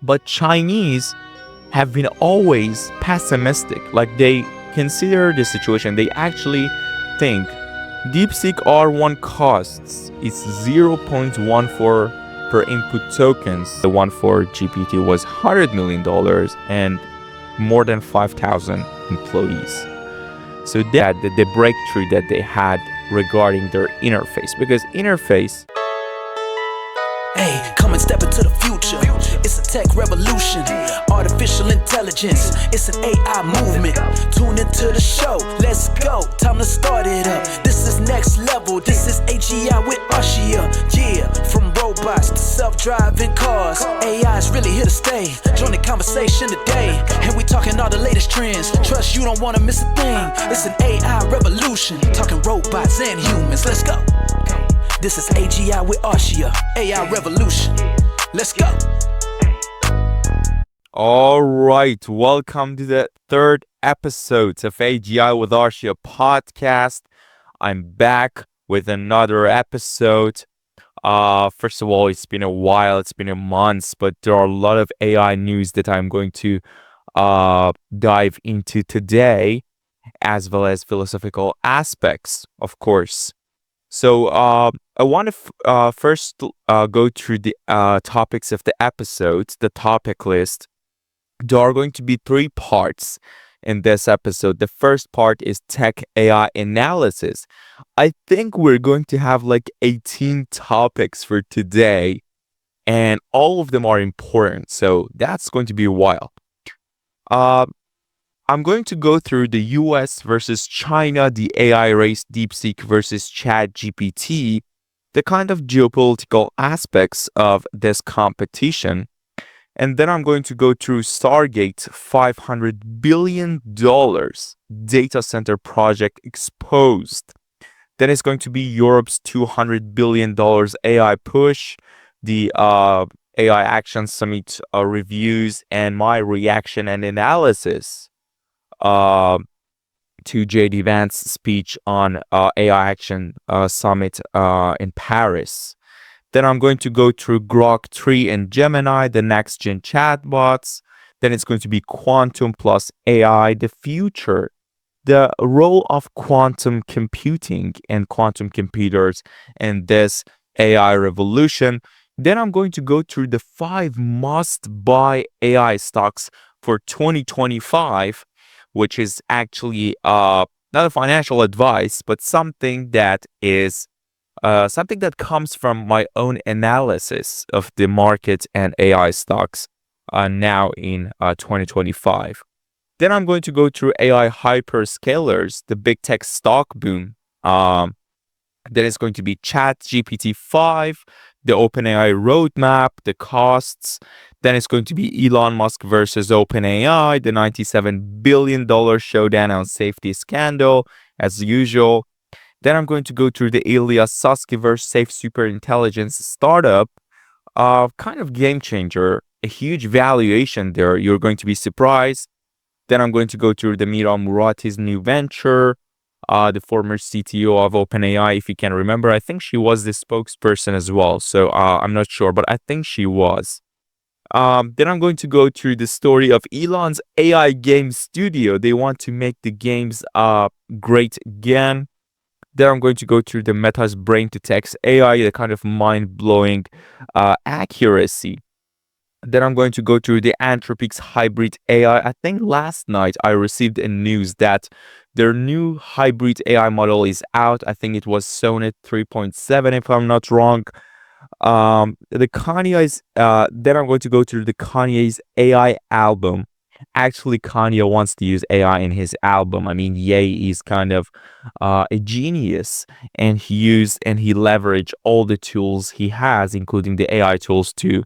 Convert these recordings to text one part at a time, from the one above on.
But Chinese have been always pessimistic. Like they consider the situation. They actually think DeepSeek R1 costs is 0.14 per input tokens. The one for GPT was $100 million and more than 5,000 employees. So that the breakthrough that they had regarding their interface, because interface. Hey, come and step into the future. It's a tech revolution. Artificial intelligence. It's an AI movement. Tune into the show. Let's go. Time to start it up. This is next level. This is AGI with Arshia. Yeah, from robots to self-driving cars. AI is really here to stay. Join the conversation today. And we talking all the latest trends. Trust you don't want to miss a thing. It's an AI revolution. Talking robots and humans. Let's go. This is AGI with Arshia, AI Revolution. Let's go. All right, welcome to the third episode of AGI with Arshia podcast. I'm back with another episode. First of all, it's been a while, it's been a month, but there are a lot of AI news that I'm going to dive into today, as well as philosophical aspects, of course. So I want to first go through the topics of the episodes, the topic list. There are going to be three parts in this episode. The first part is tech AI analysis. I think we're going to have like 18 topics for today, and all of them are important. So that's going to be a while. I'm going to go through the US versus China, the AI race, DeepSeek versus ChatGPT, the kind of geopolitical aspects of this competition. And then I'm going to go through Stargate $500 billion data center project exposed. Then it's going to be Europe's $200 billion AI push, the AI Action Summit reviews, and my reaction and analysis to J.D. Vance's speech on AI Action Summit in Paris. Then I'm going to go through Grok-3 and Gemini, the next-gen chatbots. Then it's going to be quantum plus AI, the future, the role of quantum computing and quantum computers in this AI revolution. Then I'm going to go through the 5 must-buy AI stocks for 2025, which is actually not a financial advice, but something that is something that comes from my own analysis of the market and AI stocks now in 2025. Then I'm going to go through AI hyperscalers, the big tech stock boom. Then it's going to be GPT-4.5, the OpenAI roadmap, the costs. Then it's going to be Elon Musk versus OpenAI, the $97 billion showdown on safety scandal, as usual. Then I'm going to go through the Ilya Sutskever's safe superintelligence startup, kind of game changer, a huge valuation there. You're going to be surprised. Then I'm going to go through the Mira Murati's new venture, the former CTO of OpenAI, if you can remember. I think she was the spokesperson as well, so I'm not sure, but I think she was. Then I'm going to go through the story of Elon's AI game studio. They want to make the games great again. Then I'm going to go through the Meta's brain-to-text AI, the kind of mind-blowing accuracy. Then I'm going to go through the Anthropic's hybrid AI. I think last night I received a news that their new hybrid AI model is out. I think it was Sonnet 3.7, if I'm not wrong. The Kanye's. Then I'm going to go through the Kanye's AI album. Actually, Kanye wants to use AI in his album. I mean, Ye is kind of a genius, and he leveraged all the tools he has, including the AI tools, to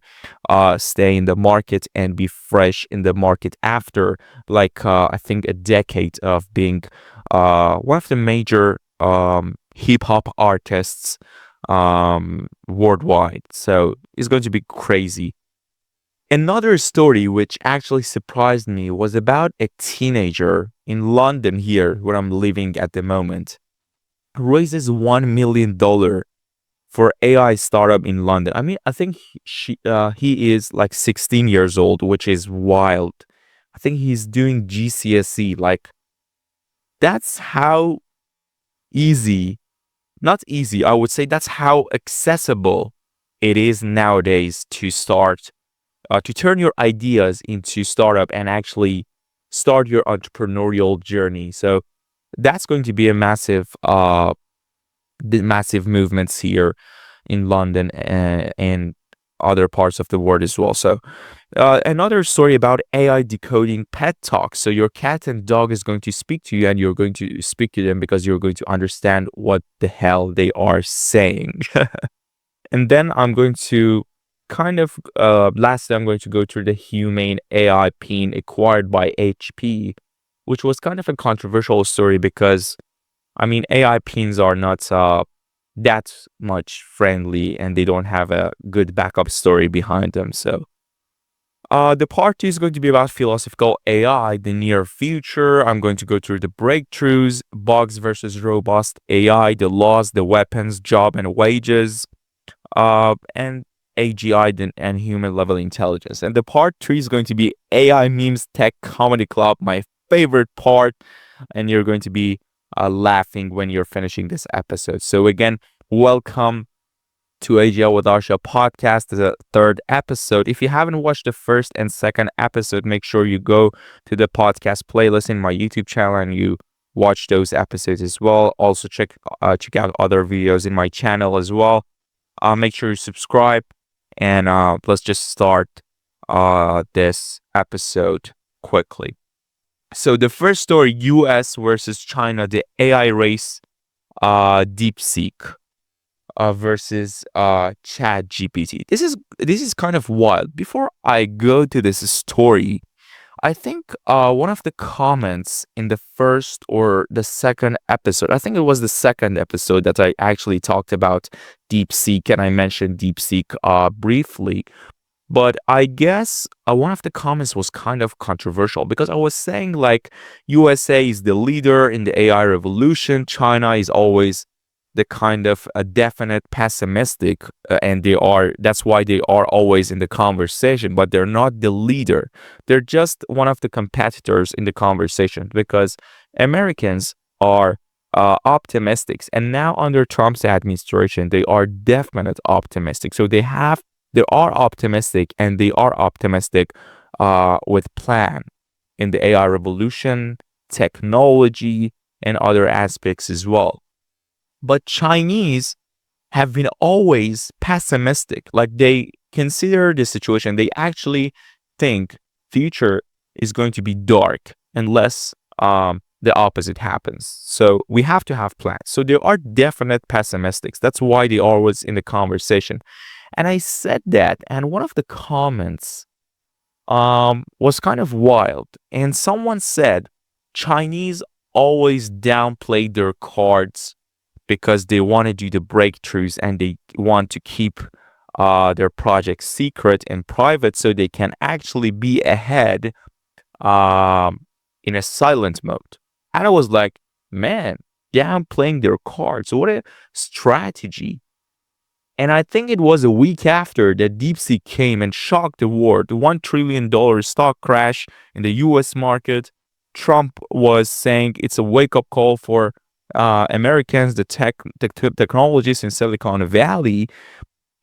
stay in the market and be fresh in the market after, like, I think a decade of being one of the major hip-hop artists worldwide. So it's going to be crazy. Another story which actually surprised me was about a teenager in London here, where I'm living at the moment, raises $1 million for AI startup in London. I mean, I think he is like 16 years old, which is wild. I think he's doing GCSE. Like, that's how easy, not easy, I would say that's how accessible it is nowadays to start, to turn your ideas into startup and actually start your entrepreneurial journey. So that's going to be a massive, the massive movements here in London and other parts of the world as well. So another story about AI decoding pet talk. So your cat and dog is going to speak to you, and you're going to speak to them because you're going to understand what the hell they are saying. And then I'm going to lastly, I'm going to go through the humane AI pin acquired by HP, which was kind of a controversial story because, I mean, AI pins are not that much friendly and they don't have a good backup story behind them. So the part 2 is going to be about philosophical AI, the near future. I'm going to go through the breakthroughs, bugs versus robust AI, the laws, the weapons, job and wages, and AGI and human level intelligence. And the part 3 is going to be AI memes, tech comedy club, my favorite part. And you're going to be laughing when you're finishing this episode. So again, welcome to AGI with Arshia podcast, the 3rd episode. If you haven't watched the 1st and 2nd episode, make sure you go to the podcast playlist in my YouTube channel and you watch those episodes as well. Also check out other videos in my channel as well. Make sure you subscribe, and let's just start this episode quickly. So the first story, US versus China, the AI race, DeepSeek versus Chat GPT. This is kind of wild. Before I go to this story, I think one of the comments in the 1st or the 2nd episode, I think it was the 2nd episode that I actually talked about DeepSeek, and I mentioned DeepSeek briefly. But I guess one of the comments was kind of controversial because I was saying like USA is the leader in the AI revolution. China is always the kind of a definite pessimistic, and that's why they are always in the conversation, but they're not the leader. They're just one of the competitors in the conversation because Americans are optimists, and now under Trump's administration, they are definite optimistic. So they are optimistic, and they are optimistic with plan in the AI revolution, technology, and other aspects as well. But Chinese have been always pessimistic. Like, they consider the situation. They actually think future is going to be dark unless the opposite happens. So we have to have plans. So there are definite pessimists. That's why they are always in the conversation. And I said that, and one of the comments was kind of wild. And someone said Chinese always downplay their cards because they want to do the breakthroughs and they want to keep their projects secret and private so they can actually be ahead in a silent mode. And I was like, man, downplaying their cards. What a strategy. And I think it was a week after that DeepSeek came and shocked the world. The $1 trillion stock crash in the US market. Trump was saying it's a wake-up call for Americans, the technologists in Silicon Valley.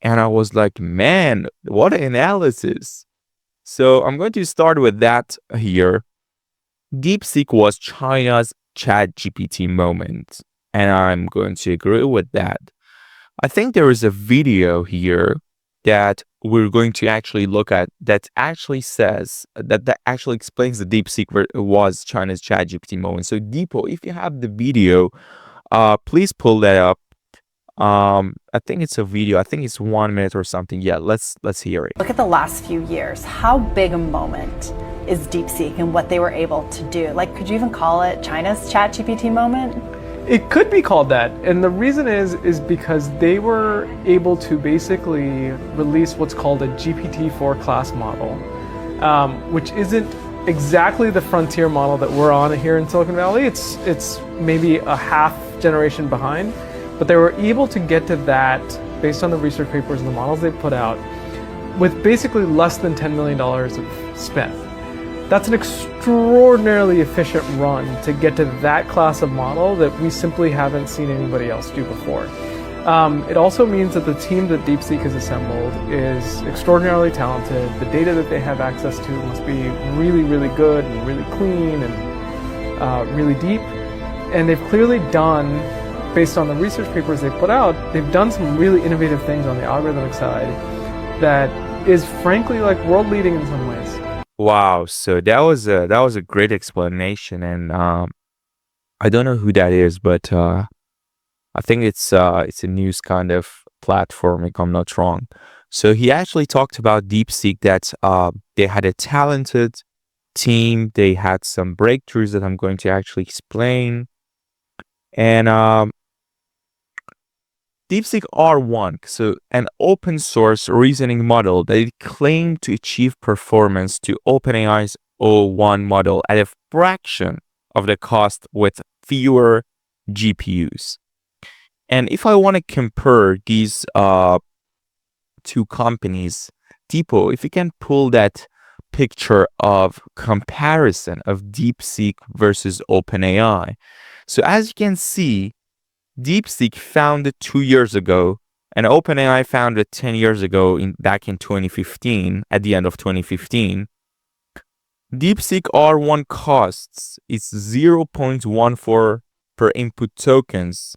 And I was like, man, what an analysis. So I'm going to start with that here. DeepSeek was China's Chat GPT moment. And I'm going to agree with that. I think there is a video here that we're going to actually look at that actually says that actually explains the DeepSeek was China's Chat GPT moment. So Deepo, if you have the video, please pull that up. I think it's a video. I think it's 1 minute or something. Yeah, let's hear it. Look at the last few years. How big a moment is DeepSeek and what they were able to do? Like, could you even call it China's Chat GPT moment? It could be called that, and the reason is because they were able to basically release what's called a GPT-4 class model, which isn't exactly the frontier model that we're on here in Silicon Valley. It's maybe a half generation behind, but they were able to get to that based on the research papers and the models they've put out, with basically less than $10 million of spend. That's an extraordinarily efficient run to get to that class of model that we simply haven't seen anybody else do before. It also means that the team that DeepSeek has assembled is extraordinarily talented. The data that they have access to must be really, really good and really clean and really deep. And they've clearly done, based on the research papers they've put out, they've done some really innovative things on the algorithmic side that is frankly like world leading in some ways. Wow, so that was a great explanation, and I don't know who that is, but I think it's a news kind of platform, if I'm not wrong. So he actually talked about DeepSeek, that they had a talented team, they had some breakthroughs that I'm going to actually explain, and DeepSeek R1, so an open source reasoning model that claimed to achieve performance to OpenAI's O1 model at a fraction of the cost with fewer GPUs. And if I want to compare these two companies, Tipo, if you can pull that picture of comparison of DeepSeek versus OpenAI. So as you can see, DeepSeek founded 2 years ago, and OpenAI founded 10 years ago, back in 2015, at the end of 2015. DeepSeek R1 costs is 0.14 per input tokens,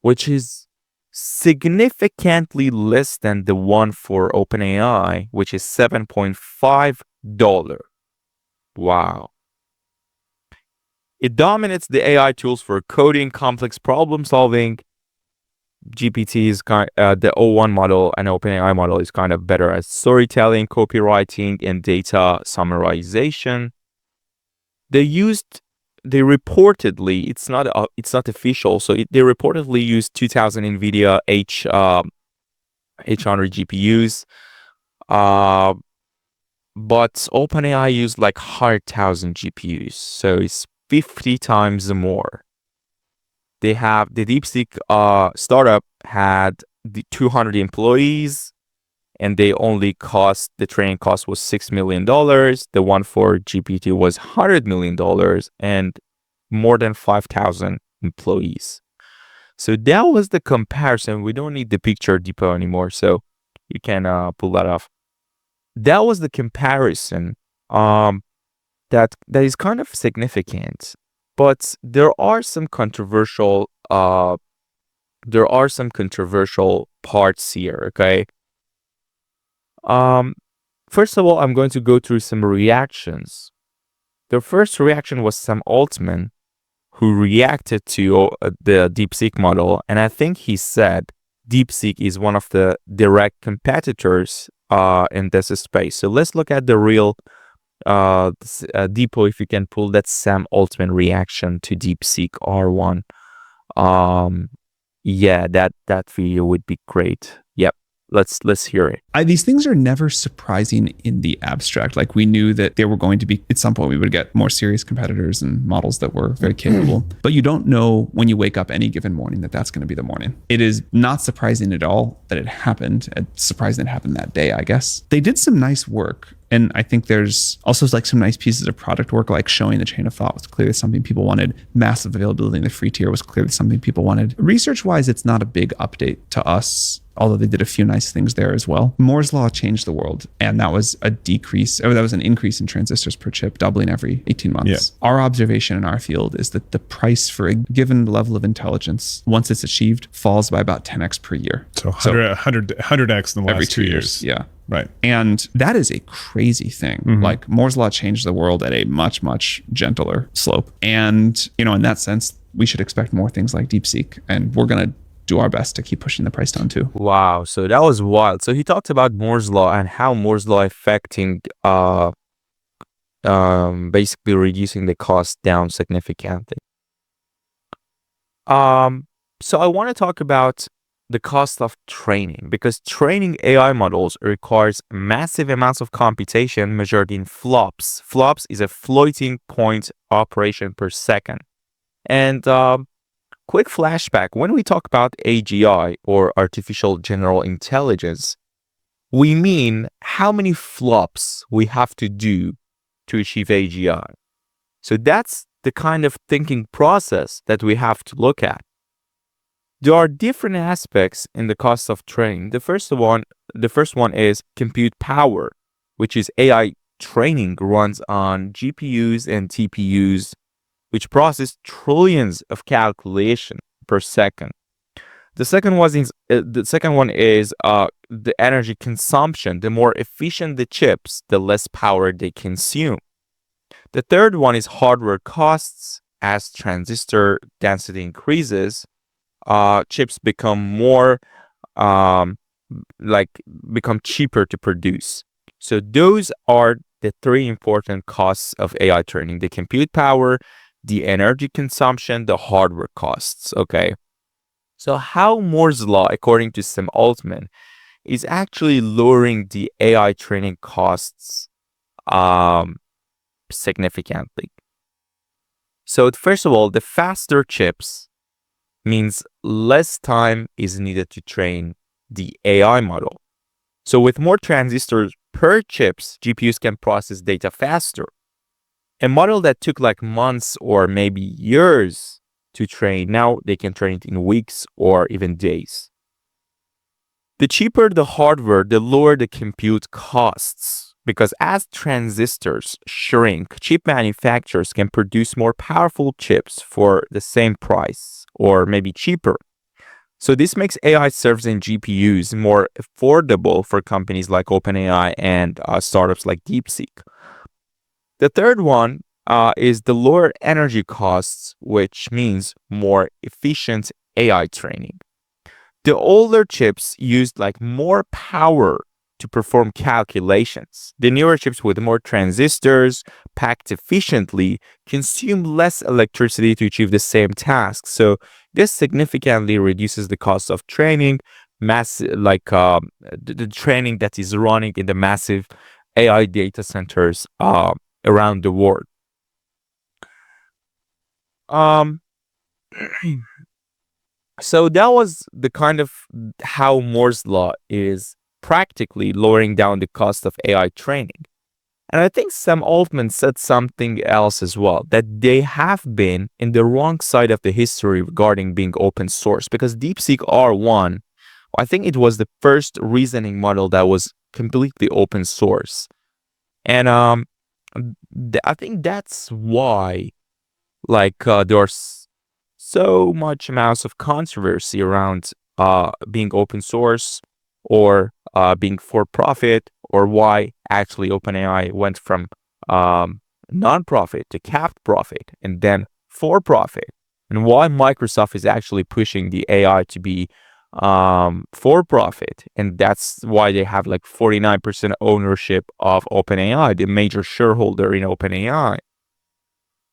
which is significantly less than the one for OpenAI, which is $7.5. Wow. It dominates the AI tools for coding, complex problem solving. GPT is the O1 model and OpenAI model is kind of better at storytelling, copywriting, and data summarization. They reportedly, it's not official, so they reportedly used 2000 Nvidia H100 GPUs, but OpenAI used like 100,000 GPUs, so it's 50 times more. They have the DeepSeek startup had the 200 employees, and they only the training cost was $6 million. The one for GPT was $100 million and more than 5,000 employees. So that was the comparison. We don't need the picture depot anymore, so you can pull that off. That was the comparison. That is kind of significant, but there are some controversial parts here. Okay. First of all, I'm going to go through some reactions. The first reaction was Sam Altman, who reacted to the DeepSeek model, and I think he said DeepSeek is one of the direct competitors in this space. So let's look at the real Depot, if you can pull that Sam Altman reaction to DeepSeek R1. Yeah, that video would be great. Yep. Let's hear it. These things are never surprising in the abstract. Like, we knew that there were going to be, at some point, we would get more serious competitors and models that were very capable. But you don't know when you wake up any given morning that that's going to be the morning. It is not surprising at all that it happened. It's surprising it happened that day, I guess. They did some nice work. And I think there's also like some nice pieces of product work, like showing the chain of thought was clearly something people wanted. Massive availability in the free tier was clearly something people wanted. Research-wise, it's not a big update to us, although they did a few nice things there as well. Moore's law changed the world, and that was an increase in transistors per chip, doubling every 18 months. Yeah. Our observation in our field is that the price for a given level of intelligence, once it's achieved, falls by about 10x per year. So 100x in the last every 2 years. years. Yeah. Right. And that is a crazy thing. Mm-hmm. Like, Moore's law changed the world at a much, much gentler slope. And, in that sense, we should expect more things like DeepSeek. And we're going to do our best to keep pushing the price down too. Wow. So that was wild. So he talked about Moore's law and how Moore's law affecting basically reducing the cost down significantly. So I want to talk about the cost of training, because training AI models requires massive amounts of computation measured in flops. Flops is a floating point operation per second. And quick flashback. When we talk about AGI, or artificial general intelligence, we mean how many flops we have to do to achieve AGI. So that's the kind of thinking process that we have to look at. There are different aspects in the cost of training. The first one is compute power, which is AI training runs on GPUs and TPUs, which process trillions of calculation per second. The second one is the energy consumption. The more efficient the chips, the less power they consume. The third one is hardware costs. As transistor density increases, chips become become cheaper to produce. So those are the three important costs of AI training: the compute power, the energy consumption, the hardware costs. Okay. So how Moore's law, according to Sam Altman, is actually lowering the AI training costs significantly. So first of all, the faster chips means less time is needed to train the AI model. So with more transistors per chips, GPUs can process data faster. A model that took like months or maybe years to train, now they can train it in weeks or even days. The cheaper the hardware, the lower the compute costs, because as transistors shrink, chip manufacturers can produce more powerful chips for the same price or maybe cheaper. So this makes AI servers and GPUs more affordable for companies like OpenAI and startups like DeepSeek. The third one is the lower energy costs, which means more efficient AI training. The older chips used like more power to perform calculations. The newer chips with more transistors packed efficiently consume less electricity to achieve the same task. So this significantly reduces the cost of training, the training that is running in the massive AI data centers around the world. So that was the kind of how Moore's law is practically lowering down the cost of AI training. And I think Sam Altman said something else as well, that they have been in the wrong side of the history regarding being open source, because DeepSeek R1, I think it was the first reasoning model that was completely open source. And I think that's why there's so much amounts of controversy around being open source or being for profit, or why actually OpenAI went from non-profit to capped profit and then for profit, and why Microsoft is actually pushing the AI to be for profit, and that's why they have like 49% ownership of OpenAI, the major shareholder in OpenAI.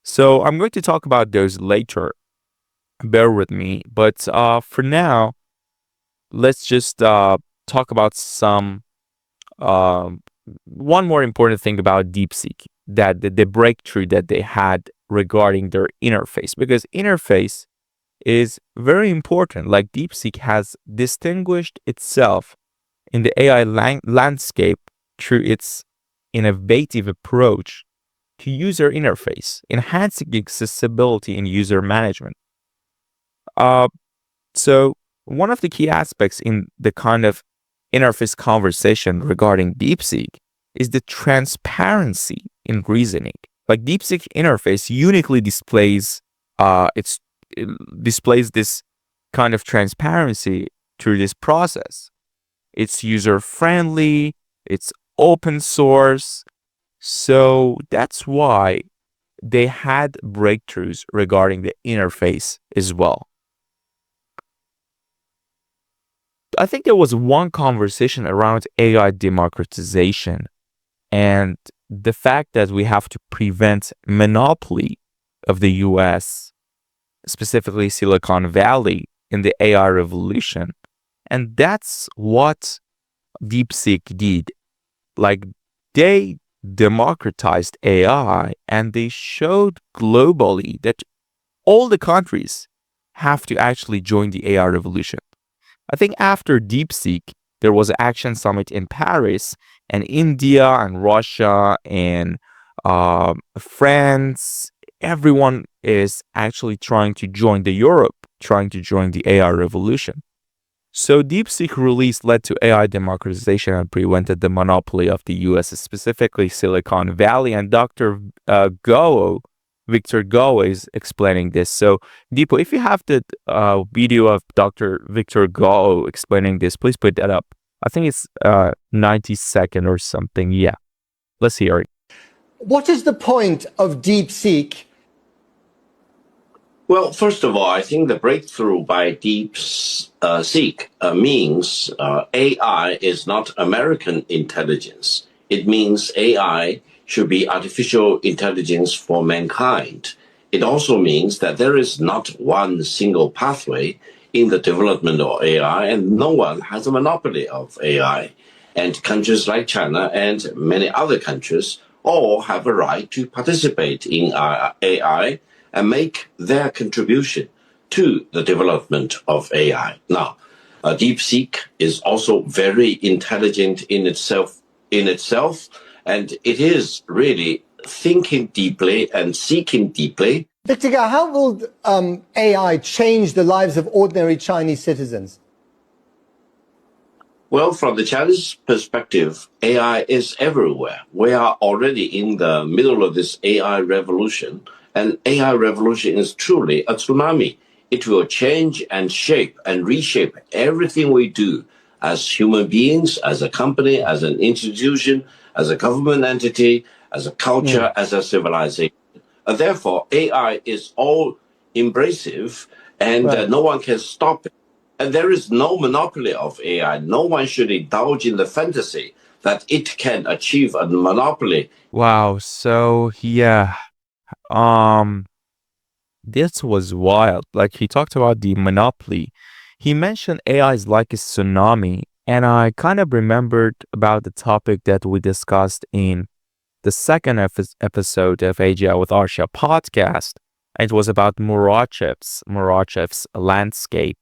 So I'm going to talk about those later. Bear with me, but for now, let's just talk about some one more important thing about DeepSeek, that the breakthrough that they had regarding their interface, because interface is very important. Like DeepSeek has distinguished itself in the AI landscape through its innovative approach to user interface, enhancing accessibility and user management. So one of the key aspects in the kind of interface conversation regarding DeepSeek is the transparency in reasoning. Like DeepSeek interface uniquely displays this kind of transparency through this process. It's user friendly, it's open source. So that's why they had breakthroughs regarding the interface as well. I think there was one conversation around AI democratization and the fact that we have to prevent monopoly of the US, specifically Silicon Valley, in the AI revolution. And that's what DeepSeek did. Like, they democratized AI and they showed globally that all the countries have to actually join the AI revolution. I think after DeepSeek, there was an action summit in Paris, and India and Russia and France, everyone is actually trying to join the Europe, trying to join the AI revolution. So DeepSeek release led to AI democratization and prevented the monopoly of the US, specifically Silicon Valley. And Dr. Victor Go is explaining this. So Deepo, if you have the video of Dr. Victor Go explaining this, please put that up. I think it's 90-second or something. Yeah, let's hear it. What is the point of DeepSeek? Well, first of all, I think the breakthrough by DeepSeek means AI is not American intelligence. It means AI should be artificial intelligence for mankind. It also means that there is not one single pathway in the development of AI, and no one has a monopoly of AI. And countries like China and many other countries all have a right to participate in AI and make their contribution to the development of AI. Now, DeepSeek is also very intelligent in itself, and it is really thinking deeply and seeking deeply. Victor Gao, how will AI change the lives of ordinary Chinese citizens? Well, from the Chinese perspective, AI is everywhere. We are already in the middle of this AI revolution, and AI revolution is truly a tsunami. It will change and shape and reshape everything we do as human beings, as a company, as an institution, as a government entity, as a culture, as a civilization. Therefore, AI is all embracive, and no one can stop it. And there is no monopoly of AI. No one should indulge in the fantasy that it can achieve a monopoly. Wow. So yeah, this was wild. Like he talked about the monopoly. He mentioned AI is like a tsunami, and I kind of remembered about the topic that we discussed in the second episode of AGI with Arshia podcast. It was about Murachev's landscape.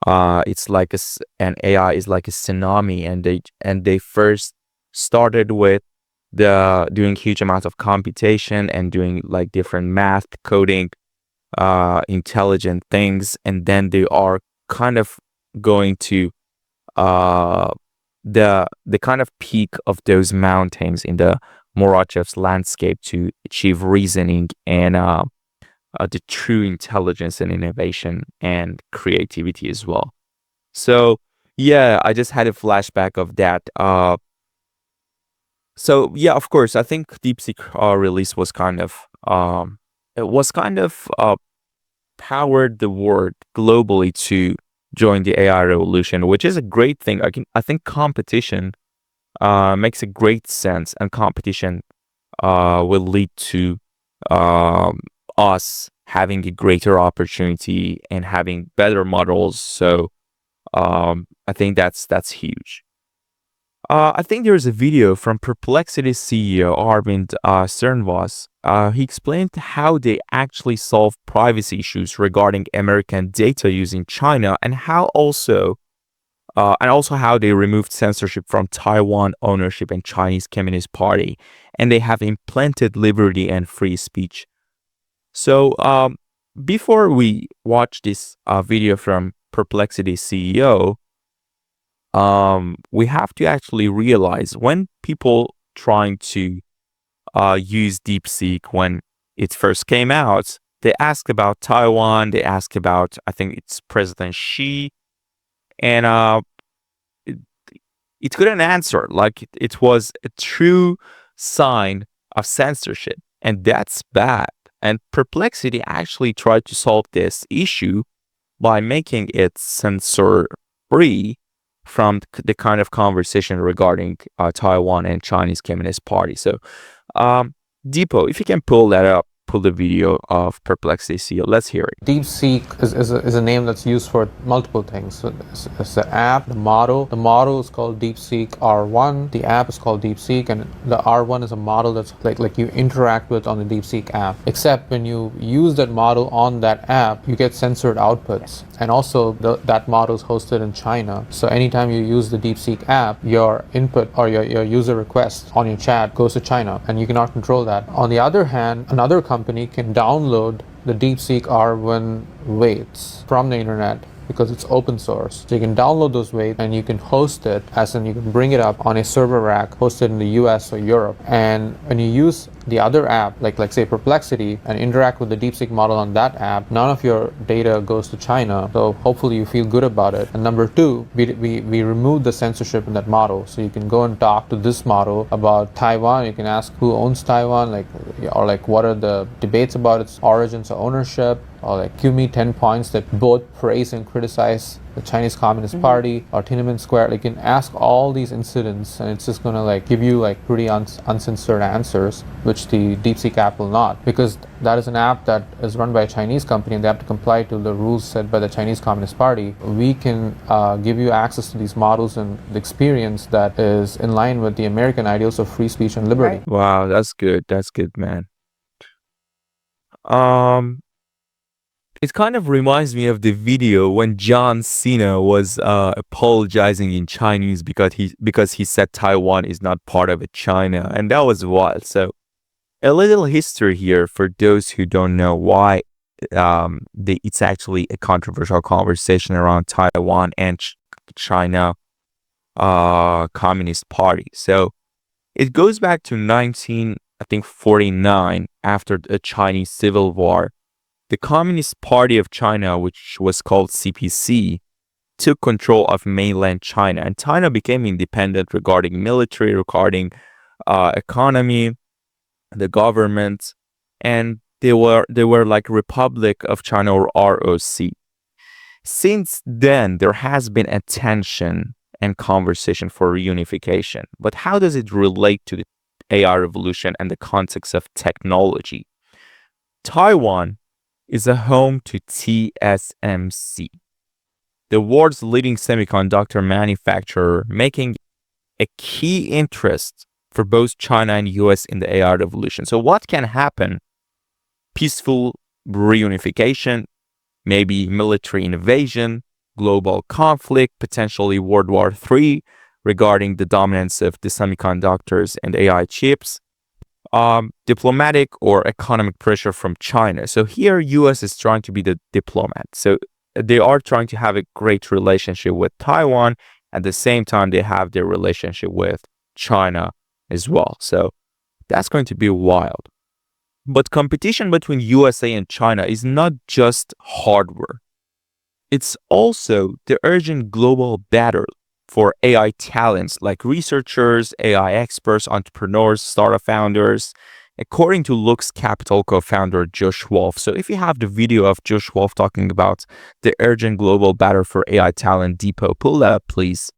It's like an AI is like a tsunami, and they first started with doing huge amounts of computation and doing like different math, coding, intelligent things, and then they are kind of going to the kind of peak of those mountains in the Murachev's landscape to achieve reasoning and the true intelligence and innovation and creativity as well. So yeah, I just had a flashback of that. So yeah, of course, I think DeepSeek release was kind of powered the world globally to join the AI revolution, which is a great thing. I think competition makes a great sense, and competition will lead to us having a greater opportunity and having better models. So I think that's huge. I think there's a video from Perplexity's CEO Arvind Srinivas. He explained how they actually solve privacy issues regarding American data using China, and also how they removed censorship from Taiwan ownership and Chinese Communist Party, and they have implanted liberty and free speech. So before we watch this video from Perplexity's CEO, we have to actually realize when people trying to use DeepSeek, when it first came out, they asked about Taiwan, they asked about, I think it's President Xi, and it couldn't answer. Like it was a true sign of censorship, and that's bad. And Perplexity actually tried to solve this issue by making it censor-free from the kind of conversation regarding Taiwan and Chinese Communist Party. So, Deepo, if you can pull that up, pull the video of Perplexity CEO. Let's hear it. DeepSeek is a name that's used for multiple things. So it's the app, the model. The model is called DeepSeek R1. The app is called DeepSeek, and the R1 is a model that's like you interact with on the DeepSeek app. Except when you use that model on that app, you get censored outputs. And also that model is hosted in China. So anytime you use the DeepSeek app, your input or your user request on your chat goes to China, and you cannot control that. On the other hand, another company can download the DeepSeek R1 weights from the internet because it's open source. So you can download those weights and you can host it, as in you can bring it up on a server rack hosted in the US or Europe. And when you use the other app, like say Perplexity, and interact with the DeepSeek model on that app, none of your data goes to China. So hopefully you feel good about it. And number two, we removed the censorship in that model. So you can go and talk to this model about Taiwan. You can ask who owns Taiwan, or what are the debates about its origins or ownership, or give me 10 points that both praise and criticize the Chinese Communist Party or Tiananmen Square. You can ask all these incidents, and it's just gonna give you pretty uncensored answers, which the DeepSeek app will not, because that is an app that is run by a Chinese company and they have to comply to the rules set by the Chinese Communist Party. We can give you access to these models and the experience that is in line with the American ideals of free speech and liberty. Right. Wow, that's good. That's good, man. It kind of reminds me of the video when John Cena was apologizing in Chinese because he said Taiwan is not part of China, and that was wild. So a little history here for those who don't know why it's actually a controversial conversation around Taiwan and China Communist Party. So it goes back to 1949, after the Chinese Civil War. The Communist Party of China, which was called CPC, took control of mainland China, and China became independent regarding military, regarding economy, the government, and they were like Republic of China, or ROC. Since then, there has been a tension and conversation for reunification. But how does it relate to the AI revolution and the context of technology? Taiwan is a home to TSMC, the world's leading semiconductor manufacturer, making a key interest for both China and US in the AI revolution. So what can happen? Peaceful reunification, maybe military invasion, global conflict, potentially World War III regarding the dominance of the semiconductors and AI chips, diplomatic or economic pressure from China. So here US is trying to be the diplomat. So they are trying to have a great relationship with Taiwan. At the same time, they have their relationship with China as well. So that's going to be wild. But competition between USA and China is not just hardware. It's also the urgent global battle for AI talents like researchers, AI experts, entrepreneurs, startup founders, according to Lux Capital co-founder Josh Wolf. So if you have the video of Josh Wolf talking about the urgent global battle for AI talent depot, pull that up, please.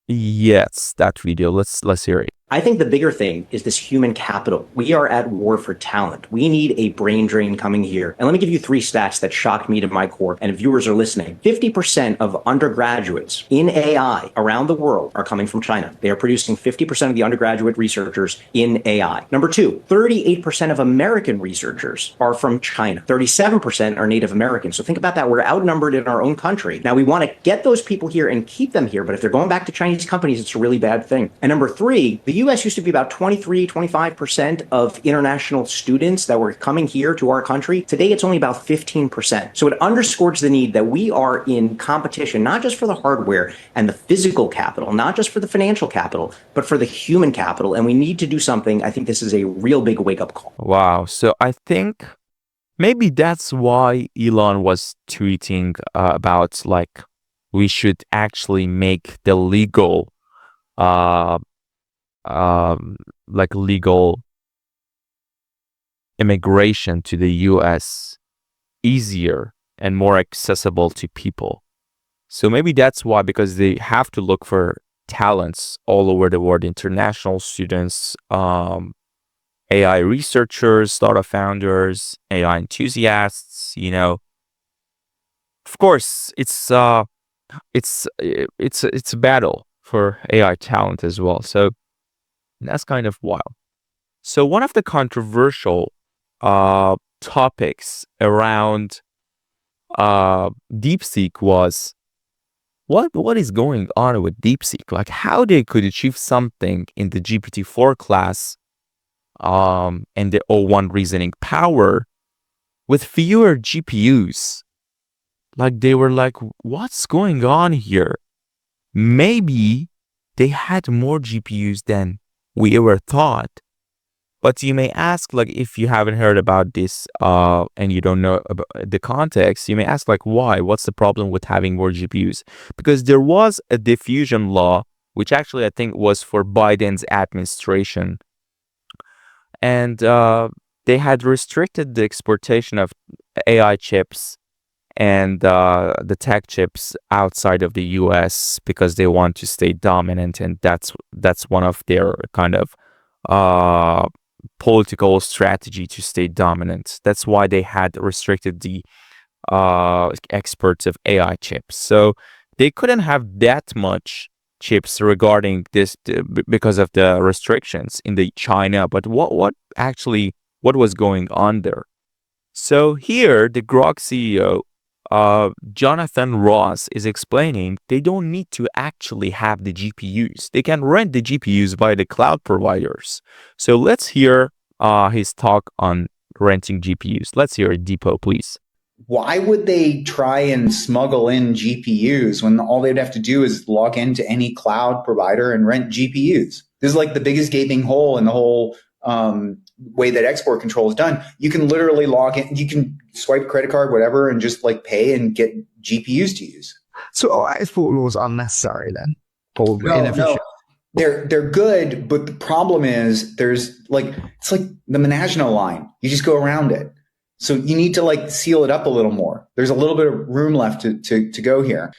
Yes, that video. Let's hear it. I think the bigger thing is this human capital. We are at war for talent. We need a brain drain coming here. And let me give you 3 stats that shocked me to my core, and viewers are listening. 50% of undergraduates in AI around the world are coming from China. They are producing 50% of the undergraduate researchers in AI. Number 2, 38% of American researchers are from China. 37% are Native American. So think about that. We're outnumbered in our own country. Now we want to get those people here and keep them here, but if they're going back to Chinese companies, it's a really bad thing. And number 3, the US used to be about 25% of international students that were coming here to our country. Today, it's only about 15%. So it underscores the need that we are in competition, not just for the hardware and the physical capital, not just for the financial capital, but for the human capital. And we need to do something. I think this is a real big wake-up call. Wow. So I think maybe that's why Elon was tweeting about we should actually make the legal legal immigration to the US easier and more accessible to people. So maybe that's why, because they have to look for talents all over the world, international students, AI researchers, startup founders, AI enthusiasts, Of course, it's a battle for AI talent as well. So that's kind of wild. So one of the controversial topics around DeepSeek was what is going on with DeepSeek? Like how they could achieve something in the GPT-4 class and the O1 reasoning power with fewer GPUs. Like they were like, what's going on here? Maybe they had more GPUs than we ever thought. But you may ask, like, if you haven't heard about this and you don't know about the context, you may ask, like, why? What's the problem with having more GPUs? Because there was a diffusion law, which actually I think was for Biden's administration. And they had restricted the exportation of AI chips and the tech chips outside of the US because they want to stay dominant. And that's one of their kind of political strategy to stay dominant. That's why they had restricted the exports of AI chips. So they couldn't have that much chips regarding this because of the restrictions in the China. But what was going on there? So here, the Grok CEO, Jonathan Ross, is explaining they don't need to actually have the GPUs. They can rent the GPUs by the cloud providers. So let's hear his talk on renting GPUs. Let's hear it, Deepo, please. Why would they try and smuggle in GPUs when all they'd have to do is log into any cloud provider and rent GPUs? This is like the biggest gaping hole in the whole way that export control is done. You can literally log in, you can swipe credit card, whatever, and just like pay and get GPUs to use. So I thought it was unnecessary then. No. They're good, but the problem is it's like the Monadnock line. You just go around it. So you need to like seal it up a little more. There's a little bit of room left to go here.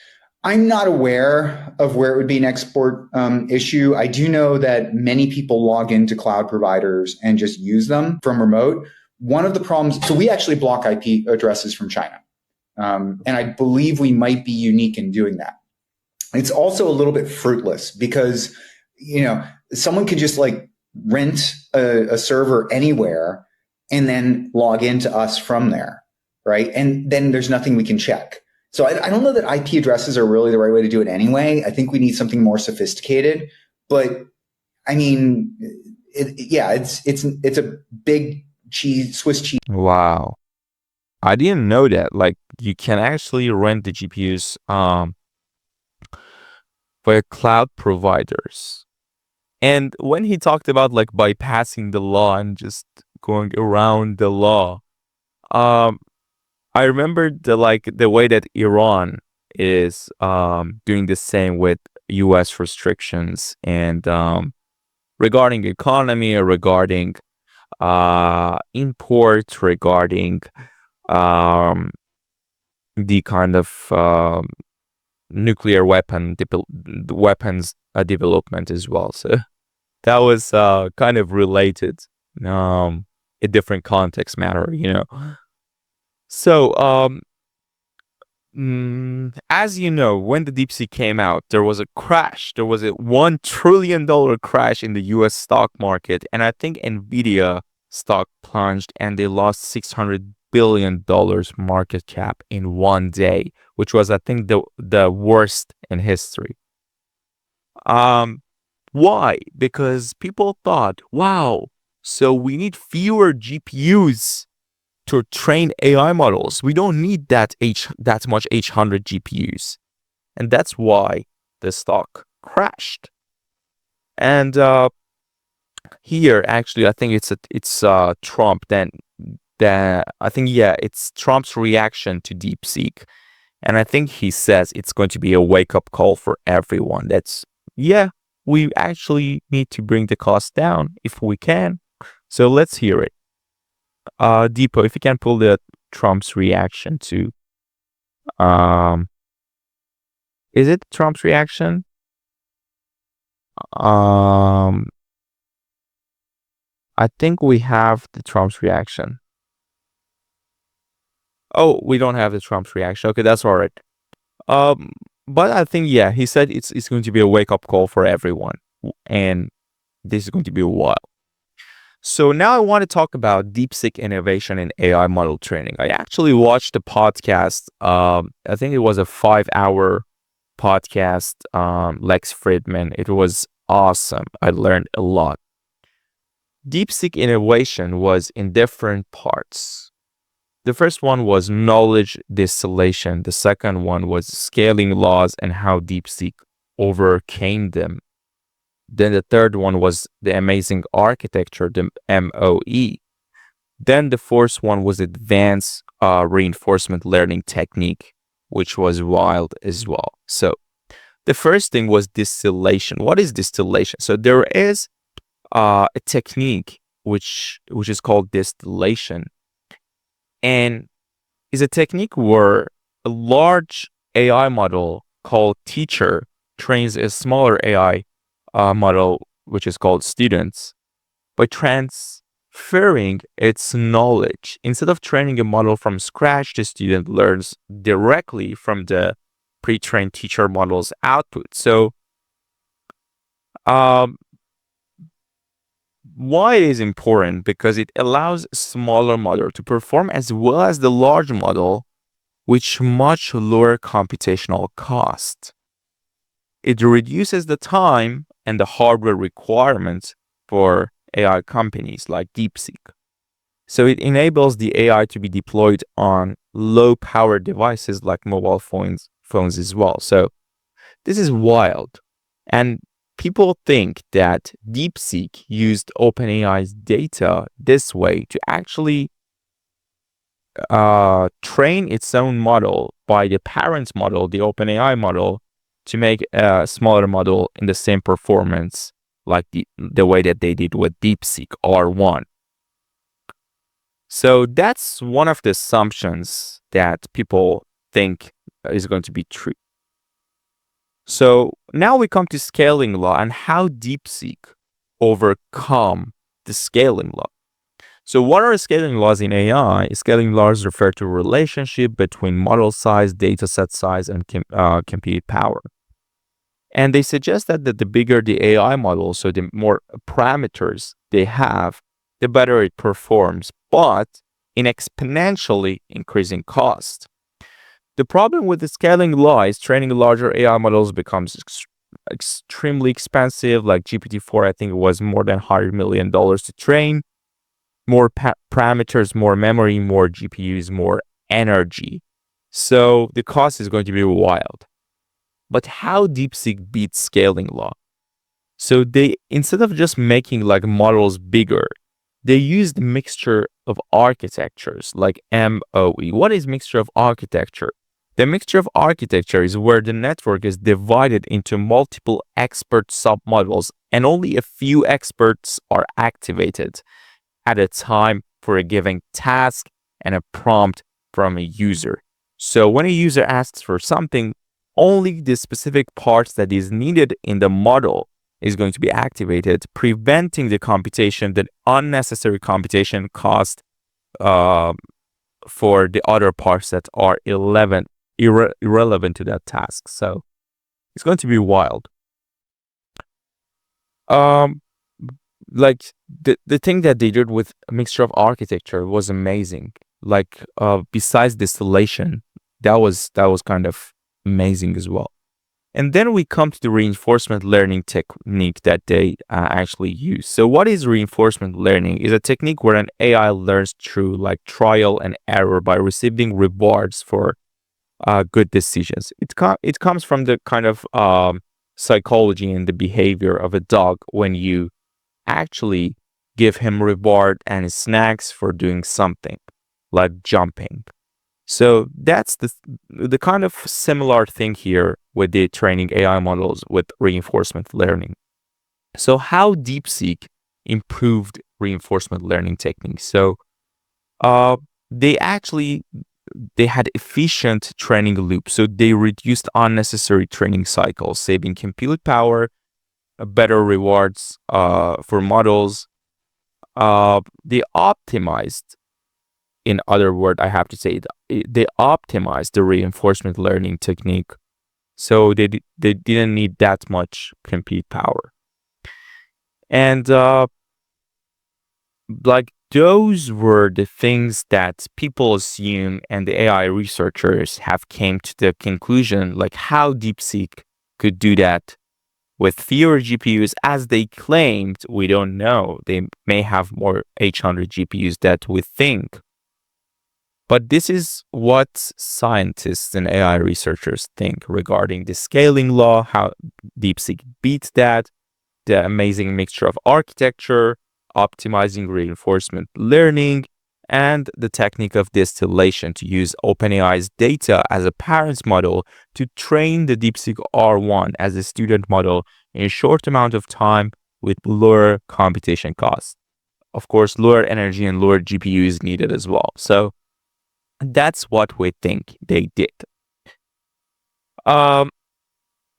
I'm not aware of where it would be an export issue. I do know that many people log into cloud providers and just use them from remote. One of the problems, so we actually block IP addresses from China. And I believe we might be unique in doing that. It's also a little bit fruitless because, someone could just like rent a server anywhere and then log into us from there, right? And then there's nothing we can check. So I don't know that IP addresses are really the right way to do it anyway. I think we need something more sophisticated. But I mean, it's a big Swiss cheese. Wow, I didn't know that. Like you can actually rent the GPUs for cloud providers. And when he talked about like bypassing the law and just going around the law, I remember the way that Iran is doing the same with US restrictions and regarding economy, regarding import, regarding the kind of nuclear weapons development as well. So that was kind of related, a different context matter, So, as you know, when the DeepSeek came out, there was a crash. There was a $1 trillion crash in the US stock market. And I think Nvidia stock plunged and they lost $600 billion market cap in one day, which was, I think, the worst in history. Why? Because people thought, wow, so we need fewer GPUs to train AI models. We don't need that much H100 GPUs. And that's why the stock crashed. And here, actually, I think it's Trump. It's Trump's reaction to DeepSeek. And I think he says it's going to be a wake-up call for everyone. We actually need to bring the cost down if we can. So let's hear it. Deepo, if you can pull the Trump's reaction to, is it Trump's reaction? I I think we have the Trump's reaction. Oh, we don't have the Trump's reaction. Okay, that's all right. But I think, yeah, he said it's going to be a wake-up call for everyone, and this is going to be a while. So now I want to talk about DeepSeek innovation in AI model training. I actually watched a podcast. I think it was a 5-hour podcast. Lex Fridman. It was awesome. I learned a lot. DeepSeek innovation was in different parts. The first one was knowledge distillation. The second one was scaling laws and how DeepSeek overcame them. Then the third one was the amazing architecture, the MOE. Then the fourth one was advanced reinforcement learning technique, which was wild as well. So the first thing was distillation. What is distillation? So there is a technique which is called distillation, and is a technique where a large AI model called teacher trains a smaller AI model, which is called students, by transferring its knowledge. Instead of training a model from scratch, the student learns directly from the pre-trained teacher model's output. So why it is important? Because it allows a smaller model to perform as well as the large model, with much lower computational cost. It reduces the time and the hardware requirements for AI companies like DeepSeek. So it enables the AI to be deployed on low-power devices like mobile phones as well. So this is wild. And people think that DeepSeek used OpenAI's data this way to actually train its own model by the parent model, the OpenAI model, to make a smaller model in the same performance like the way that they did with DeepSeek R1. So that's one of the assumptions that people think is going to be true. So now we come to scaling law and how DeepSeek overcome the scaling law. So what are scaling laws in AI? Scaling laws refer to a relationship between model size, data set size, and compute power. And they suggest that the bigger the AI model, so the more parameters they have, the better it performs, but in exponentially increasing cost. The problem with the scaling law is training larger AI models becomes extremely expensive. Like GPT-4, I think it was more than $100 million to train. More parameters, more memory, more GPUs, more energy. So the cost is going to be wild. But how DeepSeek beats scaling law? So they, instead of just making like models bigger, they used a mixture of architectures like MOE. What is mixture of architecture? The mixture of architecture is where the network is divided into multiple expert submodels and only a few experts are activated at a time for a given task and a prompt from a user. So when a user asks for something, only the specific parts that is needed in the model is going to be activated, preventing the computation, the unnecessary computation cost for the other parts that are irrelevant to that task. So it's going to be wild. Like the thing that they did with a mixture of architecture was amazing. Like besides distillation, that was kind of amazing as well. And then we come to the reinforcement learning technique that they actually use. So what is reinforcement learning? Is a technique where an AI learns through like trial and error by receiving rewards for good decisions. It comes from the kind of psychology and the behavior of a dog when you actually give him reward and snacks for doing something like jumping. So that's the kind of similar thing here with the training AI models with reinforcement learning. So how DeepSeek improved reinforcement learning techniques? So they had efficient training loops. So they reduced unnecessary training cycles, saving compute power, better rewards for models, they optimized, in other words, I have to say, they optimized the reinforcement learning technique. So they didn't need that much compute power. And like those were the things that people assume, and the AI researchers have came to the conclusion, like how DeepSeek could do that with fewer GPUs, as they claimed. We don't know. They may have more H100 GPUs that we think. But this is what scientists and AI researchers think regarding the scaling law, how DeepSeek beats that, the amazing mixture of architecture, optimizing reinforcement learning, and the technique of distillation to use OpenAI's data as a parent model to train the DeepSeek R1 as a student model in a short amount of time with lower computation costs. Of course, lower energy and lower GPU is needed as well. So that's what we think they did.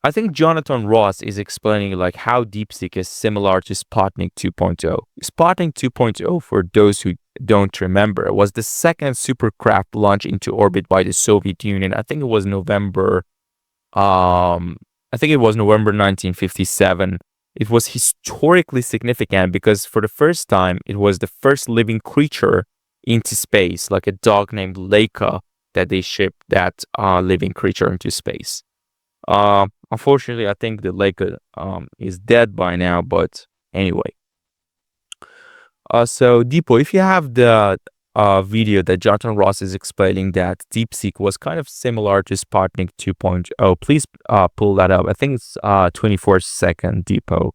I think Jonathan Ross is explaining like how DeepSeek is similar to Sputnik 2.0. Sputnik 2.0, for those who don't remember, was the second supercraft launched into orbit by the Soviet Union. I think it was November 1957. It was historically significant because for the first time, it was the first living creature into space, like a dog named Leica, that they shipped that living creature into space. Unfortunately, I think the Leica is dead by now, but anyway. So Deepo, if you have the video that Jonathan Ross is explaining that DeepSeek was kind of similar to Sputnik 2.0, please pull that up. I think it's 24-second, Deepo.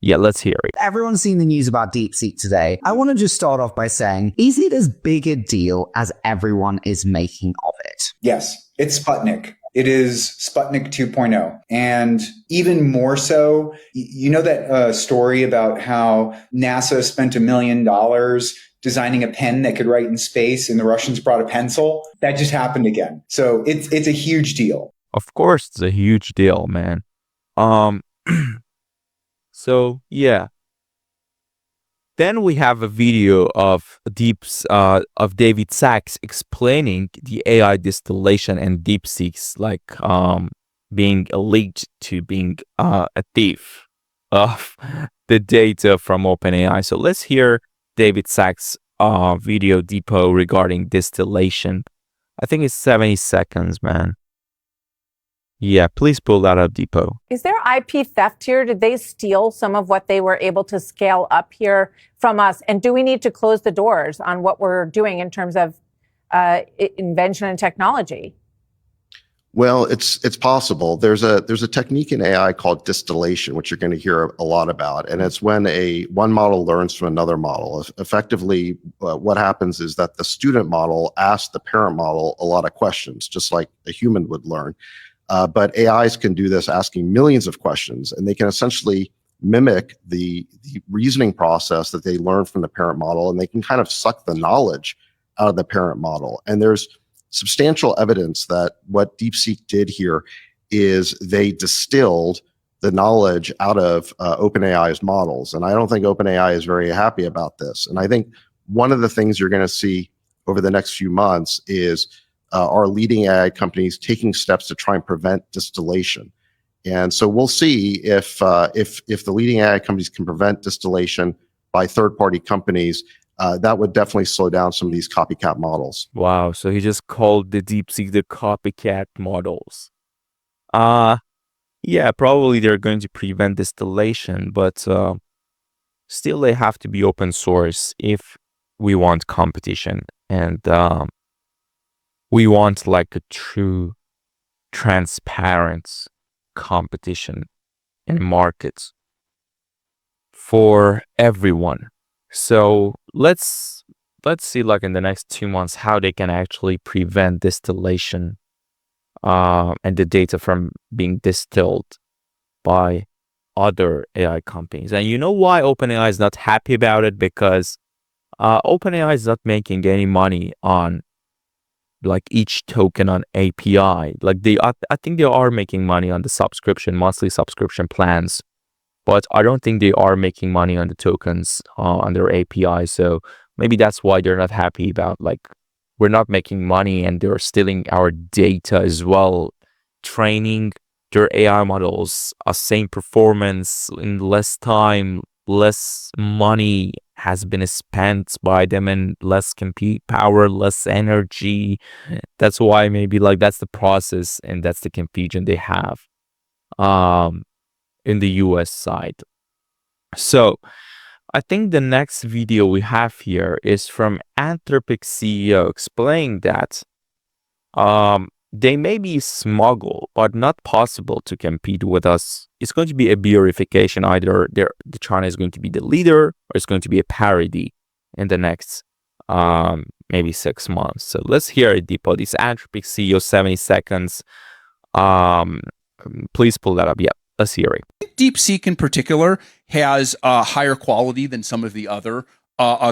Yeah, let's hear it. Everyone's seen the news about DeepSeek today. I want to just start off by saying, is it as big a deal as everyone is making of it? Yes, it's Sputnik. It is Sputnik 2.0. And even more so, you know that story about how NASA spent $1 million designing a pen that could write in space and the Russians brought a pencil? That just happened again. So it's a huge deal. Of course, it's a huge deal, man. So yeah. Then we have a video of David Sachs explaining the AI distillation and DeepSeek's like being linked to being a thief of the data from OpenAI. So let's hear David Sachs' video, Deepo, regarding distillation. I think it's 70 seconds, man. Yeah, please pull that up, Deepo. Is there IP theft here? Did they steal some of what they were able to scale up here from us? And do we need to close the doors on what we're doing in terms of invention and technology? Well, it's possible. There's a technique in AI called distillation, which you're going to hear a lot about, and it's when one model learns from another model. Effectively, what happens is that the student model asks the parent model a lot of questions, just like a human would learn. But AIs can do this, asking millions of questions, and they can essentially mimic the reasoning process that they learn from the parent model, and they can kind of suck the knowledge out of the parent model. And there's substantial evidence that what DeepSeek did here is they distilled the knowledge out of OpenAI's models. And I don't think OpenAI is very happy about this. And I think one of the things you're going to see over the next few months is our leading AI companies taking steps to try and prevent distillation. And so we'll see if the leading AI companies can prevent distillation by third-party companies. That would definitely slow down some of these copycat models. Wow, so he just called the DeepSeek the copycat models. Yeah, probably they're going to prevent distillation, but still they have to be open source if we want competition. And we want like a true, transparent competition in markets for everyone. So let's see like in the next 2 months how they can actually prevent distillation and the data from being distilled by other AI companies. And you know why OpenAI is not happy about it? Because OpenAI is not making any money on like each token on API. Like I think they are making money on the monthly subscription plans, but I don't think they are making money on the tokens on their API. So maybe that's why they're not happy about, like, we're not making money and they're stealing our data as well, training their AI models, same performance in less time, less money has been spent by them, and less compute power, less energy. That's why maybe like that's the process and that's the confusion they have in the US side. So I think the next video we have here is from Anthropic CEO explaining that they may be smuggled, but not possible to compete with us. It's going to be a bearification. Either the China is going to be the leader, or it's going to be a parody in the next maybe 6 months. So let's hear it, Deepo. This Anthropic CEO, 70 seconds. Please pull that up. Yeah, let's hear it. DeepSeek in particular has a higher quality than some of the other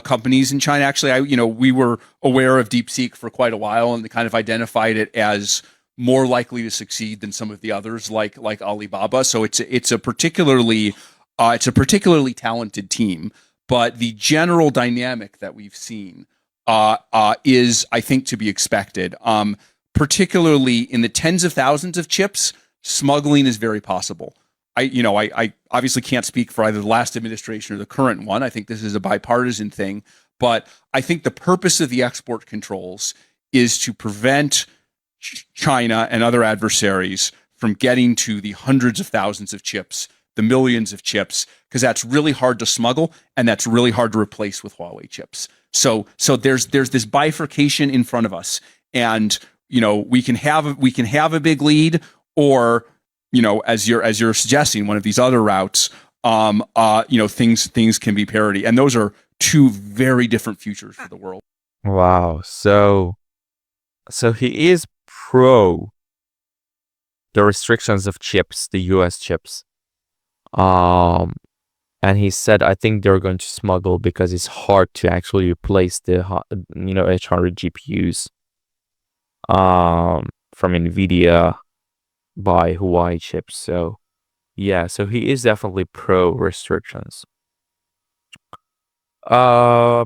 companies in China. Actually, we were aware of DeepSeek for quite a while, and they kind of identified it as more likely to succeed than some of the others, like Alibaba. So it's a particularly talented team. But the general dynamic that we've seen is, I think, to be expected. Particularly in the tens of thousands of chips, smuggling is very possible. I obviously can't speak for either the last administration or the current one. I think this is a bipartisan thing, but I think the purpose of the export controls is to prevent China and other adversaries from getting to the hundreds of thousands of chips, the millions of chips, because that's really hard to smuggle and that's really hard to replace with Huawei chips. So there's this bifurcation in front of us, and we can have a big lead, or as you're suggesting, one of these other routes, things can be parity, and those are two very different futures for the world. Wow. So he is pro the restrictions of chips, the US chips. And he said, I think they're going to smuggle because it's hard to actually replace the H100 GPUs from Nvidia by Huawei chips. So yeah, so he is definitely pro restrictions. Yeah.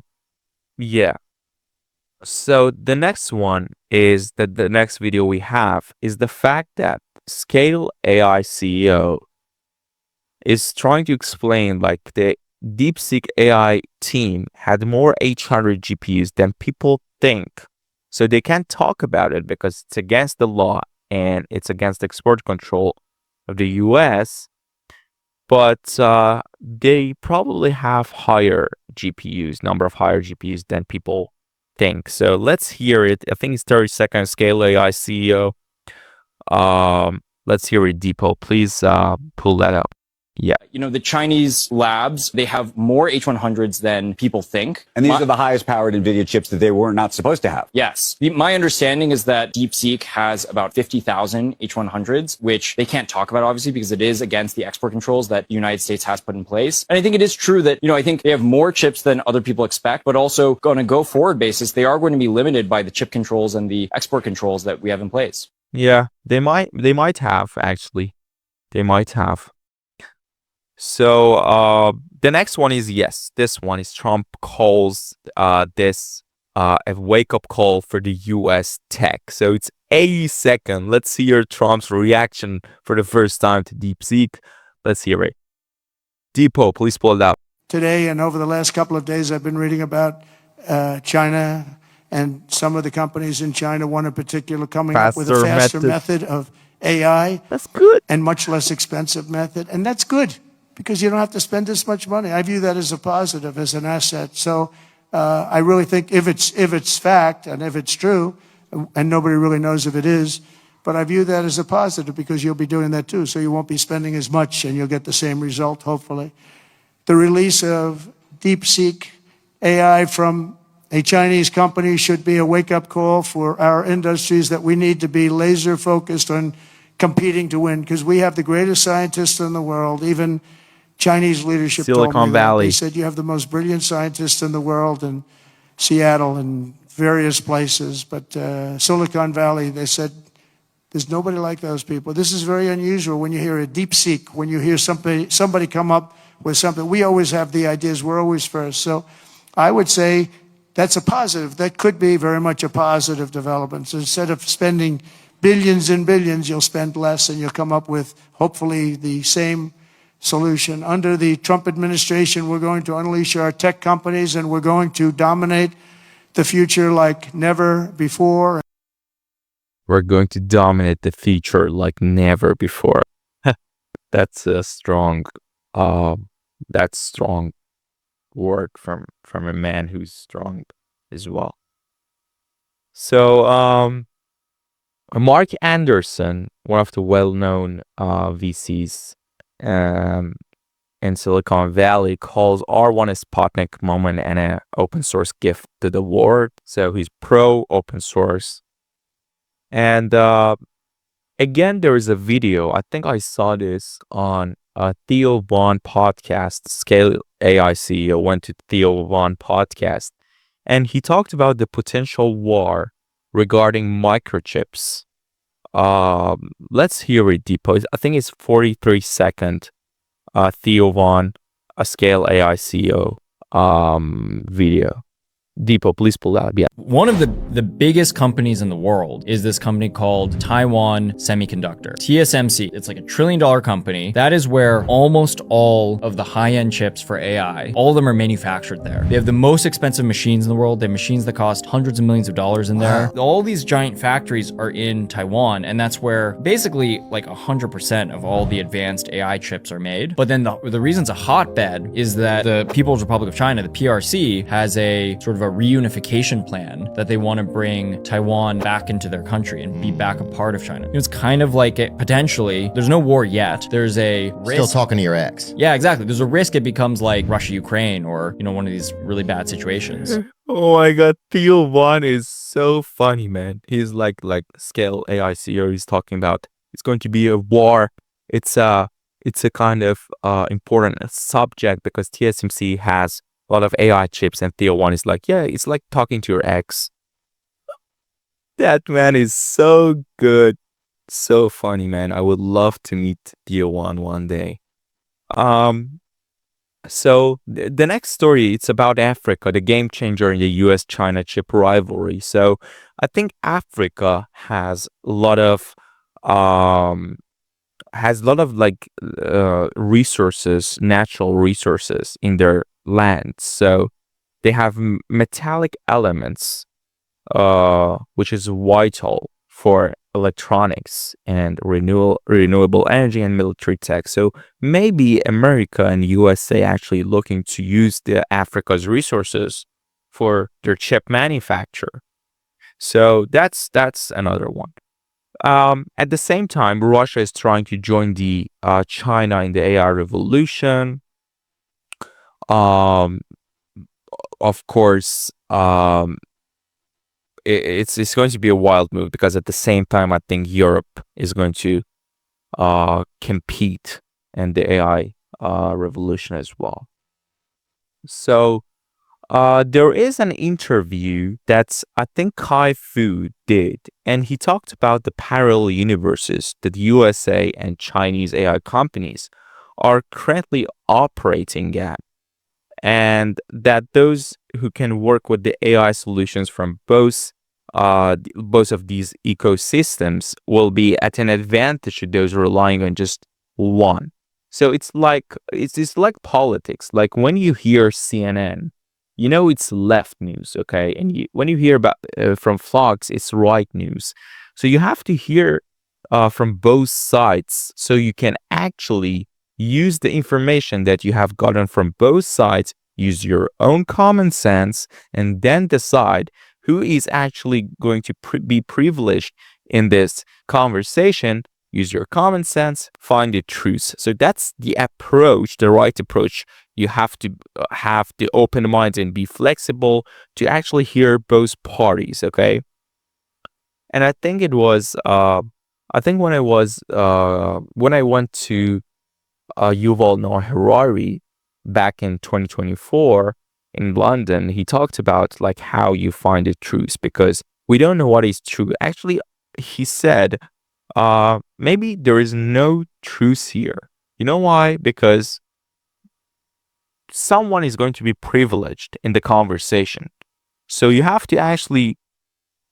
So the next one is that the next video we have is the fact that Scale AI CEO is trying to explain, like, the DeepSeek AI team had more H100 GPUs than people think. So they can't talk about it because it's against the law and it's against export control of the US. But they probably have number of higher GPUs than people think. So let's hear it. I think it's 30 seconds. Scale AI CEO. Let's hear it, Deepo. Please pull that up. Yeah. The Chinese labs, they have more H100s than people think. And these are the highest powered NVIDIA chips that they were not supposed to have. Yes. My understanding is that DeepSeek has about 50,000 H100s, which they can't talk about, obviously, because it is against the export controls that the United States has put in place. And I think it is true that, I think they have more chips than other people expect, but also on a go-forward basis, they are going to be limited by the chip controls and the export controls that we have in place. Yeah, they might have, actually. They might have. So the next one is, yes, this one is Trump calls this a wake-up call for the US tech. So it's 80 seconds. Let's hear Trump's reaction for the first time to DeepSeek. Let's hear it. Deepo, please pull it up. Today and over the last couple of days, I've been reading about China and some of the companies in China, one in particular coming up with a faster method of AI. That's good. And much less expensive method. And that's good, because you don't have to spend this much money. I view that as a positive, as an asset. So I really think if it's fact and if it's true, and nobody really knows if it is, but I view that as a positive because you'll be doing that too. So you won't be spending as much and you'll get the same result, hopefully. The release of DeepSeek AI from a Chinese company should be a wake-up call for our industries that we need to be laser focused on competing to win, because we have the greatest scientists in the world. Even Chinese leadership Silicon Valley. They said you have the most brilliant scientists in the world in Seattle and various places. But Silicon Valley, they said, There's nobody like those people. This is very unusual when you hear a DeepSeek, when you hear somebody come up with something. We always have the ideas. We're always first. So I would say that's a positive. That could be very much a positive development. So instead of spending billions and billions, you'll spend less and you'll come up with hopefully the same solution. Under the Trump administration, we're going to unleash our tech companies and we're going to dominate the future like never before. We're going to dominate the future like never before. That's a strong, that's strong word from a man who's strong as well. So, Mark Anderson, one of the well-known VCs in Silicon Valley, calls R1 a Sputnik moment and an open source gift to the world. So he's pro open source. And again, there is a video. I think I saw this on Theo Von podcast. Scale AI CEO went to Theo Von podcast, and he talked about the potential war regarding microchips. Let's hear it, Deepo. I think it's 43-second. Theo Von, a Scale AI CEO video. Deepo, please pull that. Yeah. One of the biggest companies in the world is this company called Taiwan Semiconductor, TSMC. It's like $1 trillion company. That is where almost all of the high-end chips for AI, all of them are manufactured there. They have the most expensive machines in the world. They have machines that cost hundreds of millions of dollars in there. All these giant factories are in Taiwan, and that's where basically like 100% of all the advanced AI chips are made. But then the reason it's a hotbed is that the People's Republic of China, the PRC, has a sort of a reunification plan that they want to bring Taiwan back into their country and be back a part of China. It's kind of like potentially, there's no war yet. There's a risk. Still talking to your ex. Yeah, exactly. There's a risk it becomes like Russia-Ukraine or, one of these really bad situations. Oh my God, Theo Von is so funny, man. He's like Scale AI CEO. He's talking about it's going to be a war. It's a kind of important subject because TSMC has a lot of AI chips, and Theo Von is like, yeah, it's like talking to your ex. That man is so good, so funny, man. I would love to meet Theo Von one day. So the next story, it's about Africa, the game changer in the US-China chip rivalry. So I think Africa has a lot of resources, natural resources in their land. So they have metallic elements, which is vital for electronics and renewable energy and military tech. So maybe America and USA actually looking to use the Africa's resources for their chip manufacture. So that's another one. At the same time, Russia is trying to join the China in the AI revolution. Of course, it's going to be a wild move because at the same time, I think Europe is going to compete in the AI revolution as well. So there is an interview that I think Kai Fu did, and he talked about the parallel universes that USA and Chinese AI companies are currently operating at, and that those who can work with the AI solutions from both of these ecosystems will be at an advantage to those relying on just one. So it's like politics. Like when you hear CNN, it's left news, okay? And when you hear about from Fox, it's right news. So you have to hear from both sides so you can actually use the information that you have gotten from both sides, use your own common sense, and then decide who is actually going to be privileged in this conversation. Use your common sense, find the truth. So that's the approach, the right approach. You have to have the open mind and be flexible to actually hear both parties, okay? And I think it was, when I went to Yuval Noah Harari back in 2024 in London, he talked about like how you find the truth because we don't know what is true. Actually, he said maybe there is no truth here. You know why? Because someone is going to be privileged in the conversation. So you have to actually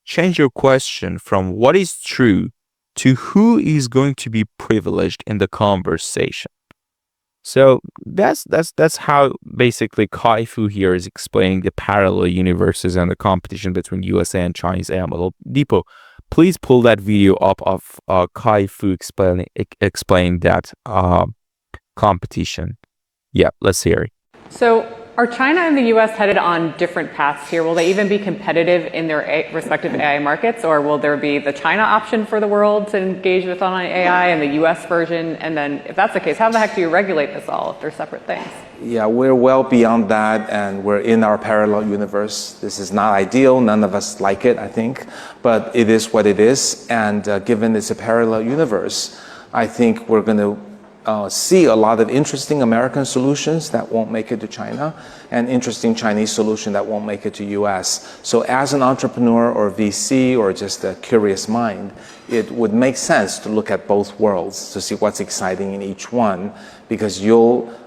change your question from what is true to who is going to be privileged in the conversation. So that's how basically Kai-Fu here is explaining the parallel universes and the competition between USA and Chinese AI model. Deepo, please pull that video up of Kai-Fu explaining that competition. Yeah, let's hear it. So are China and the US headed on different paths here? Will they even be competitive in their respective AI markets, or will there be the China option for the world to engage with online AI and the US version? And then if that's the case, how the heck do you regulate this all if they're separate things? Yeah, we're well beyond that, and we're in our parallel universe. This is not ideal. None of us like it, I think, but it is what it is. And given it's a parallel universe, I think we're going to see a lot of interesting American solutions that won't make it to China and interesting Chinese solution that won't make it to US. So as an entrepreneur or VC or just a curious mind, it would make sense to look at both worlds to see what's exciting in each one, because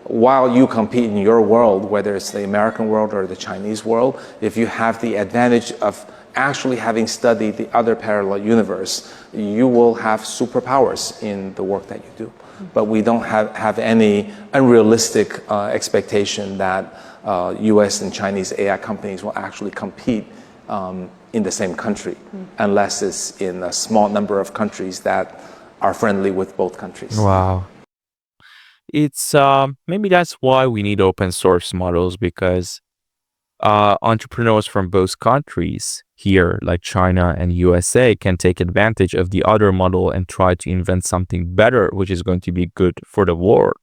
while you compete in your world, whether it's the American world or the Chinese world, if you have the advantage of actually having studied the other parallel universe, you will have superpowers in the work that you do. But we don't have any unrealistic expectation that US and Chinese AI companies will actually compete in the same country, unless it's in a small number of countries that are friendly with both countries. Wow. It's maybe that's why we need open source models, because entrepreneurs from both countries here, like China and USA, can take advantage of the other model and try to invent something better, which is going to be good for the world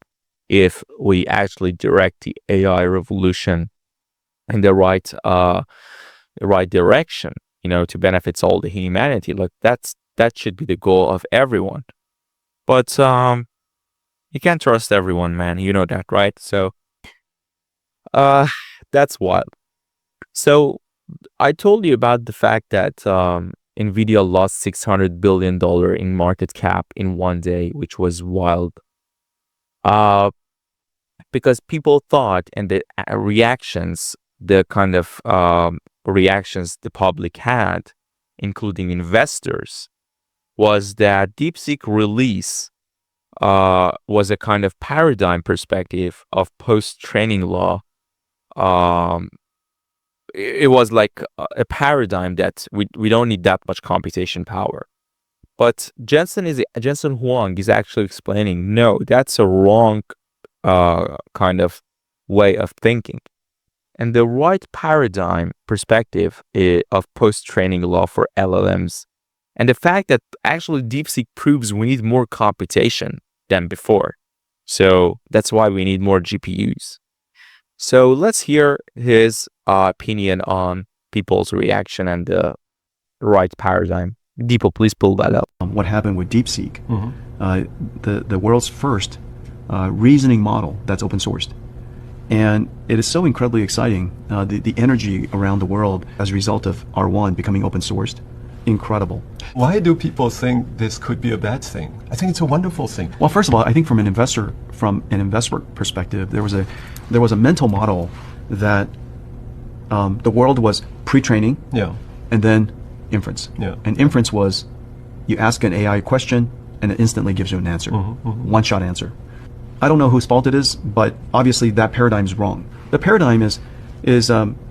if we actually direct the AI revolution in the right direction, to benefit all the humanity. Like that should be the goal of everyone. But you can't trust everyone, man. You know that, right? So that's wild. So I told you about the fact that Nvidia lost $600 billion in market cap in one day, which was wild. Because people thought, and the reactions, the kind of reactions the public had, including investors, was that DeepSeek release was a kind of paradigm perspective of post-training law. It was like a paradigm that we don't need that much computation power. But Jensen Huang is actually explaining, no, that's a wrong kind of way of thinking. And the right paradigm perspective of post-training law for LLMs, and the fact that actually DeepSeek proves we need more computation than before. So that's why we need more GPUs. So let's hear his opinion on people's reaction and the right paradigm. Deepo, please pull that up. What happened with DeepSeek, the world's first reasoning model that's open sourced. And it is so incredibly exciting, the energy around the world as a result of R1 becoming open sourced. Incredible. Why do people think this could be a bad thing? I think it's a wonderful thing. Well, first of all, I think from an investor perspective, there was a mental model that the world was pre-training, and then inference. And inference was you ask an AI question and it instantly gives you an answer, one-shot answer. I don't know whose fault it is, but obviously that paradigm is wrong. The paradigm is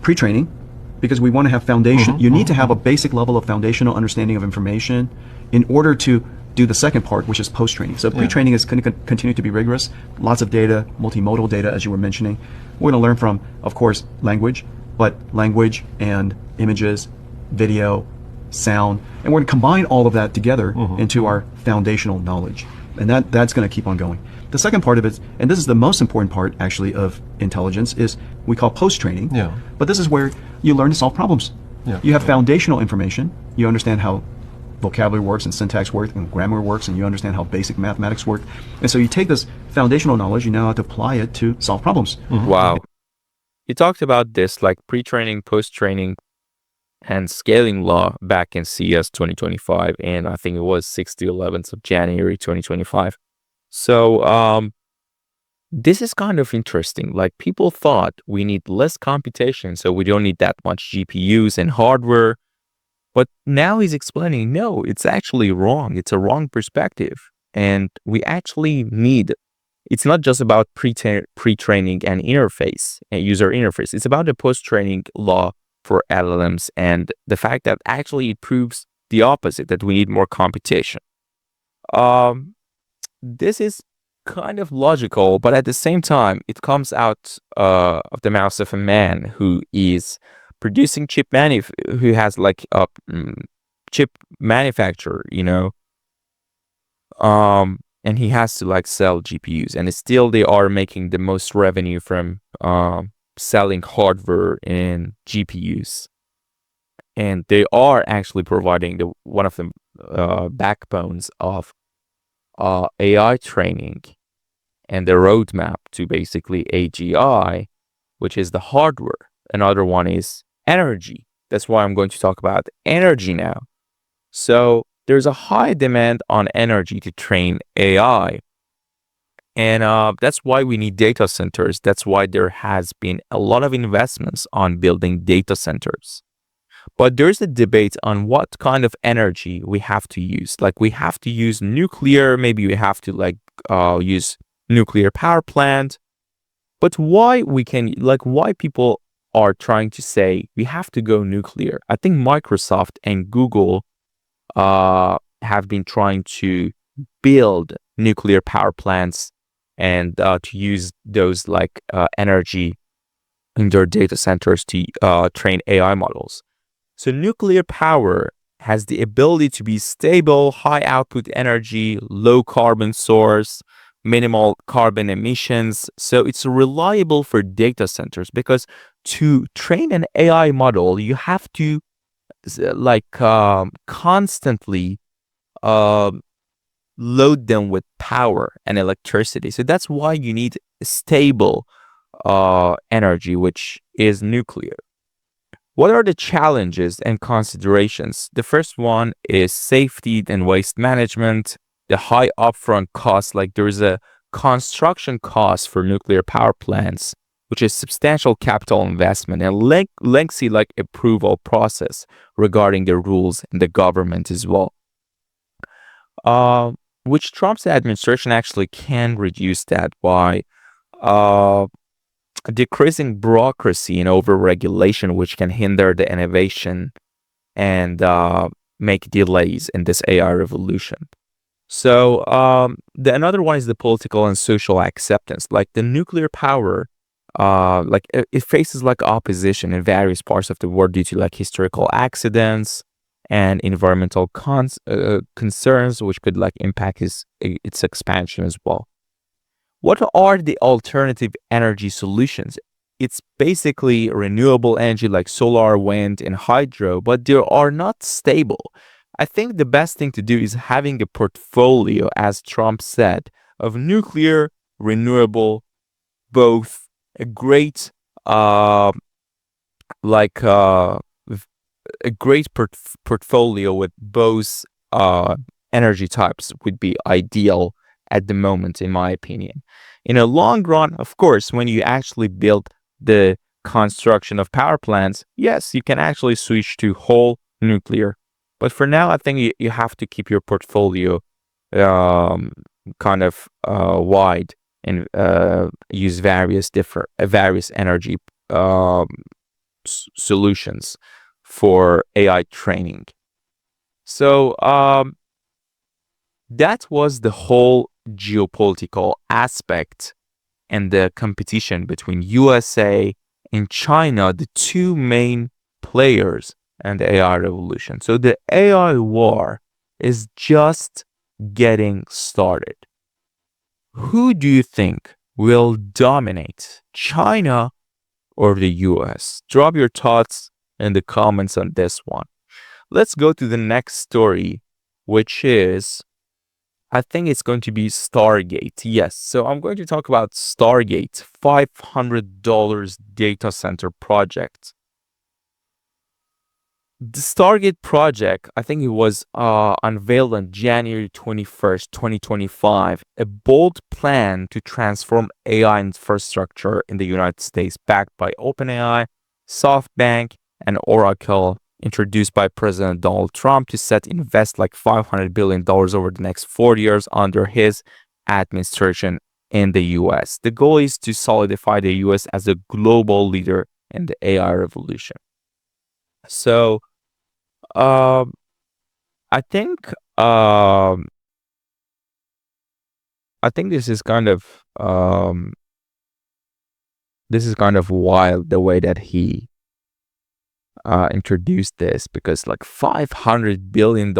pre-training, because we want to have foundation. You need to have a basic level of foundational understanding of information in order to do the second part, which is post-training. So pre-training is going to continue to be rigorous. Lots of data, multimodal data, as you were mentioning. We're going to learn from, of course, language, but language and images, video, sound, and we're going to combine all of that together into our foundational knowledge. And that's going to keep on going. The second part of it, and this is the most important part actually of intelligence, is we call post-training. But this is where you learn to solve problems. You have foundational information. You understand how vocabulary works and syntax works and grammar works, and you understand how basic mathematics work. And so you take this foundational knowledge, you now have to apply it to solve problems. Wow. You talked about this, like pre-training, post-training. and scaling law back in CS 2025, and I think it was 6th to 11th of January 2025. So this is kind of interesting. Like, people thought we need less computation, so we don't need that much GPUs and hardware. But now he's explaining, no, it's actually wrong. It's a wrong perspective. And we actually need, it's not just about pre-training and interface and user interface. It's about the post-training law for LLMs, and the fact that actually it proves the opposite, that we need more computation. This is kind of logical, but at the same time, it comes out of the mouth of a man who is producing who has like a chip manufacturer, and he has to like sell GPUs, and still they are making the most revenue from selling hardware and GPUs, and they are actually providing one of the backbones of AI training and the roadmap to basically AGI, which is the hardware. Another one is energy. That's why I'm going to talk about energy now. So there's a high demand on energy to train AI. And that's why we need data centers. That's why there has been a lot of investments on building data centers. But there's a debate on what kind of energy we have to use. Like, we have to use nuclear, maybe we have to use nuclear power plant. But why people are trying to say we have to go nuclear? I think Microsoft and Google have been trying to build nuclear power plants and to use those energy in their data centers to train AI models. So nuclear power has the ability to be stable, high output energy, low carbon source, minimal carbon emissions. So it's reliable for data centers, because to train an AI model, you have to constantly load them with power and electricity. So that's why you need stable energy, which is nuclear. What are the challenges and considerations? The first one is safety and waste management, the high upfront costs. Like, there's a construction cost for nuclear power plants, which is substantial capital investment, and lengthy approval process regarding the rules and the government as well. Which Trump's administration actually can reduce that by decreasing bureaucracy and over-regulation, which can hinder the innovation and make delays in this AI revolution. So another one is the political and social acceptance. Like, the nuclear power, it faces opposition in various parts of the world due to historical accidents and environmental concerns, which could impact its expansion as well. What are the alternative energy solutions? It's basically renewable energy like solar, wind, and hydro, but they are not stable. I think the best thing to do is having a portfolio, as Trump said, of nuclear, renewable, both a great portfolio with both energy types would be ideal at the moment, in my opinion. In a long run, of course, when you actually build the construction of power plants, yes, you can actually switch to whole nuclear. But for now, I think you have to keep your portfolio wide and use various energy solutions for AI training. So that was the whole geopolitical aspect and the competition between USA and China, the two main players in the AI revolution. So the AI war is just getting started. Who do you think will dominate, China or the US? Drop your thoughts in the comments on this one. Let's go to the next story, which is, I think it's going to be Stargate. Yes, so I'm going to talk about Stargate, $500 data center project. The Stargate project, I think it was unveiled on January 21st, 2025, a bold plan to transform AI infrastructure in the United States, backed by OpenAI, SoftBank, and Oracle, introduced by President Donald Trump to invest like $500 billion over the next 4 years under his administration in the US. The goal is to solidify the US as a global leader in the AI revolution. So, um, I think I think this is kind of wild the way that he introduced this, because like $500 billion.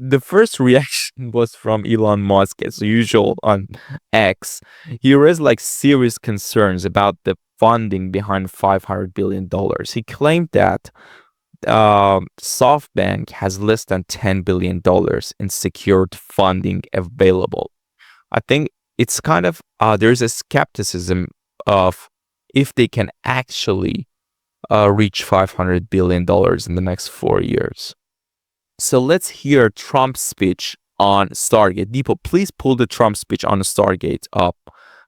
The first reaction was from Elon Musk, as usual, on X. He raised like serious concerns about the funding behind $500 billion. He claimed that SoftBank has less than $10 billion in secured funding available. I think it's kind of, there's a skepticism of if they can actually reach $500 billion in the next 4 years. So let's hear Trump's speech on Stargate. Deepo, please pull the Trump speech on Stargate up.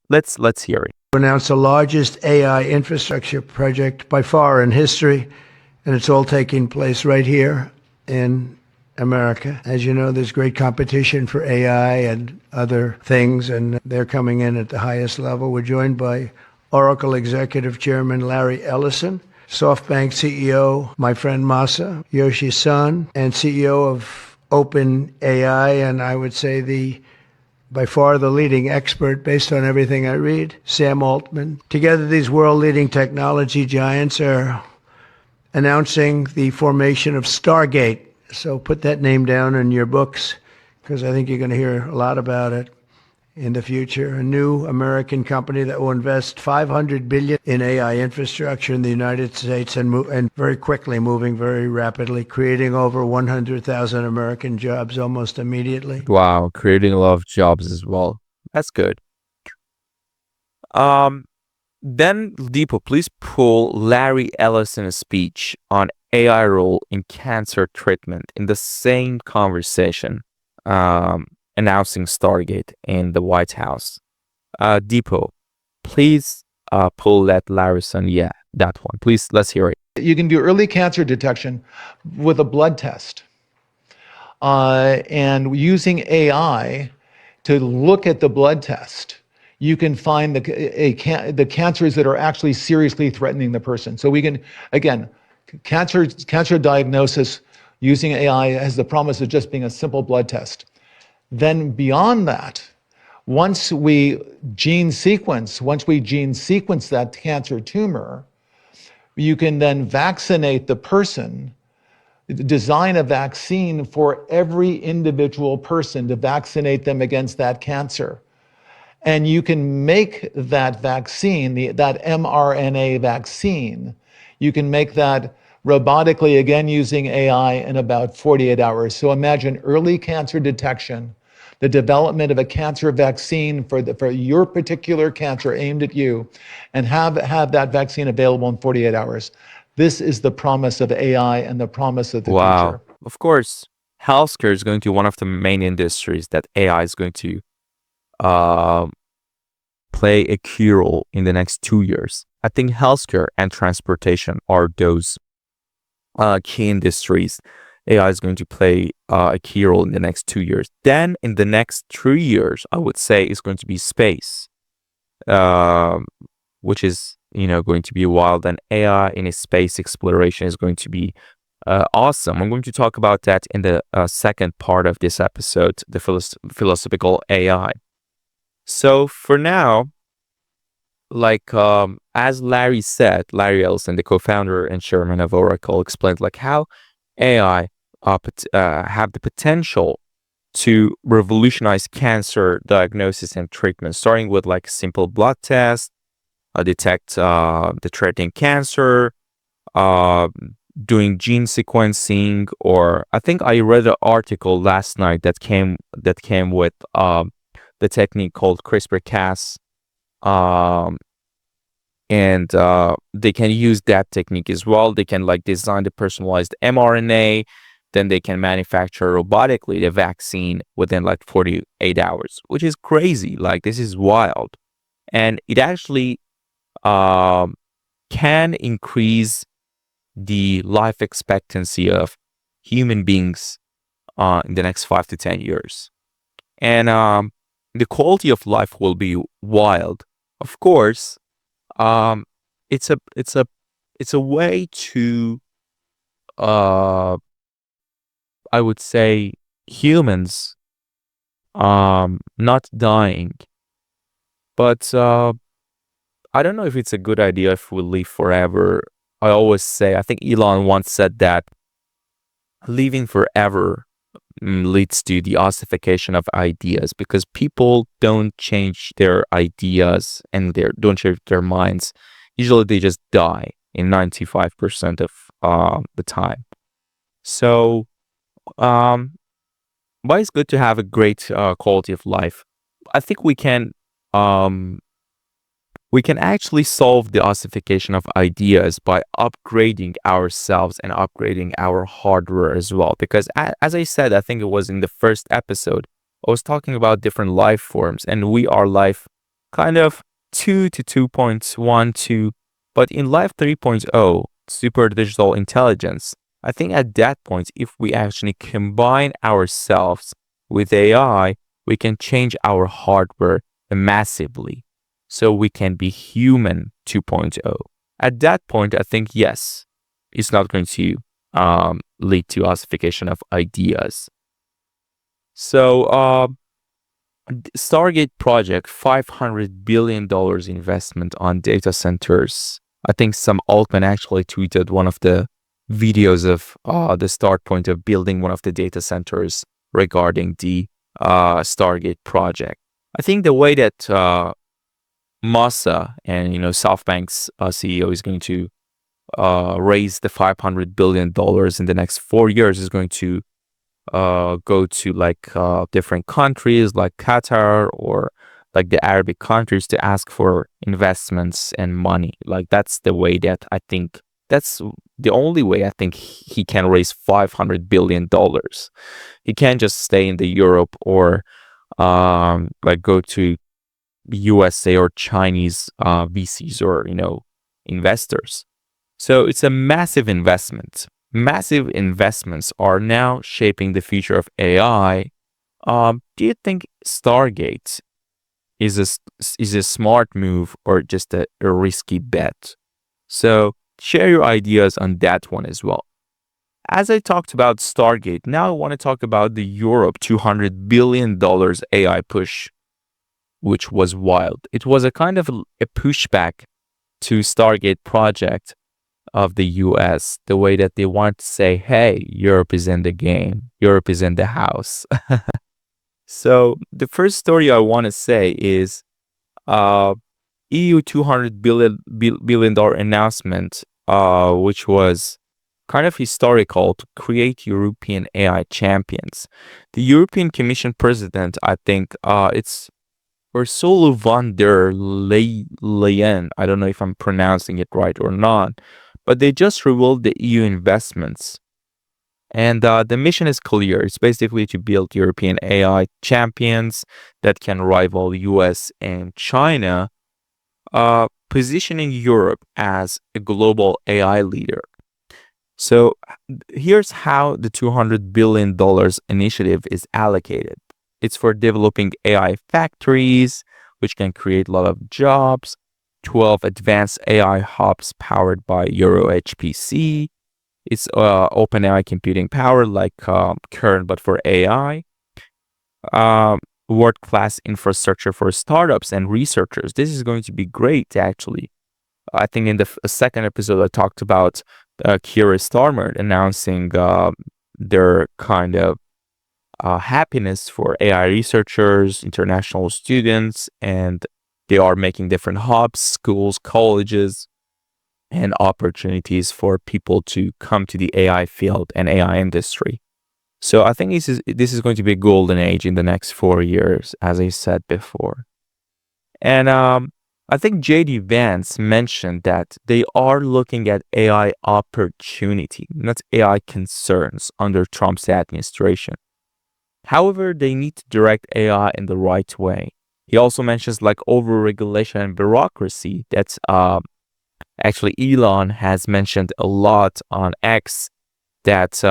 Let's hear it. Announced the largest AI infrastructure project by far in history, and it's all taking place right here in America. As you know, there's great competition for AI and other things, and they're coming in at the highest level. We're joined by Oracle Executive Chairman Larry Ellison, SoftBank CEO, my friend Masa Yoshi-san, and CEO of OpenAI, and I would say by far the leading expert based on everything I read, Sam Altman. Together, these world-leading technology giants are announcing the formation of Stargate. So put that name down in your books, because I think you're going to hear a lot about it in the future. A new American company that will invest $500 billion in AI infrastructure in the United States, and very quickly, moving very rapidly, creating over 100,000 American jobs almost immediately. Wow, creating a lot of jobs as well. That's good. Then Deepo, please pull Larry Ellison's speech on AI role in cancer treatment in the same conversation, announcing Stargate in the White House. Deepo, please pull that Larison. Yeah, that one. Please, let's hear it. You can do early cancer detection with a blood test. And using AI to look at the blood test, you can find the cancers that are actually seriously threatening the person. So we can, again, cancer diagnosis using AI has the promise of just being a simple blood test. Then beyond that, once we gene sequence that cancer tumor, you can then vaccinate the person, design a vaccine for every individual person to vaccinate them against that cancer. And you can make that vaccine, that mRNA vaccine, you can make that robotically, again using AI, in about 48 hours. So imagine early cancer detection, the development of a cancer vaccine for your particular cancer aimed at you, and have that vaccine available in 48 hours. This is the promise of AI and the promise of the future. Of course, healthcare is going to be one of the main industries that AI is going to play a key role in the next 2 years. I think healthcare and transportation are those key industries AI is going to play a key role in the next 2 years. Then in the next 3 years, I would say is going to be space, which is, going to be wild. And AI in a space exploration is going to be awesome. I'm going to talk about that in the second part of this episode, the philosophical AI. So for now, as Larry said, Larry Ellison, the co-founder and chairman of Oracle, explained how AI have the potential to revolutionize cancer diagnosis and treatment, starting with simple blood tests, detect the threatening cancer, doing gene sequencing, or I think I read an article last night that came with the technique called CRISPR-Cas, and they can use that technique as well. They can like design the personalized mRNA, then they can manufacture robotically the vaccine within like 48 hours, which is crazy. Like this is wild, and it actually can increase the life expectancy of human beings in the next 5 to 10 years. And the quality of life will be wild. Of course, it's a way to I would say humans not dying. But I don't know if it's a good idea if we live forever. I always say, I think Elon once said that living forever leads to the ossification of ideas, because people don't change their ideas and don't change their minds. Usually they just die in 95% of the time. So, why it's good to have a great quality of life? I think we can actually solve the ossification of ideas by upgrading ourselves and upgrading our hardware as well. Because as I said, I think it was in the first episode, I was talking about different life forms, and we are life kind of 2 to 2.12. But in life 3.0, super digital intelligence, I think at that point, if we actually combine ourselves with AI, we can change our hardware massively. So we can be human 2.0. At that point, I think, yes, it's not going to lead to ossification of ideas. So Stargate project, $500 billion investment on data centers. I think some altman actually tweeted one of the videos of the start point of building one of the data centers regarding the Stargate project. I think the way that Masa and SoftBank's CEO is going to raise the $500 billion in the next 4 years is going to go to like different countries like Qatar or like the Arabic countries to ask for investments and money. Like that's the way that I think, that's the only way I think he can raise $500 billion. He can't just stay in the Europe or like go to USA or Chinese VCs or investors. So it's a massive investment. Massive investments are now shaping the future of AI. Do you think Stargate is a smart move or just a risky bet? So share your ideas on that one as well. As I talked about Stargate, now I want to talk about the Europe $200 billion AI push, which was wild. It was a kind of a pushback to Stargate project of the US, the way that they want to say, hey, Europe is in the game, Europe is in the house. So the first story I want to say is EU $200 billion announcement, which was kind of historical to create European AI champions. The European Commission President, I think it's Ursula von der Leyen. I don't know if I'm pronouncing it right or not, but they just revealed the EU investments. And the mission is clear. It's basically to build European AI champions that can rival US and China, positioning Europe as a global AI leader. So here's how the $200 billion initiative is allocated. It's for developing AI factories, which can create a lot of jobs, 12 advanced AI hubs powered by EuroHPC. It's open AI computing power like Kern, but for AI. World-class infrastructure for startups and researchers. This is going to be great, actually. I think in the second episode, I talked about Keir Starmer announcing their kind of happiness for AI researchers, international students, and they are making different hubs, schools, colleges, and opportunities for people to come to the AI field and AI industry. So I think this is going to be a golden age in the next 4 years, as I said before. And I think JD Vance mentioned that they are looking at AI opportunity, not AI concerns under Trump's administration. However, they need to direct AI in the right way. He also mentions like overregulation and bureaucracy. That's actually Elon has mentioned a lot on X that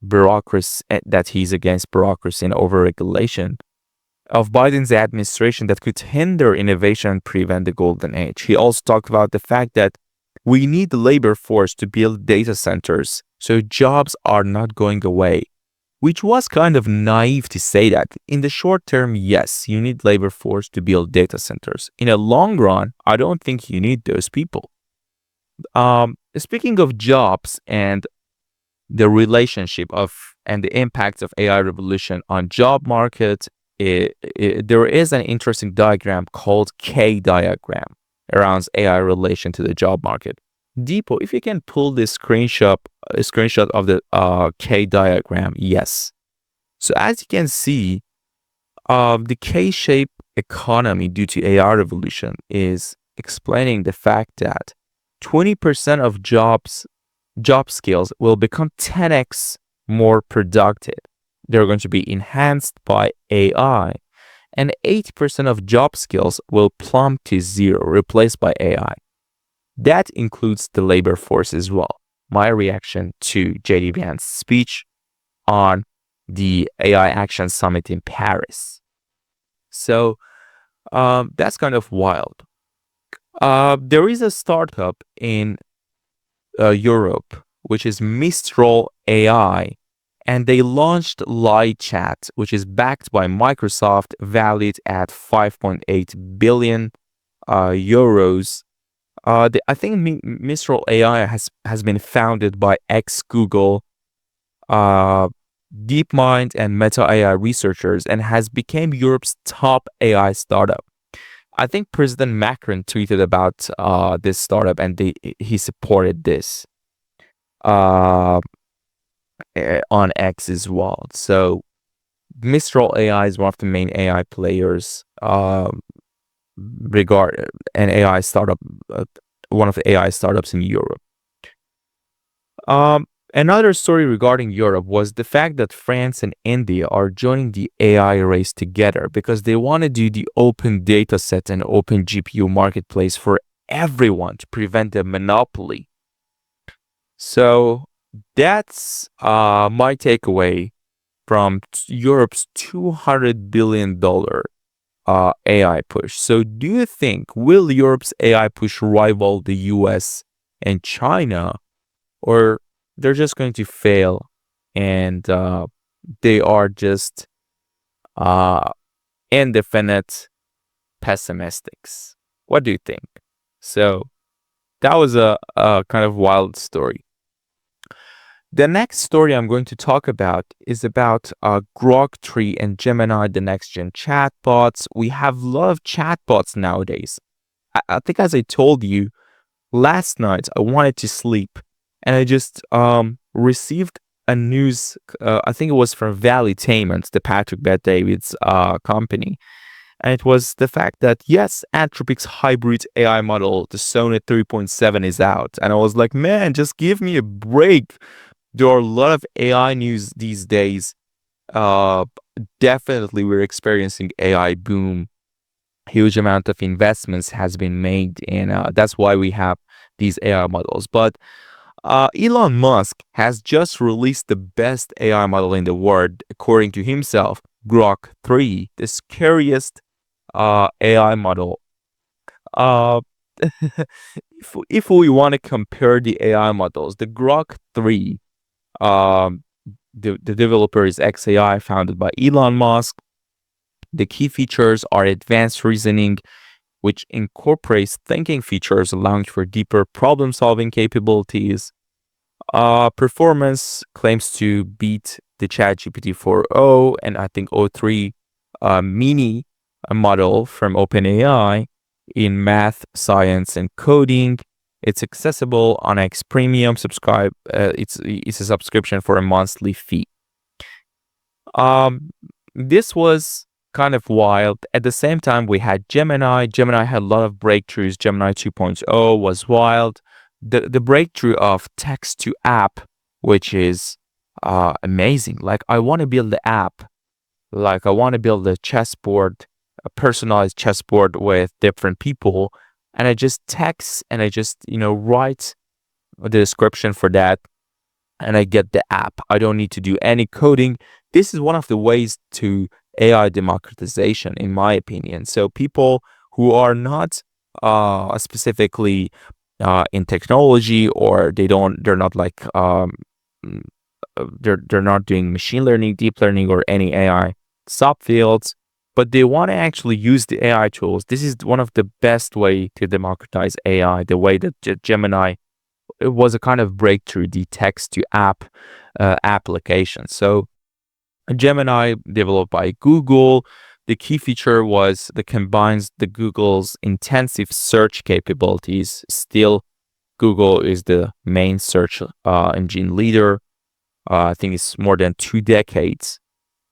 bureaucracy that he's against bureaucracy and overregulation of Biden's administration that could hinder innovation and prevent the golden age. He also talked about the fact that we need the labor force to build data centers, so jobs are not going away, which was kind of naive to say that. In the short term, yes, you need labor force to build data centers. In a long run, I don't think you need those people. Speaking of jobs and the relationship of and the impacts of AI revolution on job market, there is an interesting diagram called K diagram around AI relation to the job market. Deepo, if you can pull this screenshot of the K diagram, yes. So as you can see, the K-shaped economy due to AI revolution is explaining the fact that 20% of job skills will become 10x more productive. They're going to be enhanced by AI, and 80% of job skills will plummet to zero, replaced by AI. That includes the labor force as well. My reaction to JD Vance's speech on the AI Action Summit in Paris. So that's kind of wild. There is a startup in Europe, which is Mistral AI, and they launched Light Chat, which is backed by Microsoft, valued at 5.8 billion euros. I think Mistral AI has been founded by ex-Google, DeepMind, and Meta AI researchers, and has become Europe's top AI startup. I think President Macron tweeted about this startup, and he supported this on X as well. So Mistral AI is one of the main AI players, an AI startup, one of the AI startups in Europe. Another story regarding Europe was the fact that France and India are joining the AI race together because they want to do the open data set and open GPU marketplace for everyone to prevent the monopoly. So that's my takeaway from Europe's $200 billion AI push. So do you think, will Europe's AI push rival the US and China, or they're just going to fail and they are just indefinite pessimistics? What do you think? So that was a kind of wild story. The next story I'm going to talk about is about Grok-3 and Gemini, the next-gen chatbots. We have a lot of chatbots nowadays. I think, as I told you, last night I wanted to sleep, and I just received a news, I think it was from Valuetainment, the Patrick Bet-David's company. And it was the fact that, yes, Anthropic's hybrid AI model, the Sonnet 3.7, is out. And I was like, man, just give me a break. There are a lot of AI news these days. Definitely, we're experiencing AI boom. Huge amount of investments has been made, and that's why we have these AI models. But Elon Musk has just released the best AI model in the world, according to himself, Grok-3, the scariest AI model. If we want to compare the AI models, the Grok-3, the developer is XAI, founded by Elon Musk. The key features are advanced reasoning, which incorporates thinking features, allowing for deeper problem-solving capabilities. Performance claims to beat the ChatGPT 4.0 and I think o3 mini model from OpenAI in math, science, and coding. It's accessible on X Premium. Subscribe. It's a subscription for a monthly fee. This was kind of wild. At the same time, we had Gemini. Gemini had a lot of breakthroughs. Gemini 2.0 was wild. The breakthrough of text to app, which is amazing. Like, I want to build the app. Like, I want to build a chessboard, a personalized chessboard with different people. And I just text and I just, write the description for that. And I get the app. I don't need to do any coding. This is one of the ways to AI democratization, in my opinion. So people who are not specifically in technology, or they're not like they're not doing machine learning, deep learning, or any AI subfields, but they want to actually use the AI tools. This is one of the best way to democratize AI. The way that Gemini, it was a kind of breakthrough, the text to app application. So Gemini, developed by Google, the key feature was that combines the Google's intensive search capabilities. Still, Google is the main search engine leader. I think it's more than 2 decades.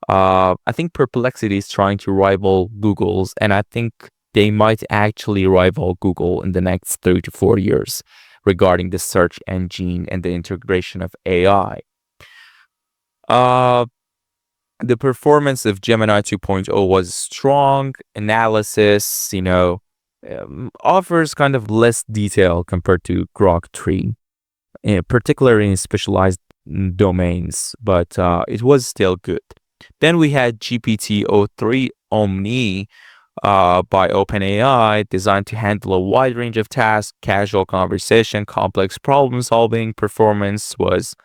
I think Perplexity is trying to rival Google's, and I think they might actually rival Google in the next 3 to 4 years regarding the search engine and the integration of AI. The performance of Gemini 2.0 was strong. Analysis, offers kind of less detail compared to Grok-3, particularly in specialized domains, but it was still good. Then we had GPT-3 Omni by OpenAI, designed to handle a wide range of tasks, casual conversation, complex problem solving. Performance was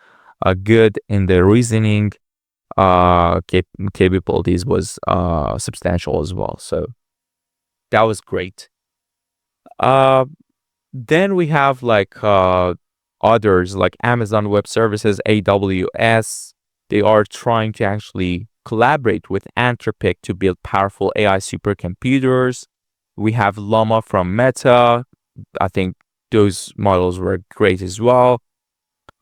good in the reasoning. Capabilities was substantial as well. So that was great. Then we have like others like Amazon Web Services, AWS. They are trying to actually collaborate with Anthropic to build powerful AI supercomputers. We have Llama from Meta. I think those models were great as well.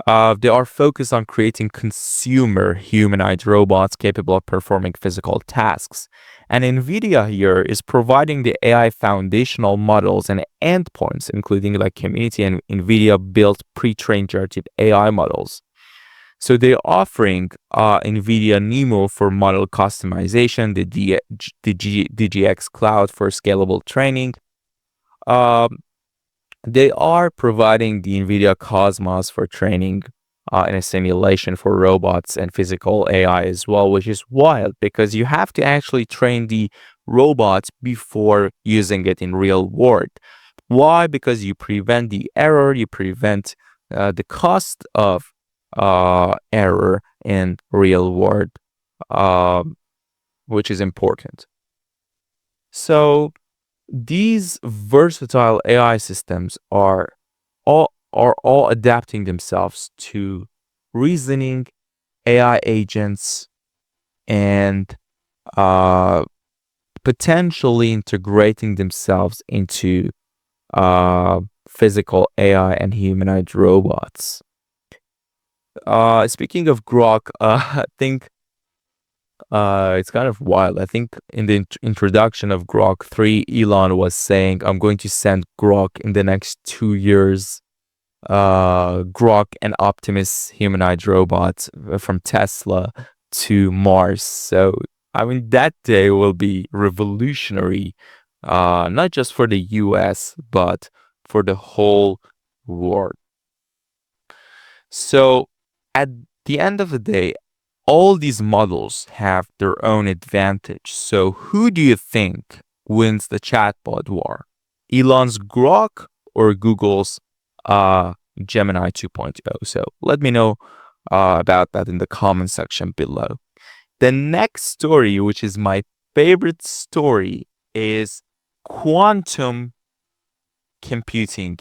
They are focused on creating consumer humanoid robots capable of performing physical tasks. And Nvidia here is providing the AI foundational models and endpoints, including like community and Nvidia built pre-trained generative AI models. So they're offering Nvidia Nemo for model customization, the DGX Cloud for scalable training. They are providing the Nvidia Cosmos for training and a simulation for robots and physical AI as well, which is wild because you have to actually train the robots before using it in real world. Why? Because you prevent the error, you prevent the cost of error in real world, which is important. So these versatile AI systems are all adapting themselves to reasoning AI agents and potentially integrating themselves into physical AI and humanoid robots. Speaking of Grok, I think it's kind of wild. I think in the introduction of Grok-3, Elon was saying, I'm going to send Grok in the next 2 years. Grok and Optimus humanoid robots from Tesla to Mars. So, I mean, that day will be revolutionary, not just for the US, but for the whole world. So, at the end of the day, all these models have their own advantage. So who do you think wins the chatbot war? Elon's Grok or Google's Gemini 2.0? So let me know about that in the comment section below. The next story, which is my favorite story, is quantum computing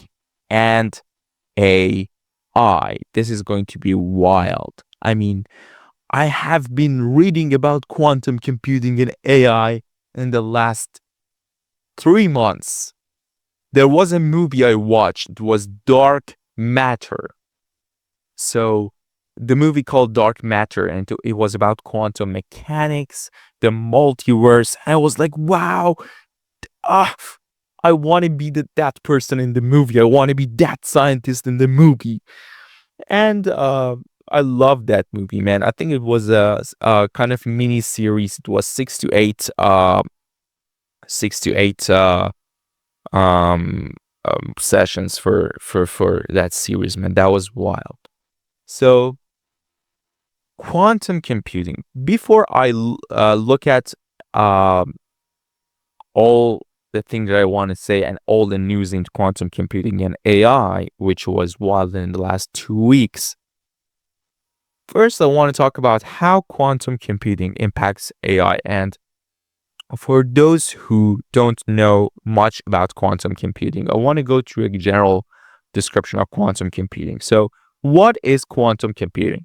and AI. This is going to be wild. I mean, I have been reading about quantum computing and AI in the last 3 months. There was a movie I watched. It was Dark Matter. So the movie called Dark Matter, and it was about quantum mechanics, the multiverse. I was like, wow, I want to be that person in the movie. I want to be that scientist in the movie. And I love that movie, man. I think it was a kind of mini series. It was 6 to 8 sessions for that series, man. That was wild. So quantum computing. Before I look at all the things that I want to say and all the news in quantum computing and AI, which was wild in the last 2 weeks. First, I want to talk about how quantum computing impacts AI. And for those who don't know much about quantum computing, I want to go through a general description of quantum computing. So, what is quantum computing?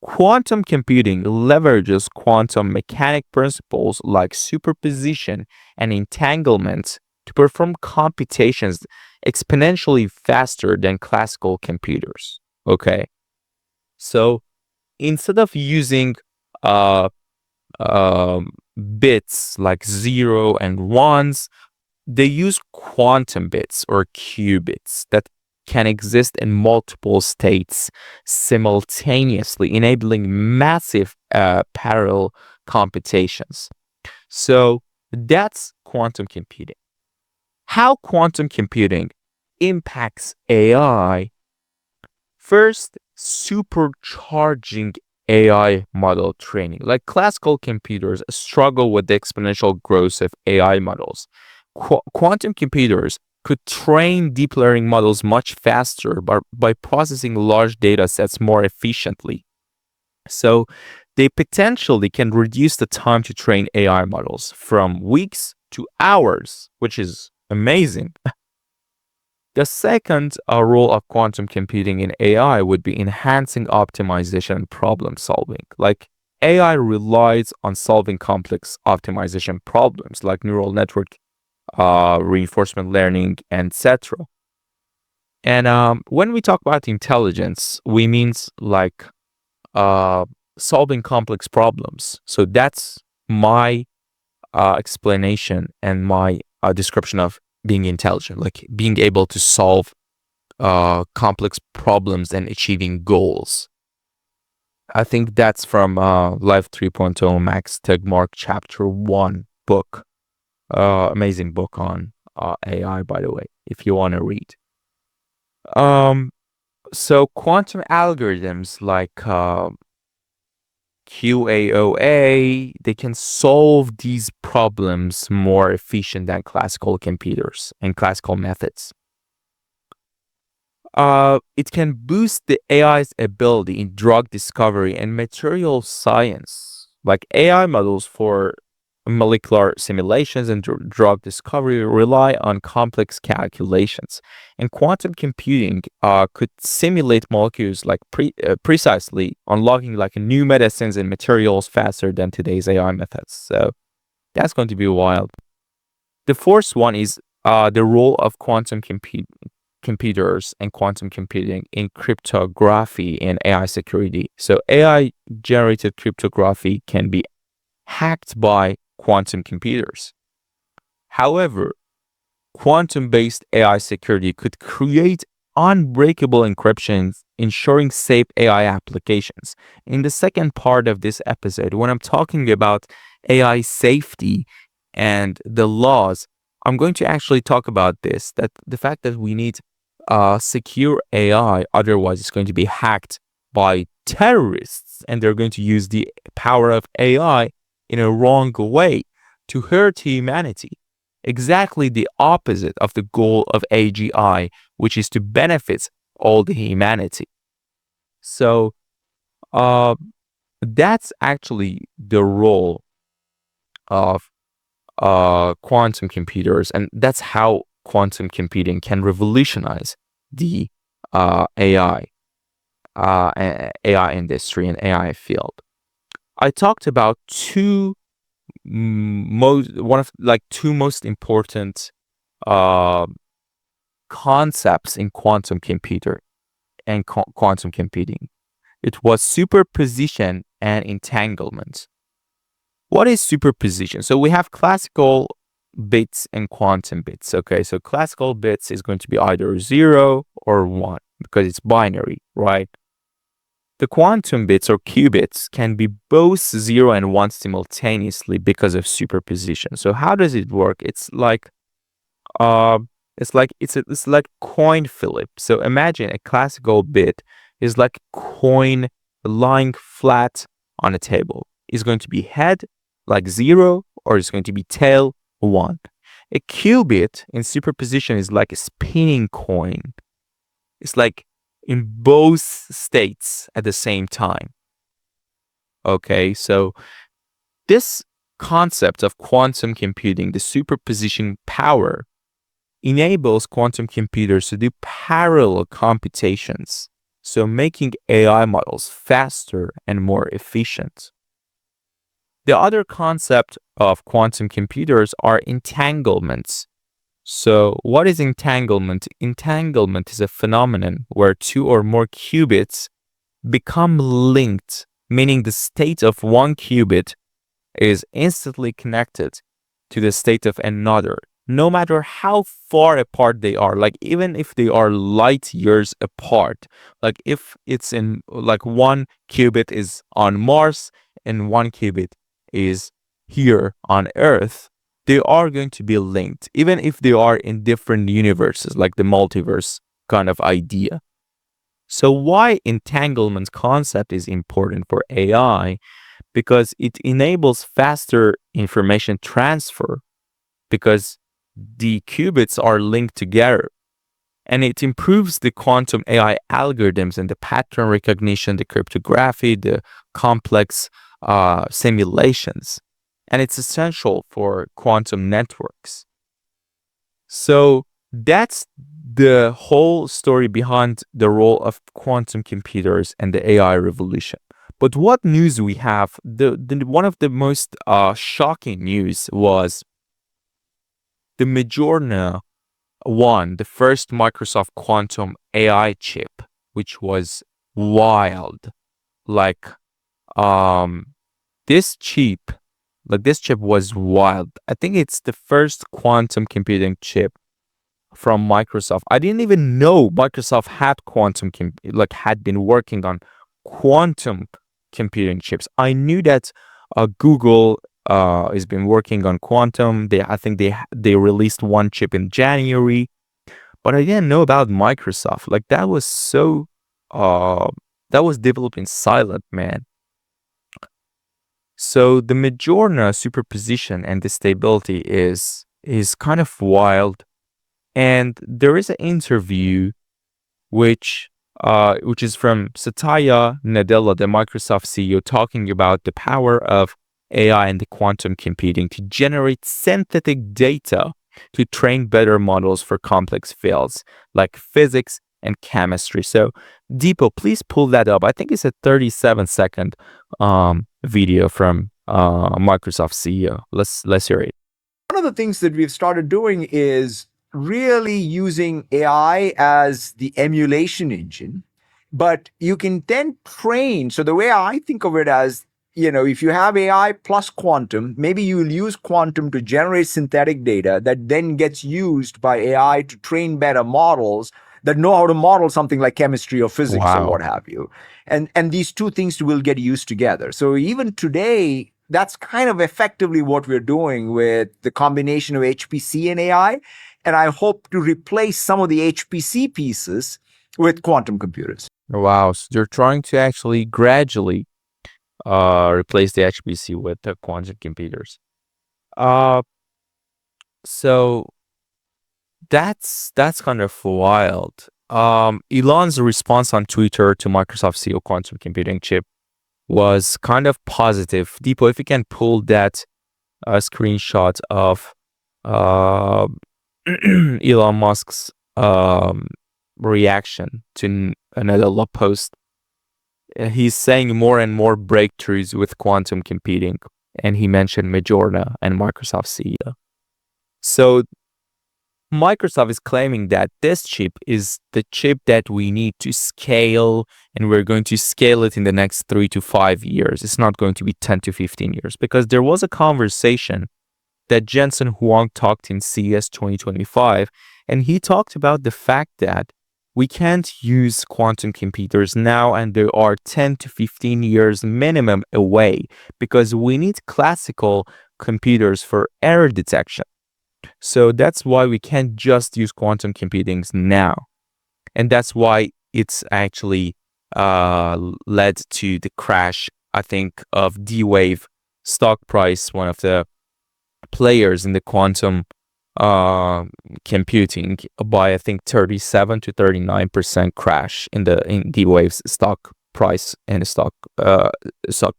Quantum computing leverages quantum mechanic principles like superposition and entanglement to perform computations exponentially faster than classical computers. Okay. So instead of using bits like 0 and 1s, they use quantum bits or qubits that can exist in multiple states simultaneously, enabling massive parallel computations. So that's quantum computing. How quantum computing impacts AI? First, supercharging AI model training. Like classical computers struggle with the exponential growth of AI models. Quantum computers could train deep learning models much faster by processing large data sets more efficiently. So they potentially can reduce the time to train AI models from weeks to hours, which is amazing. The second role of quantum computing in AI would be enhancing optimization and problem solving. Like AI relies on solving complex optimization problems like neural network reinforcement learning, etc. And when we talk about intelligence, we means like solving complex problems. So that's my explanation and my description of being intelligent, like being able to solve complex problems and achieving goals. I think that's from Life 3.0 Max Tegmark Chapter 1 book. Amazing book on AI, by the way, if you want to read. So quantum algorithms like QAOA, they can solve these problems more efficient than classical computers and classical methods. It can boost the AI's ability in drug discovery and material science. Like AI models for molecular simulations and drug discovery rely on complex calculations, and quantum computing could simulate molecules like precisely, unlocking like new medicines and materials faster than today's AI methods. So that's going to be wild. The fourth one is the role of quantum computers and quantum computing in cryptography and AI security. So AI generated cryptography can be hacked by quantum computers. However, quantum-based AI security could create unbreakable encryptions, ensuring safe AI applications. In the second part of this episode, when I'm talking about AI safety and the laws, I'm going to actually talk about this, that the fact that we need secure AI, otherwise it's going to be hacked by terrorists, and they're going to use the power of AI in a wrong way to hurt humanity. Exactly the opposite of the goal of AGI, which is to benefit all the humanity. So that's actually the role of quantum computers, and that's how quantum computing can revolutionize the AI industry and AI field. I talked about two most important concepts in quantum computer and quantum computing. It was superposition and entanglement. What is superposition? So we have classical bits and quantum bits. Okay, so classical bits is going to be either 0 or 1 because it's binary, right? The quantum bits or qubits can be both 0 and 1 simultaneously because of superposition. So how does it work? It's like it's like coin flip. So imagine a classical bit is like a coin lying flat on a table. It's going to be head like 0 or it's going to be tail 1. A qubit in superposition is like a spinning coin. It's like in both states at the same time. Okay, so this concept of quantum computing, the superposition power, enables quantum computers to do parallel computations, so making AI models faster and more efficient. The other concept of quantum computers are entanglements. So what is entanglement? Entanglement is a phenomenon where two or more qubits become linked, meaning the state of one qubit is instantly connected to the state of another, no matter how far apart they are. Like even if they are light years apart, like if it's in like one qubit is on Mars and one qubit is here on Earth, they are going to be linked, even if they are in different universes, like the multiverse kind of idea. So why entanglement concept is important for AI? Because it enables faster information transfer, because the qubits are linked together. And it improves the quantum AI algorithms and the pattern recognition, the cryptography, the complex simulations. And it's essential for quantum networks. So that's the whole story behind the role of quantum computers and the AI revolution. But what news we have? One of the most shocking news was the Midjourney won the first Microsoft quantum AI chip, which was wild. Like this chip was wild. I think it's the first quantum computing chip from Microsoft. I didn't even know Microsoft had had been working on quantum computing chips. I knew that Google has been working on quantum. I think they released one chip in January, but I didn't know about Microsoft. Like that was so that was developed in silent, man. So the Midjourney superposition and the stability is kind of wild. And there is an interview which is from Satya Nadella, the Microsoft CEO, talking about the power of AI and the quantum computing to generate synthetic data to train better models for complex fields like physics and chemistry. So Deepo, please pull that up. I think it's a 37-second video from Microsoft CEO. Let's hear it. One of the things that we've started doing is really using AI as the emulation engine, but you can then train. So the way I think of it as, if you have AI plus quantum, maybe you'll use quantum to generate synthetic data that then gets used by AI to train better models that know how to model something like chemistry or physics or what have you. And these two things will get used together. So even today, that's kind of effectively what we're doing with the combination of HPC and AI. And I hope to replace some of the HPC pieces with quantum computers. Wow. So you're trying to actually gradually replace the HPC with the quantum computers. So that's kind of wild. Elon's response on Twitter to Microsoft CEO quantum computing chip was kind of positive. Deepo, if you can pull that screenshot of Elon Musk's reaction to another post. He's saying more and more breakthroughs with quantum computing, and he mentioned Midjourney and Microsoft CEO. So Microsoft is claiming that this chip is the chip that we need to scale, and we're going to scale it in the next 3 to 5 years. It's not going to be 10 to 15 years, because there was a conversation that Jensen Huang talked in CES 2025, and he talked about the fact that we can't use quantum computers now, and they are 10 to 15 years minimum away, because we need classical computers for error detection. So that's why we can't just use quantum computing now. And that's why it's actually led to the crash, I think, of D-Wave stock price, one of the players in the quantum computing, by I think 37 to 39% crash in D-Wave's stock price and stock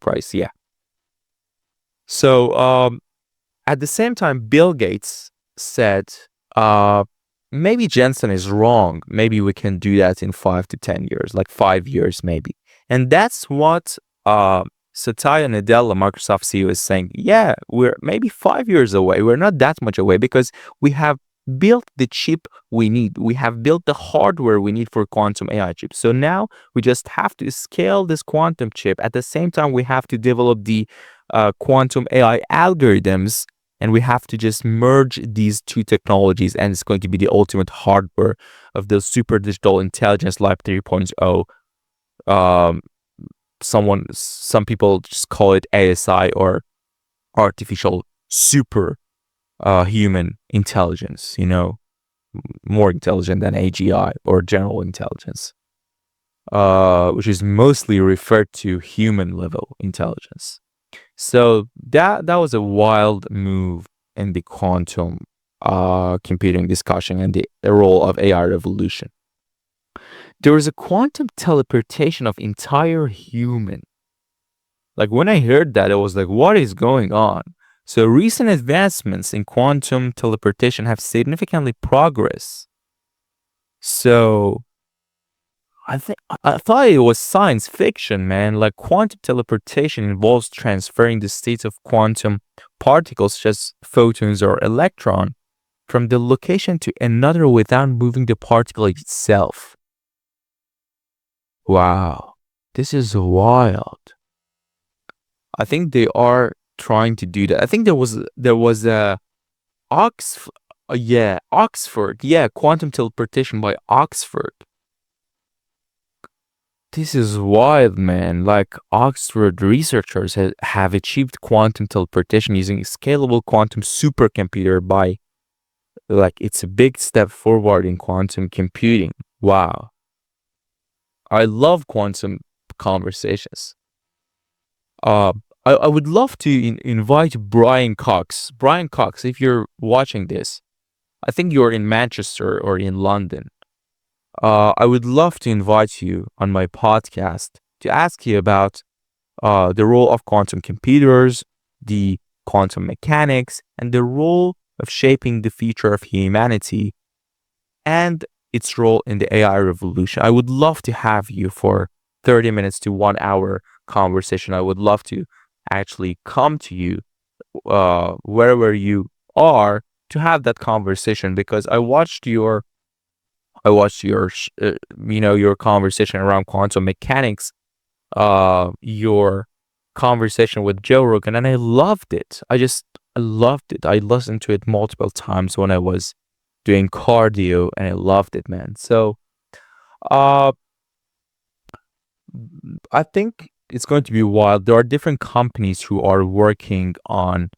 price. Yeah. So at the same time, Bill Gates said, maybe Jensen is wrong. Maybe we can do that in 5 to 10 years, like 5 years maybe. And that's what Satya Nadella, Microsoft CEO, is saying. Yeah, we're maybe 5 years away. We're not that much away, because we have built the chip we need. We have built the hardware we need for quantum AI chips. So now we just have to scale this quantum chip. At the same time, we have to develop the quantum AI algorithms, and we have to just merge these two technologies, and it's going to be the ultimate hardware of the super digital intelligence Lab 3.0. Some people just call it ASI, or artificial super human intelligence, more intelligent than AGI or general intelligence, which is mostly referred to human level intelligence. So that was a wild move in the quantum computing discussion and the role of AI revolution. There was a quantum teleportation of entire human. Like when I heard that, I was like, what is going on? So recent advancements in quantum teleportation have significantly progressed. So I thought it was science fiction, man. Like quantum teleportation involves transferring the states of quantum particles, such as photons or electron, from the location to another without moving the particle itself. Wow, this is wild. I think they are trying to do that. I think there was a Oxford, quantum teleportation by Oxford. This is wild, man. Like Oxford researchers have achieved quantum teleportation using a scalable quantum supercomputer by, like, it's a big step forward in quantum computing. Wow. I love quantum conversations. I would love to invite Brian Cox. Brian Cox, if you're watching this, I think you're in Manchester or in London. I would love to invite you on my podcast to ask you about the role of quantum computers, the quantum mechanics, and the role of shaping the future of humanity, and its role in the AI revolution. I would love to have you for 30 minutes to 1 hour conversation. I would love to actually come to you wherever you are to have that conversation, because I watched your your conversation around quantum mechanics, your conversation with Joe Rogan, and I loved it. I loved it. I listened to it multiple times when I was doing cardio, and I loved it, man. So I think it's going to be wild. There are different companies who are working on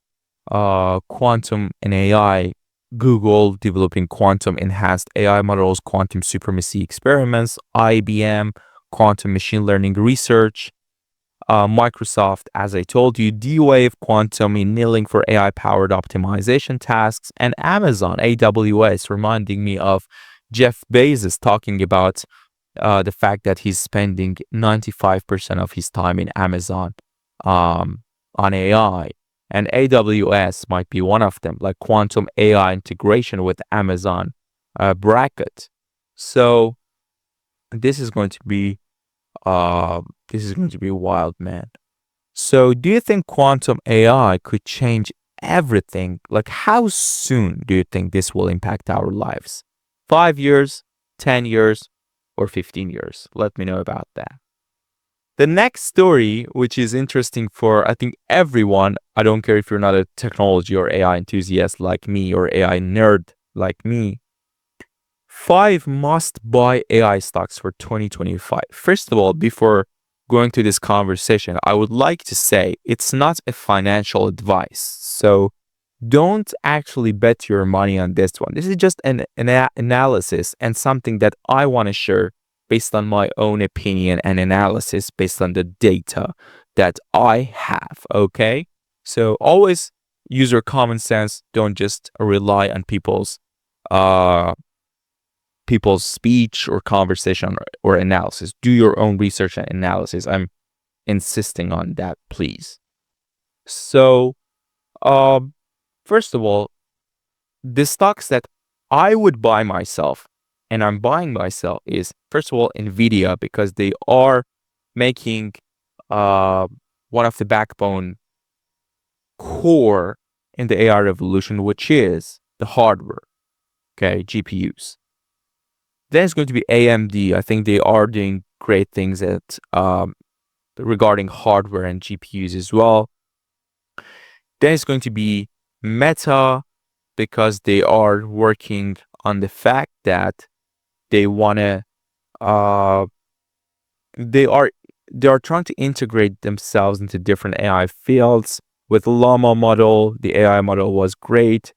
quantum and AI. Google developing quantum enhanced AI models, quantum supremacy experiments, IBM, quantum machine learning research, Microsoft, as I told you, D-Wave quantum annealing for AI powered optimization tasks, and Amazon, AWS, reminding me of Jeff Bezos talking about the fact that he's spending 95% of his time in Amazon on AI. And AWS might be one of them, like quantum AI integration with Amazon bracket. So this is going to be wild, man. So do you think quantum AI could change everything, like how soon do you think this will impact our lives? 5 years, 10 years, or 15 years? Let me know about that. The next story, which is interesting for, I think, everyone, I don't care if you're not a technology or AI enthusiast like me or AI nerd like me, 5 must-buy AI stocks for 2025. First of all, before going to this conversation, I would like to say it's not a financial advice. So don't actually bet your money on this one. This is just an analysis and something that I want to share based on my own opinion and analysis based on the data that I have, okay? So always use your common sense. Don't just rely on people's speech or conversation or analysis. Do your own research and analysis. I'm insisting on that, please. So, first of all, the stocks that I would buy myself and I'm buying myself is, first of all, Nvidia, because they are making one of the backbone core in the AI revolution, which is the hardware, okay, GPUs. Then it's going to be AMD. I think they are doing great things at regarding hardware and GPUs as well. Then it's going to be Meta, because they are working on the fact that they want to they are trying to integrate themselves into different AI fields. With Llama model, the AI model was great.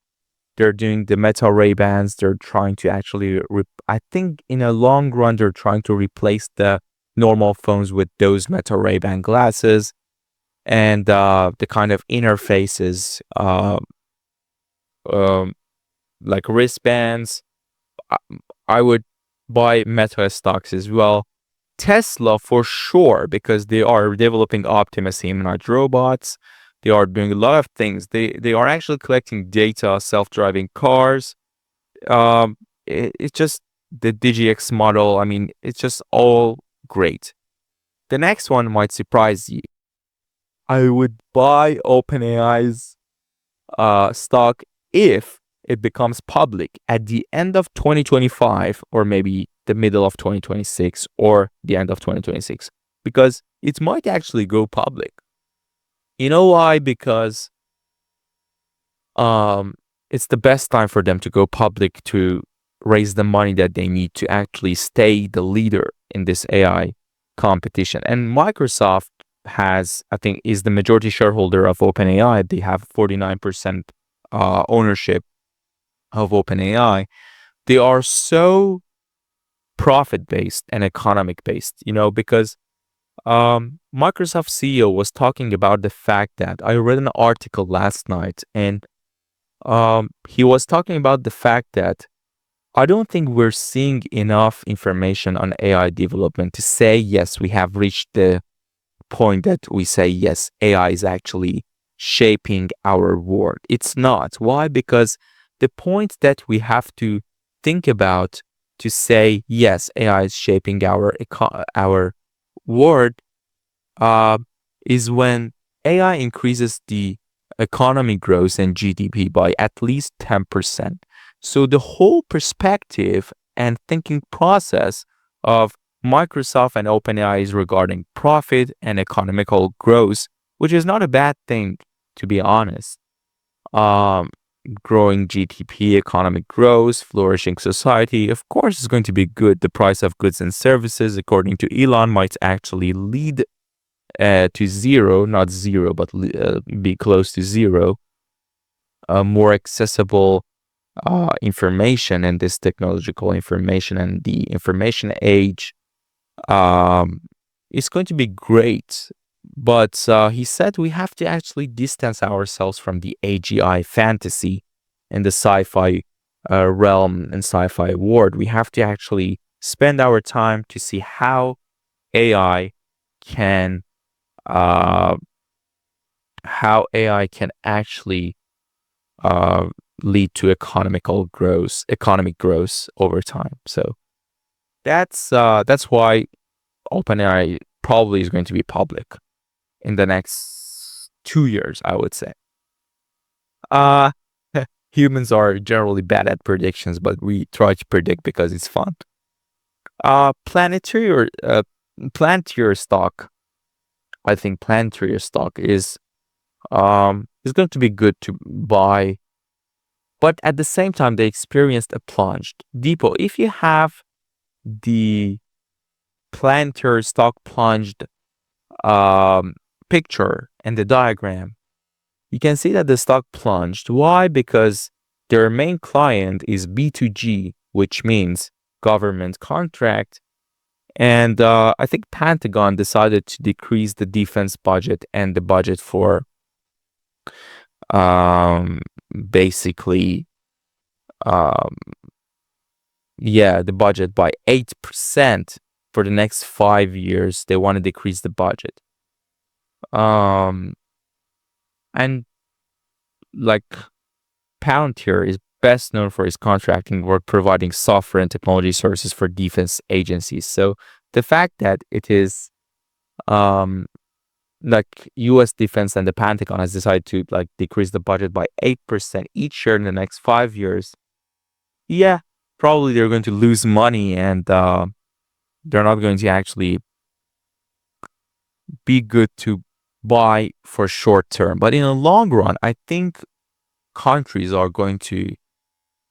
They're doing the Meta Ray-Bans. They're trying to actually, I think in a long run, they're trying to replace the normal phones with those Meta Ray-Ban glasses and the kind of interfaces, like wristbands. I would buy Meta stocks as well. Tesla for sure, because they are developing Optimus humanoid robots. They are doing a lot of things. They are actually collecting data, self-driving cars. It's just the DGX model. I mean, it's just all great. The next one might surprise you. I would buy OpenAI's stock if it becomes public at the end of 2025 or maybe the middle of 2026 or the end of 2026, because it might actually go public. You know why? Because it's the best time for them to go public to raise the money that they need to actually stay the leader in this AI competition. And Microsoft has, I think, is the majority shareholder of OpenAI. They have 49% ownership of OpenAI. They are so profit-based and economic-based, because Microsoft CEO was talking about the fact that I read an article last night, and he was talking about the fact that I don't think we're seeing enough information on AI development to say, yes, we have reached the point that we say, yes, AI is actually shaping our world. It's not. Why? Because the point that we have to think about to say, yes, AI is shaping our world is when AI increases the economy growth and GDP by at least 10%. So the whole perspective and thinking process of Microsoft and OpenAI is regarding profit and economical growth, which is not a bad thing, to be honest. Growing GDP, economic growth, flourishing society, of course, is going to be good. The price of goods and services, according to Elon, might actually lead to zero, not zero, but be close to zero. More accessible information and this technological information and the information age is going to be great. But he said we have to actually distance ourselves from the AGI fantasy and the sci-fi realm and sci-fi world. We have to actually spend our time to see how AI can actually lead to economic growth over time. So that's why OpenAI probably is going to be public in the next 2 years, I would say. Uh, humans are generally bad at predictions, but we try to predict because it's fun. Planetary stock. I think planetary stock is going to be good to buy, but at the same time they experienced a plunge. Depot, if you have the planetary stock plunged picture and the diagram, you can see that the stock plunged. Why? Because their main client is B2G, which means government contract. And I think Pentagon decided to decrease the defense budget and the budget for basically the budget by 8% for the next 5 years. They want to decrease the budget. And like Palantir is best known for its contracting work, providing software and technology services for defense agencies. So the fact that it is like U.S. defense and the Pentagon has decided to like decrease the budget by 8% each year in the next 5 years, yeah, probably they're going to lose money, and they're not going to actually be good to buy for short term. But in the long run, I think countries are going to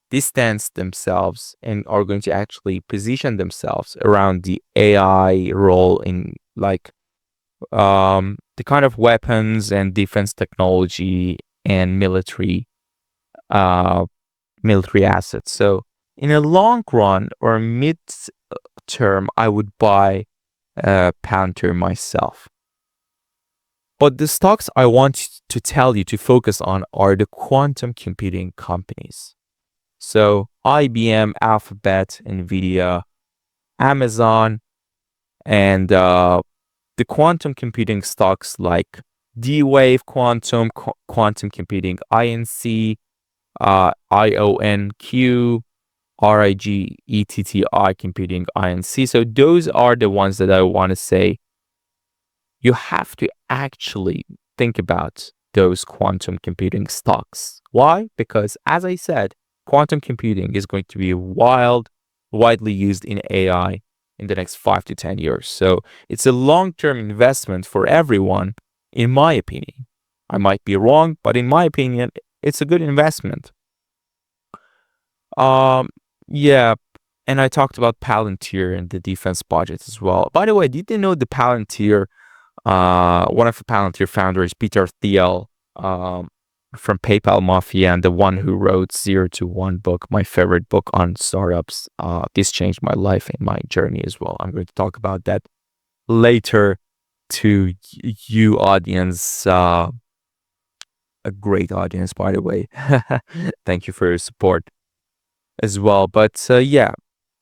distance themselves and are going to actually position themselves around the AI role in like the kind of weapons and defense technology and military assets. So in a long run or mid term, I would buy Palantir myself. But the stocks I want to tell you to focus on are the quantum computing companies. So IBM, Alphabet, Nvidia, Amazon, and the quantum computing stocks like D-Wave Quantum, Quantum Computing, INC, IONQ, RIGETTI Computing, INC. So those are the ones that I want to say you have to actually think about those quantum computing stocks. Why? Because as I said, quantum computing is going to be widely used in AI in the next 5 to 10 years. So it's a long-term investment for everyone, in my opinion. I might be wrong, but in my opinion, it's a good investment. Yeah, and I talked about Palantir and the defense budget as well. By the way, did you know the Palantir, one of the Palantir founders, Peter Thiel, from PayPal Mafia, and the one who wrote 0 to 1 book, my favorite book on startups. This changed my life and my journey as well. I'm going to talk about that later to you audience. A great audience, by the way. Thank you for your support as well. But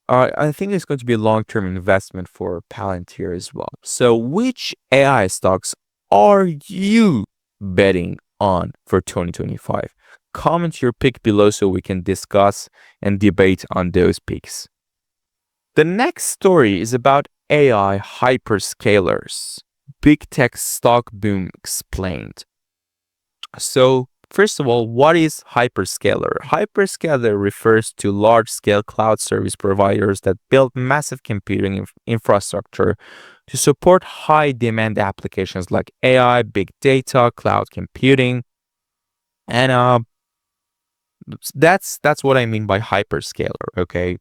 I think it's going to be a long-term investment for Palantir as well. So which AI stocks are you betting on for 2025? Comment your pick below so we can discuss and debate on those picks. The next story is about AI hyperscalers. Big tech stock boom explained. So first of all, what is hyperscaler? Hyperscaler refers to large-scale cloud service providers that build massive computing infrastructure to support high-demand applications like AI, big data, cloud computing, and that's what I mean by hyperscaler. Okay,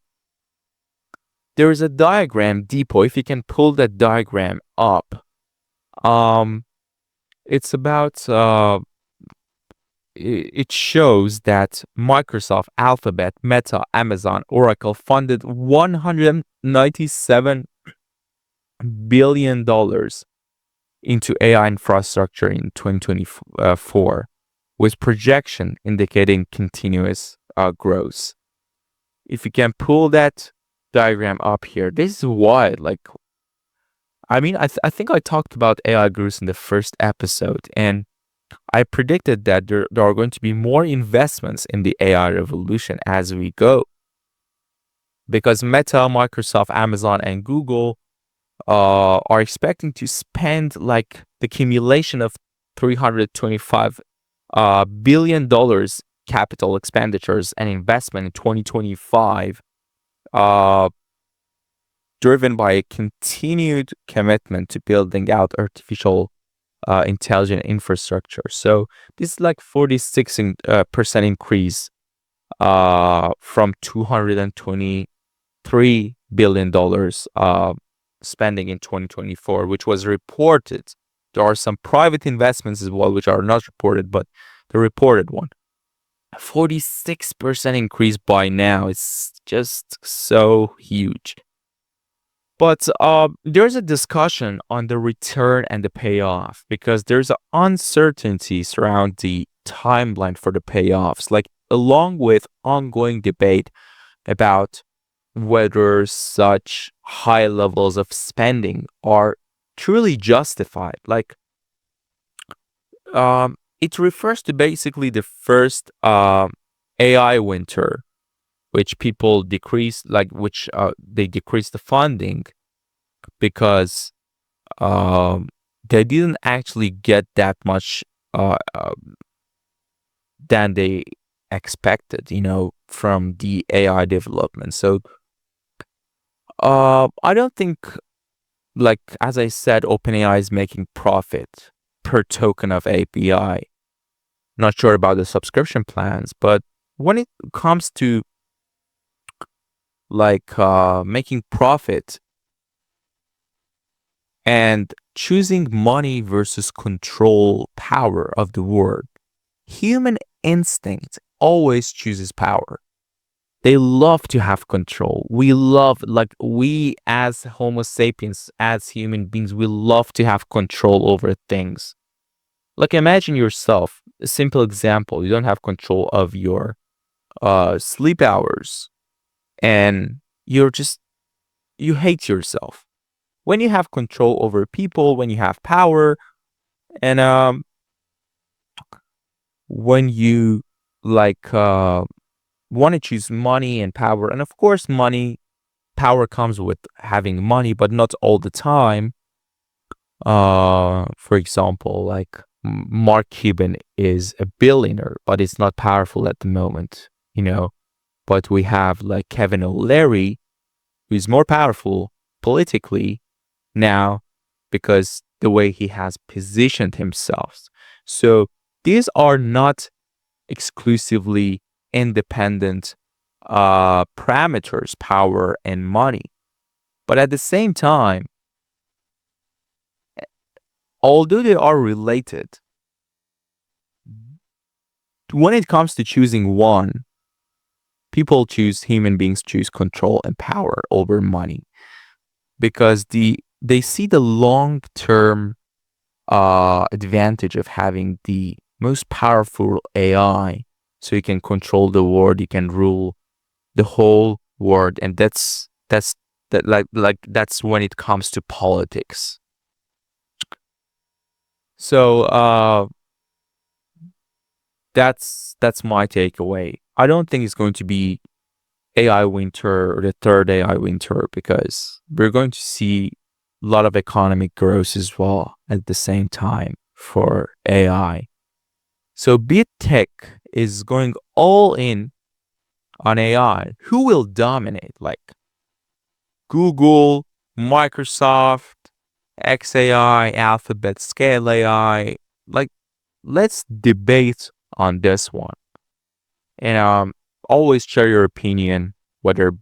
there is a diagram, Depot. If you can pull that diagram up, it's about it shows that Microsoft, Alphabet, Meta, Amazon, Oracle funded $197 billion into AI infrastructure in 2024, with projection indicating continuous growth. If you can pull that diagram up here, this is wild. Like, I mean, I think I talked about AI growth in the first episode, and I predicted that there are going to be more investments in the AI revolution as we go. Because Meta, Microsoft, Amazon, and Google are expecting to spend like the accumulation of $325 billion capital expenditures and investment in 2025, driven by a continued commitment to building out artificial intelligent infrastructure. So this is like 46% increase from $223 billion spending in 2024, which was reported. There are some private investments as well, which are not reported, but the reported one. 46% increase by now. It's just so huge. But there's a discussion on the return and the payoff, because there's an uncertainty surround the timeline for the payoffs, like along with ongoing debate about whether such high levels of spending are truly justified. Like, it refers to basically the first AI winter, which people decrease, they decrease the funding because they didn't actually get that much than they expected, from the AI development. So I don't think, like, as I said, OpenAI is making profit per token of API. Not sure about the subscription plans, but when it comes to making profit and choosing money versus control power of the world, human instinct always chooses power. They love to have control. We as Homo sapiens, as human beings, we love to have control over things. Like, imagine yourself, a simple example, you don't have control of your sleep hours, and you hate yourself. When you have control over people, when you have power, and when you want to choose money and power, and of course power comes with having money, but not all the time. For example, like Mark Cuban is a billionaire, but it's not powerful at the moment, but we have like Kevin O'Leary, who is more powerful politically now because the way he has positioned himself. So these are not exclusively independent parameters, power and money. But at the same time, although they are related, when it comes to choosing one, human beings choose control and power over money, because they see the long-term advantage of having the most powerful AI, so you can control the world, you can rule the whole world, and that's when it comes to politics. So that's my takeaway. I don't think it's going to be AI winter or the third AI winter, because we're going to see a lot of economic growth as well at the same time for AI. So big tech is going all in on AI. Who will dominate? Like Google, Microsoft, XAI, Alphabet, Scale AI. Like, let's debate on this one. And always share your opinion, whatever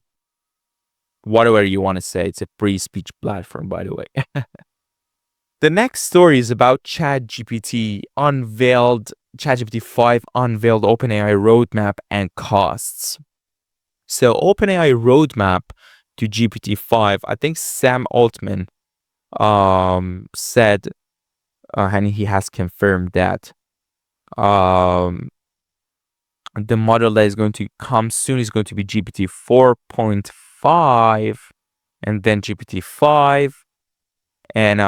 you want to say. It's a free speech platform, by the way. The next story is about ChatGPT 5 unveiled OpenAI roadmap and costs. So OpenAI roadmap to GPT-5, I think Sam Altman said, and he has confirmed that the model that is going to come soon is going to be GPT 4.5 and then GPT-5. And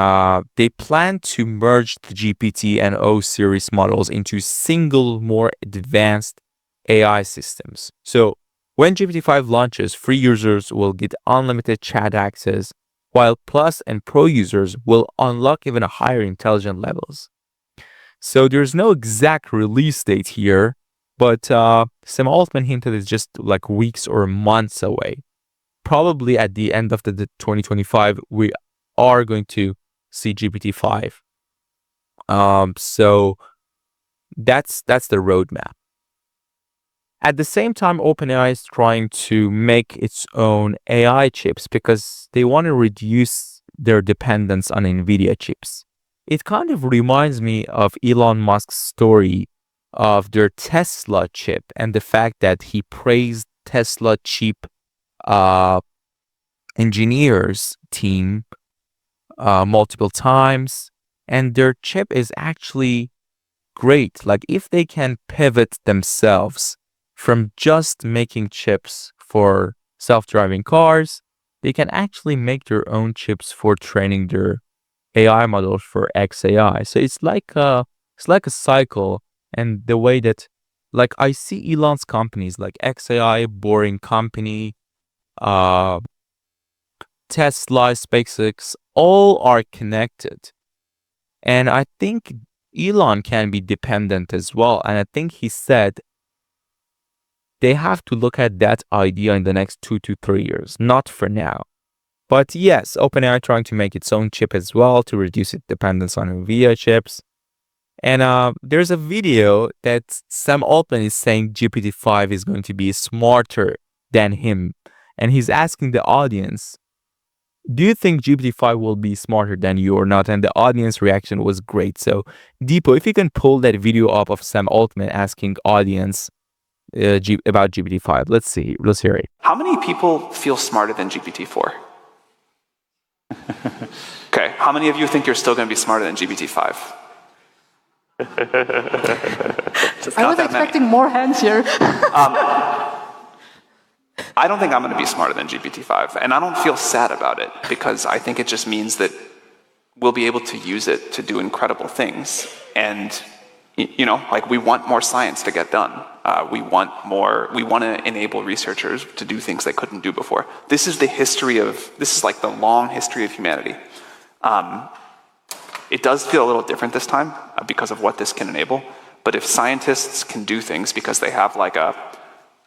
they plan to merge the GPT and O series models into single, more advanced AI systems. So when GPT-5 launches, free users will get unlimited chat access, while Plus and Pro users will unlock even higher intelligence levels. So there's no exact release date here, but Sam Altman hinted it's just like weeks or months away. Probably at the end of the 2025, we are going to see GPT-5. So that's the roadmap. At the same time, OpenAI is trying to make its own AI chips because they want to reduce their dependence on Nvidia chips. It kind of reminds me of Elon Musk's story of their Tesla chip and the fact that he praised Tesla chip engineers team multiple times, and their chip is actually great. Like if they can pivot themselves from just making chips for self-driving cars, they can actually make their own chips for training their AI models for XAI. So it's like a cycle, and the way that, like, I see Elon's companies like XAI, Boring Company, Tesla, SpaceX, all are connected. And I think Elon can be dependent as well. And I think he said they have to look at that idea in the next 2 to 3 years, not for now. But yes, OpenAI trying to make its own chip as well to reduce its dependence on Nvidia chips. And there's a video that Sam Altman is saying GPT-5 is going to be smarter than him. And he's asking the audience, do you think GPT-5 will be smarter than you or not? And the audience reaction was great. So, Deepo, if you can pull that video up of Sam Altman asking audience about GPT-5. Let's hear it. How many people feel smarter than GPT-4? Okay, how many of you think you're still going to be smarter than GPT-5? I was expecting more hands here. I don't think I'm going to be smarter than GPT-5, and I don't feel sad about it because I think it just means that we'll be able to use it to do incredible things. And, you know, like we want more science to get done. We want to enable researchers to do things they couldn't do before. This is like the long history of humanity. It does feel a little different this time because of what this can enable. But if scientists can do things because they have like a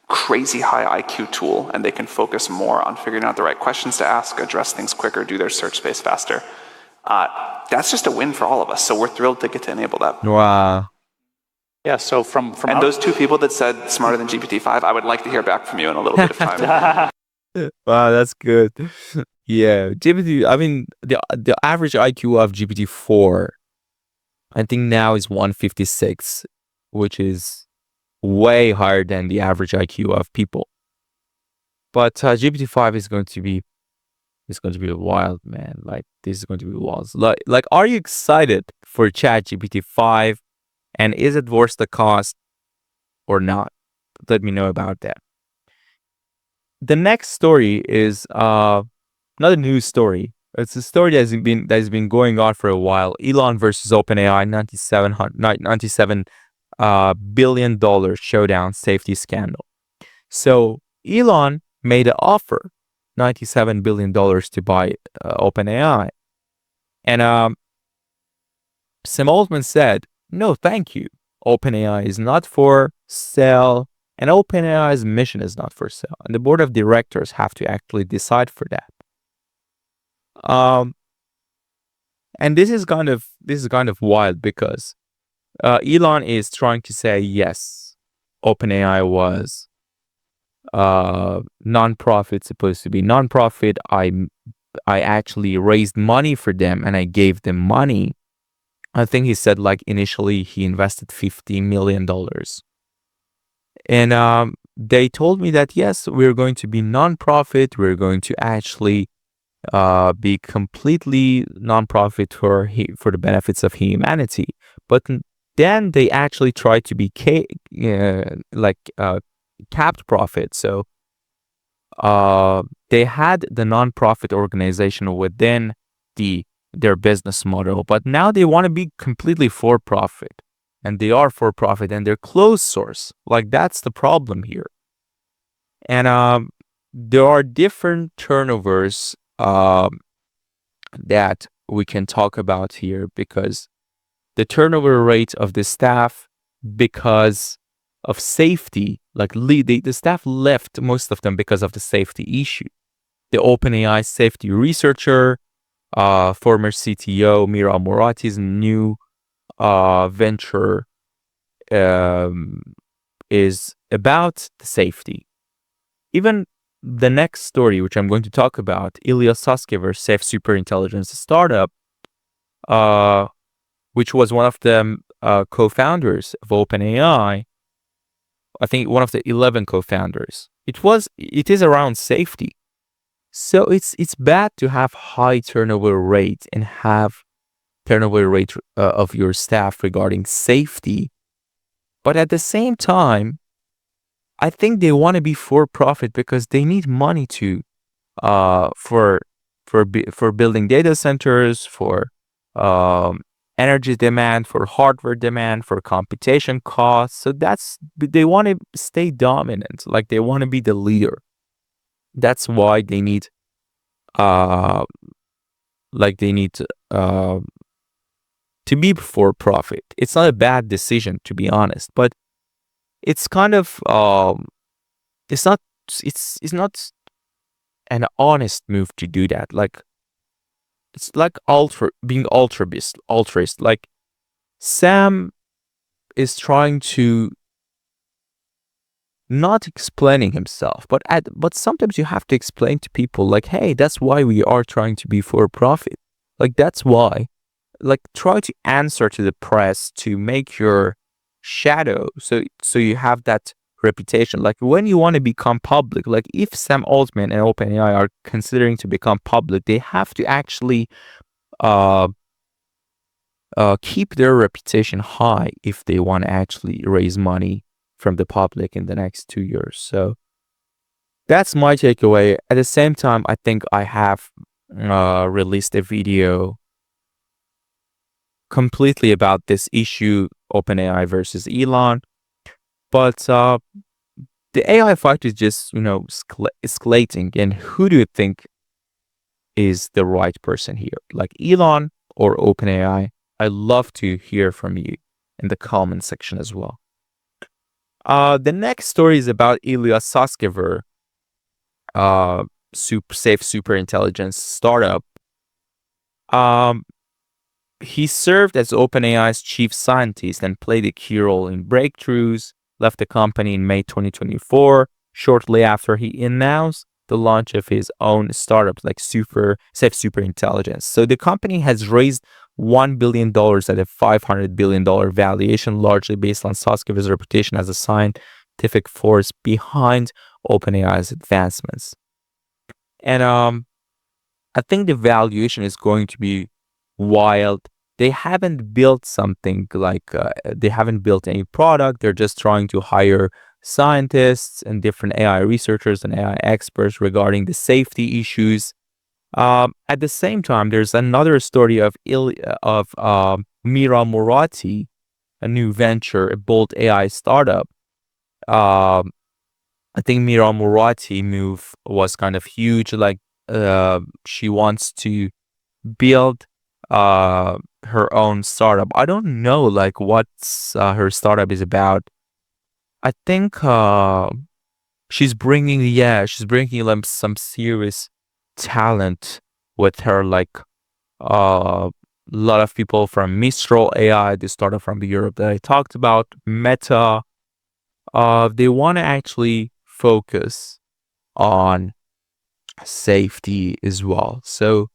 crazy high IQ tool and they can focus more on figuring out the right questions to ask, address things quicker, do their search space faster, that's just a win for all of us. So we're thrilled to get to enable that. Wow. Yeah, so from and those two people that said smarter than GPT-5, I would like to hear back from you in a little bit of time. Wow, that's good. Yeah, GPT, I mean, the average IQ of GPT-4, I think now is 156, which is way higher than the average IQ of people. But GPT-5 is going to be wild, man. Like, this is going to be wild. Like, are you excited for ChatGPT-5? And is it worth the cost or not? Let me know about that. The next story is not a news story. It's a story that has been going on for a while. Elon versus OpenAI, $97 billion showdown safety scandal. So Elon made an offer, $97 billion to buy OpenAI. And Sam Altman said, no, thank you. OpenAI is not for sale, and OpenAI's mission is not for sale. And the board of directors have to actually decide for that. And this is kind of wild because Elon is trying to say, yes, OpenAI was non-profit, supposed to be non-profit. I actually raised money for them and I gave them money. I think he said like initially he invested $50 million. And they told me that, yes, we're going to be non-profit. We're going to actually be completely non-profit for the benefits of humanity. But then they actually tried to be capped profit. So they had the non-profit organization within their business model, but now they want to be completely for profit, and they are for profit and they're closed source. Like, that's the problem here. And there are different turnovers that we can talk about here, because the turnover rate of the staff because of safety. Like the staff left, most of them, because of the safety issue. The OpenAI safety researcher, former CTO Mira Murati's new venture is about the safety. Even the next story, which I'm going to talk about, Ilya Sutskever's safe superintelligence startup, which was one of the co-founders of OpenAI. I think one of the 11 co-founders. It is around safety. So it's bad to have high turnover rate and have turnover rate of your staff regarding safety. But at the same time, I think they want to be for profit because they need money to for building data centers, for energy demand, for hardware demand, for computation costs. So they want to stay dominant, like they want to be the leader. That's why they need to be for profit. It's not a bad decision, to be honest, but it's kind of it's not an honest move to do that. Like it's like being altruist. Like Sam is trying to not explaining himself, but sometimes you have to explain to people, like, hey, that's why we are trying to be for profit. Like that's why. Like try to answer to the press to make your shadow so you have that reputation. Like when you want to become public, like if Sam Altman and OpenAI are considering to become public, they have to actually keep their reputation high if they want to actually raise money from the public in the next 2 years. So that's my takeaway. At the same time, I think I have released a video completely about this issue, OpenAI versus Elon. But the AI fight is just, escalating. And who do you think is the right person here? Like Elon or OpenAI? I'd love to hear from you in the comment section as well. The next story is about Ilya Sutskever, safe superintelligence startup. He served as OpenAI's chief scientist and played a key role in breakthroughs, left the company in May 2024, shortly after he announced the launch of his own startup, like safe superintelligence. So the company has raised $1 billion at a $500 billion valuation, largely based on Sutskever's reputation as a scientific force behind OpenAI's advancements. And I think the valuation is going to be wild. They haven't built something like they haven't built any product. They're just trying to hire scientists and different AI researchers and AI experts regarding the safety issues. At the same time, there's another story of Mira Murati, a new venture, a bold AI startup. I think Mira Murati move was kind of huge. Like she wants to build her own startup. I don't know like what's her startup is about. I think she's bringing like some serious talent with her, like a lot of people from Mistral AI, the startup from Europe that I talked about, Meta. They want to actually focus on safety as well. So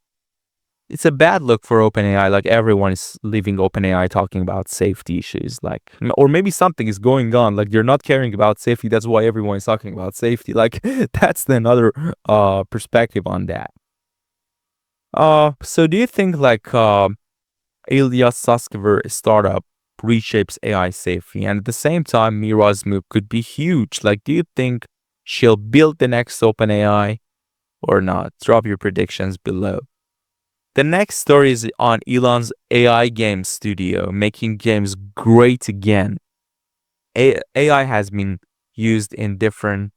it's a bad look for OpenAI. Like everyone is leaving OpenAI talking about safety issues, like, or maybe something is going on. Like they're not caring about safety. That's why everyone is talking about safety. Like that's another perspective on that. So do you think like Ilya Sutskever startup reshapes AI safety, and at the same time Mira's move could be huge? Like, do you think she'll build the next OpenAI or not? Drop your predictions below. The next story is on Elon's AI game studio, making games great again. AI has been used in different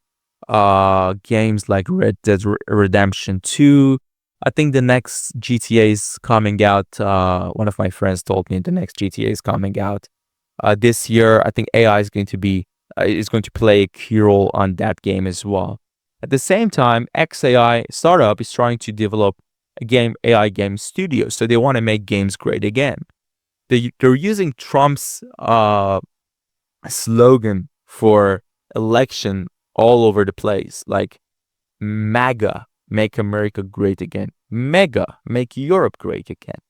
games like Red Dead Redemption 2, I think the next GTA is coming out. One of my friends told me the next GTA is coming out this year. I think AI is going to play a key role on that game as well. At the same time, XAI startup is trying to develop a AI game studio, so they want to make games great again. They're using Trump's slogan for election all over the place, like MAGA, make America great again. Mega, make Europe great again.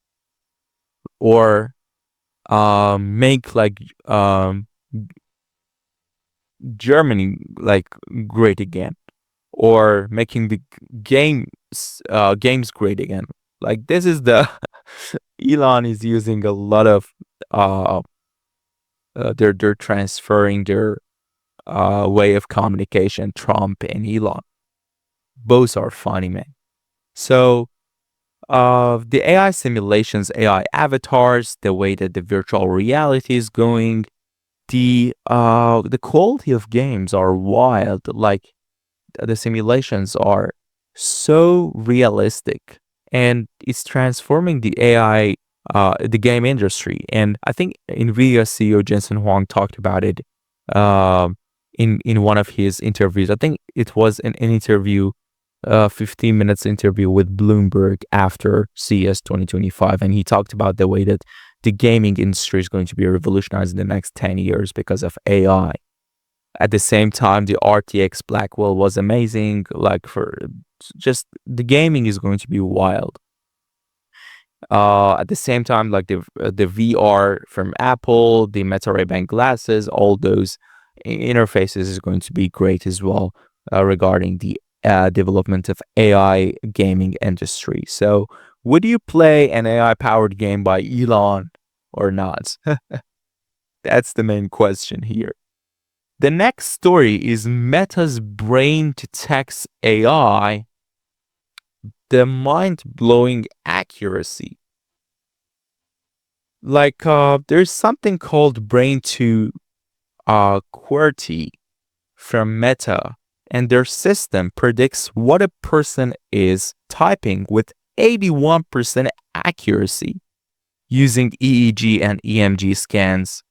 Or make like Germany like great again. Or making the games great again. Like this is the Elon is using a lot of they're transferring their way of communication, Trump and Elon. Both are funny, man. So the AI simulations, AI avatars, the way that the virtual reality is going, the quality of games are wild. Like the simulations are so realistic, and it's transforming the AI, the game industry. And I think Nvidia CEO Jensen Huang talked about it in one of his interviews. I think it was an interview, 15 minutes interview with Bloomberg after CES 2025, and he talked about the way that the gaming industry is going to be revolutionized in the next 10 years because of AI. At the same time, the RTX Blackwell was amazing. Like for just the gaming is going to be wild. At the same time, like the VR from Apple, the Meta Ray-Ban glasses, all those interfaces is going to be great as well regarding the development of AI gaming industry. So, would you play an AI-powered game by Elon or not? That's the main question here. The next story is Meta's brain-to-text AI, the mind-blowing accuracy. Like, there's something called brain-to QWERTY from Meta, and their system predicts what a person is typing with 81% accuracy using EEG and EMG scans.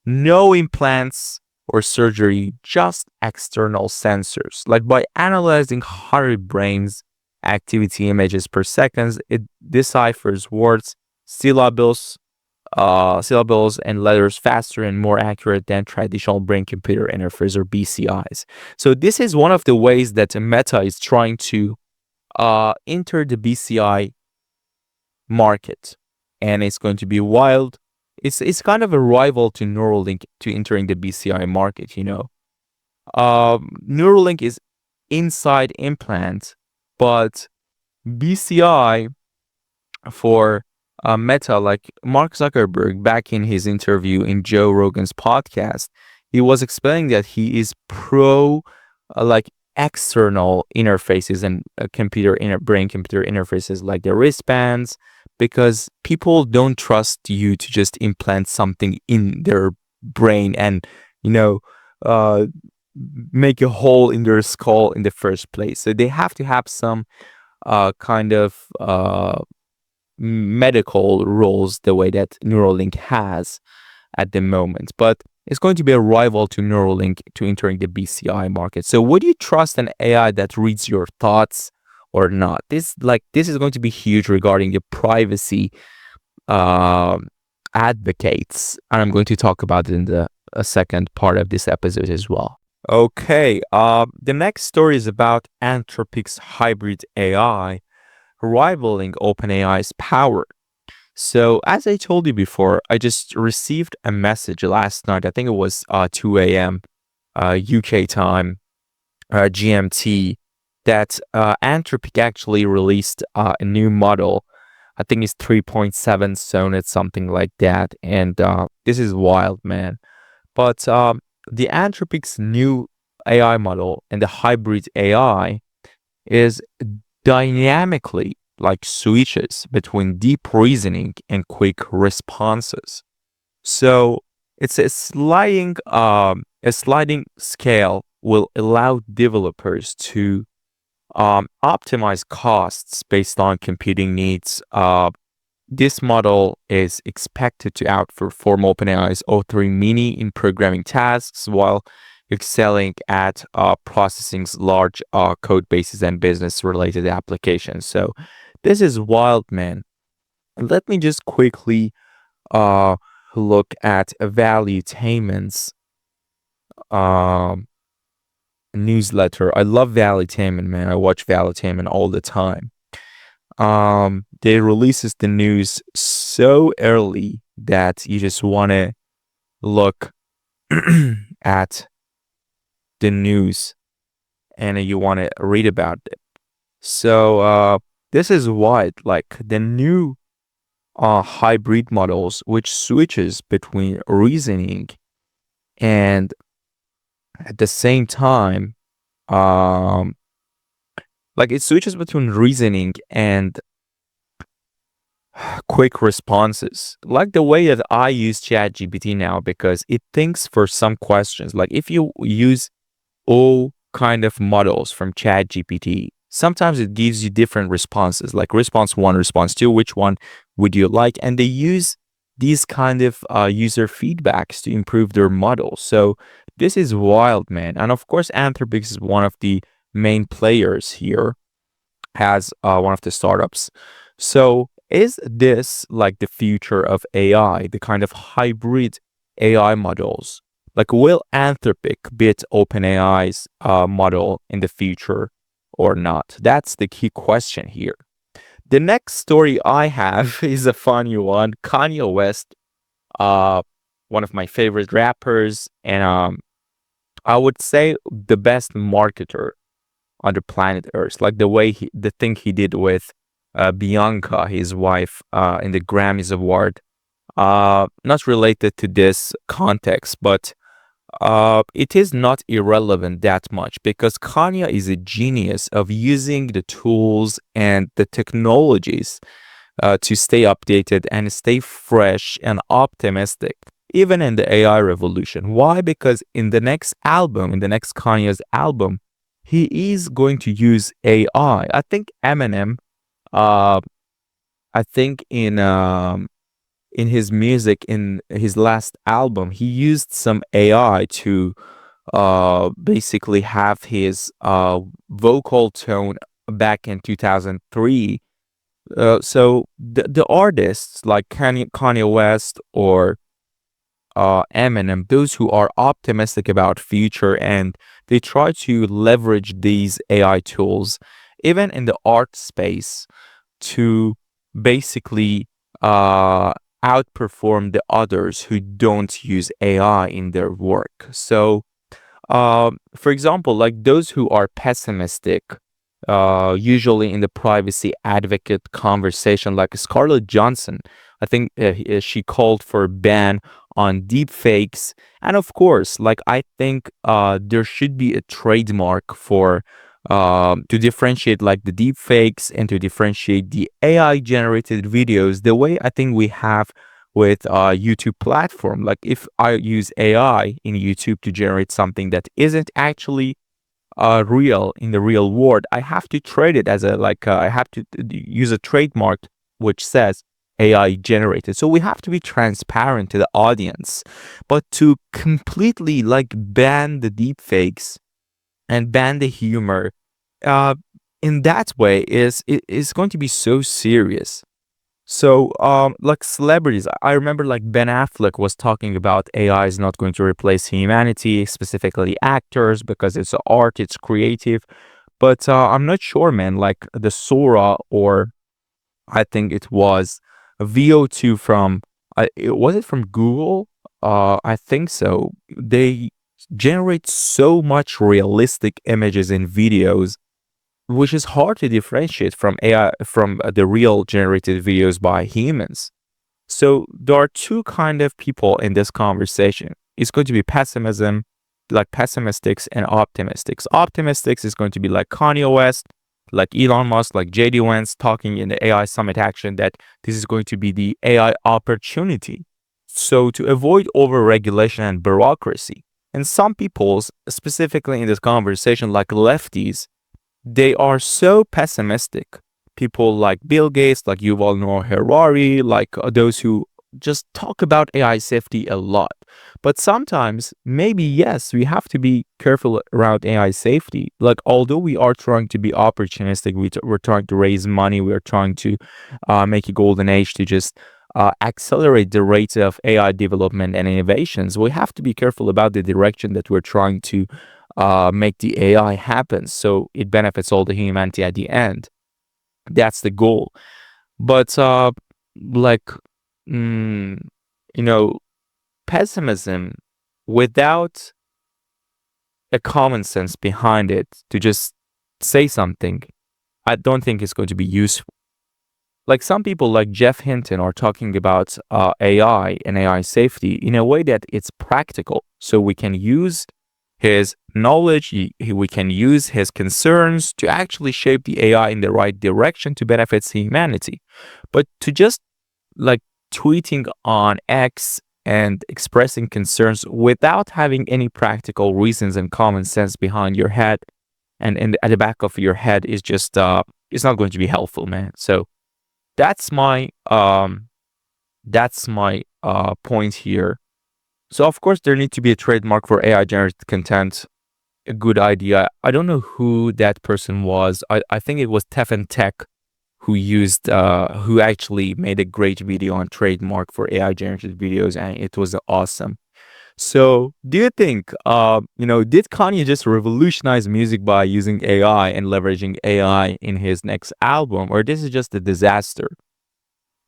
No implants or surgery, just external sensors. Like by analyzing 100 brains activity images per second, it deciphers words, syllables, and letters faster and more accurate than traditional brain-computer interface or BCIs. So this is one of the ways that Meta is trying to enter the BCI market, and it's going to be wild. It's kind of a rival to Neuralink to entering the BCI market. Neuralink is inside implant, but BCI for Meta, like Mark Zuckerberg, back in his interview in Joe Rogan's podcast, he was explaining that he is pro like external interfaces and brain-computer interfaces like the wristbands, because people don't trust you to just implant something in their brain and make a hole in their skull in the first place. So they have to have some kind of medical rules the way that Neuralink has at the moment, but it's going to be a rival to Neuralink to entering the BCI market. So would you trust an AI that reads your thoughts or not? This is going to be huge regarding the privacy advocates, and I'm going to talk about it in the second part of this episode as well. Okay, the next story is about Anthropic's hybrid AI rivaling OpenAI's power. So, as I told you before, I just received a message last night. I think it was 2 a.m. UK time, GMT, that Anthropic actually released a new model. I think it's 3.7 Sonnet, something like that. And this is wild, man. But the Anthropic's new AI model and the hybrid AI is dynamically like switches between deep reasoning and quick responses. So it's a sliding scale will allow developers to optimize costs based on computing needs. This model is expected to outperform OpenAI's O3 Mini in programming tasks while excelling at processing large code bases and business-related applications. So this is wild, man. Let me just quickly look at Valuetainment's newsletter. I love Valuetainment, man. I watch Valuetainment all the time. They releases the news so early that you just want to look at the news and you want to read about it. So this is what, like, the new hybrid models, which switches between reasoning and at the same time, like it switches between reasoning and quick responses, like the way that I use ChatGPT now, because it thinks for some questions. Like if you use all kind of models from ChatGPT, sometimes it gives you different responses, like response 1, response 2, which one would you like? And they use these kind of user feedbacks to improve their models. So this is wild, man. And of course, Anthropic is one of the main players here, has one of the startups. So is this like the future of AI, the kind of hybrid AI models? Like, will Anthropic beat OpenAI's model in the future or not? That's the key question here. The next story I have is a funny one. Kanye West, one of my favorite rappers, and I would say the best marketer on the planet Earth. Like the thing he did with Bianca, his wife, in the Grammys award. Not related to this context, but it is not irrelevant that much, because Kanye is a genius of using the tools and the technologies to stay updated and stay fresh and optimistic, even in the AI revolution. Why? Because in the next Kanye's album, he is going to use AI. I think Eminem, I think in his music, in his last album, he used some AI to basically have his vocal tone back in 2003. So the artists like Kanye West or Eminem, those who are optimistic about future, and they try to leverage these AI tools, even in the art space, to basically outperform the others who don't use AI in their work. So, for example, like those who are pessimistic, usually in the privacy advocate conversation, like Scarlett Johansson, I think she called for a ban on deepfakes. And of course, like I think there should be a trademark for to differentiate like the deepfakes and to differentiate the AI generated videos, the way I think we have with YouTube platform. Like if I use AI in YouTube to generate something that isn't actually real in the real world, I have to trade it as I have to use a trademark which says AI generated. So we have to be transparent to the audience. But to completely like ban the deepfakes and ban the humor in that way is going to be so serious. So like celebrities, I remember like Ben Affleck was talking about AI is not going to replace humanity, specifically actors, because it's art, it's creative. But I'm not sure, man. Like the Sora, or I think it was VO2 from was it from Google? I think so. They generate so much realistic images and videos, which is hard to differentiate from AI, from the real generated videos by humans. So there are two kind of people in this conversation. It's going to be pessimism, like pessimistics, and optimistics. Optimistics is going to be like Kanye West, like Elon Musk, like JD Vance talking in the AI Summit Action, that this is going to be the AI opportunity. So to avoid over-regulation and bureaucracy. And some people, specifically in this conversation, like lefties, they are so pessimistic. People like Bill Gates, like Yuval Noah Harari, like those who just talk about AI safety a lot. But sometimes, maybe yes, we have to be careful around AI safety. Like, although we are trying to be opportunistic, we're trying to raise money, we're trying to make a golden age to just accelerate the rate of AI development and innovations, we have to be careful about the direction that we're trying to make the AI happen so it benefits all the humanity at the end. That's the goal. But like, mm, you know, pessimism without a common sense behind it to just say something, I don't think it's going to be useful. Like some people like Jeff Hinton are talking about AI and AI safety in a way that it's practical. So we can use his knowledge, we can use his concerns to actually shape the AI in the right direction to benefit humanity. But to just like tweeting on X and expressing concerns without having any practical reasons and common sense behind your head and at the back of your head is just it's not going to be helpful, man. So that's my point here. So of course there needs to be a trademark for AI generated content. A good idea. I don't know who that person was. I think it was Tefan Tech who who actually made a great video on trademark for AI generated videos, and it was awesome. So do you think did Kanye just revolutionize music by using AI and leveraging AI in his next album, or this is just a disaster?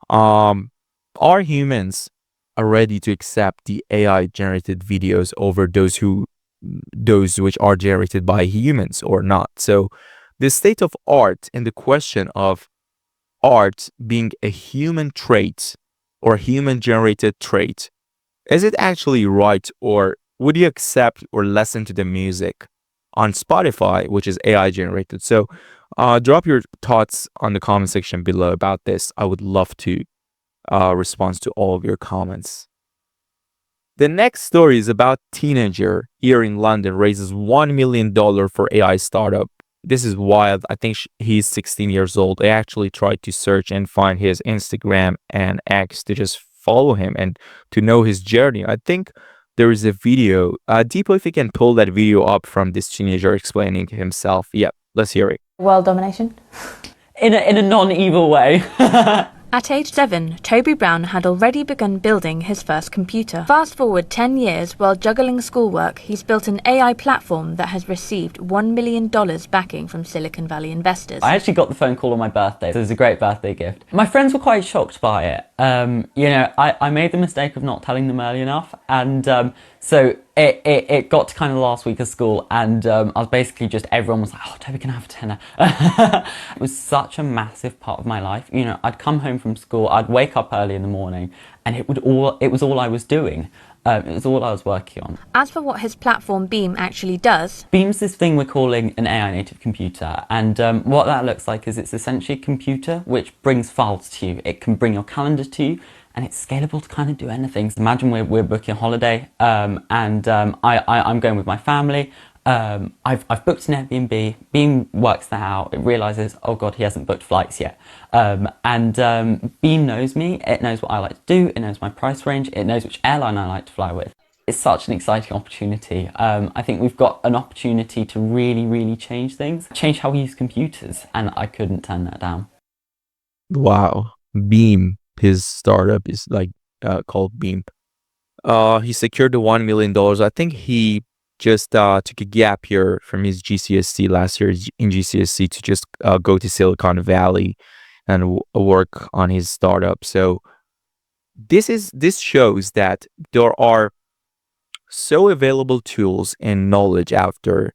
Are humans are ready to accept the AI generated videos over those which are generated by humans or not? So the state of art and the question of art being a human trait or human generated trait, is it actually right, or would you accept or listen to the music on Spotify, which is AI generated? So drop your thoughts on the comment section below about this. I would love to respond to all of your comments. The next story is about teenager here in London raises $1 million for AI startup. This is wild. I think he's 16 years old. I actually tried to search and find his Instagram and X to just follow him and to know his journey. I think there is a video. Deepo, if you can pull that video up from this teenager explaining himself. Yep, let's hear it. World domination? In a non-evil way. At age 7, Toby Brown had already begun building his first computer. Fast forward 10 years, while juggling schoolwork, he's built an AI platform that has received $1 million backing from Silicon Valley investors. I actually got the phone call on my birthday, so it was a great birthday gift. My friends were quite shocked by it. I made the mistake of not telling them early enough, and so it got to kind of the last week of school, and I was basically just, everyone was like, oh, Toby, can I have a tenner? It was such a massive part of my life. You know, I'd come home from school, I'd wake up early in the morning, and it was all I was doing. It was all I was working on. As for what his platform Beam actually does... Beam's this thing we're calling an AI native computer, and what that looks like is it's essentially a computer which brings files to you. It can bring your calendar to you, and it's scalable to kind of do anything. So imagine we're booking a holiday, and I'm going with my family. I've booked an Airbnb. Beam works that out. It realizes, oh God, he hasn't booked flights yet. Beam knows me. It knows what I like to do. It knows my price range. It knows which airline I like to fly with. It's such an exciting opportunity. I think we've got an opportunity to really, really change things, change how we use computers, and I couldn't turn that down. Wow. Beam, his startup is like called Beam. He secured the $1 million. I think he just took a gap year from his GCSE last year in GCSE to just go to Silicon Valley and work on his startup. So this shows that there are so available tools and knowledge out there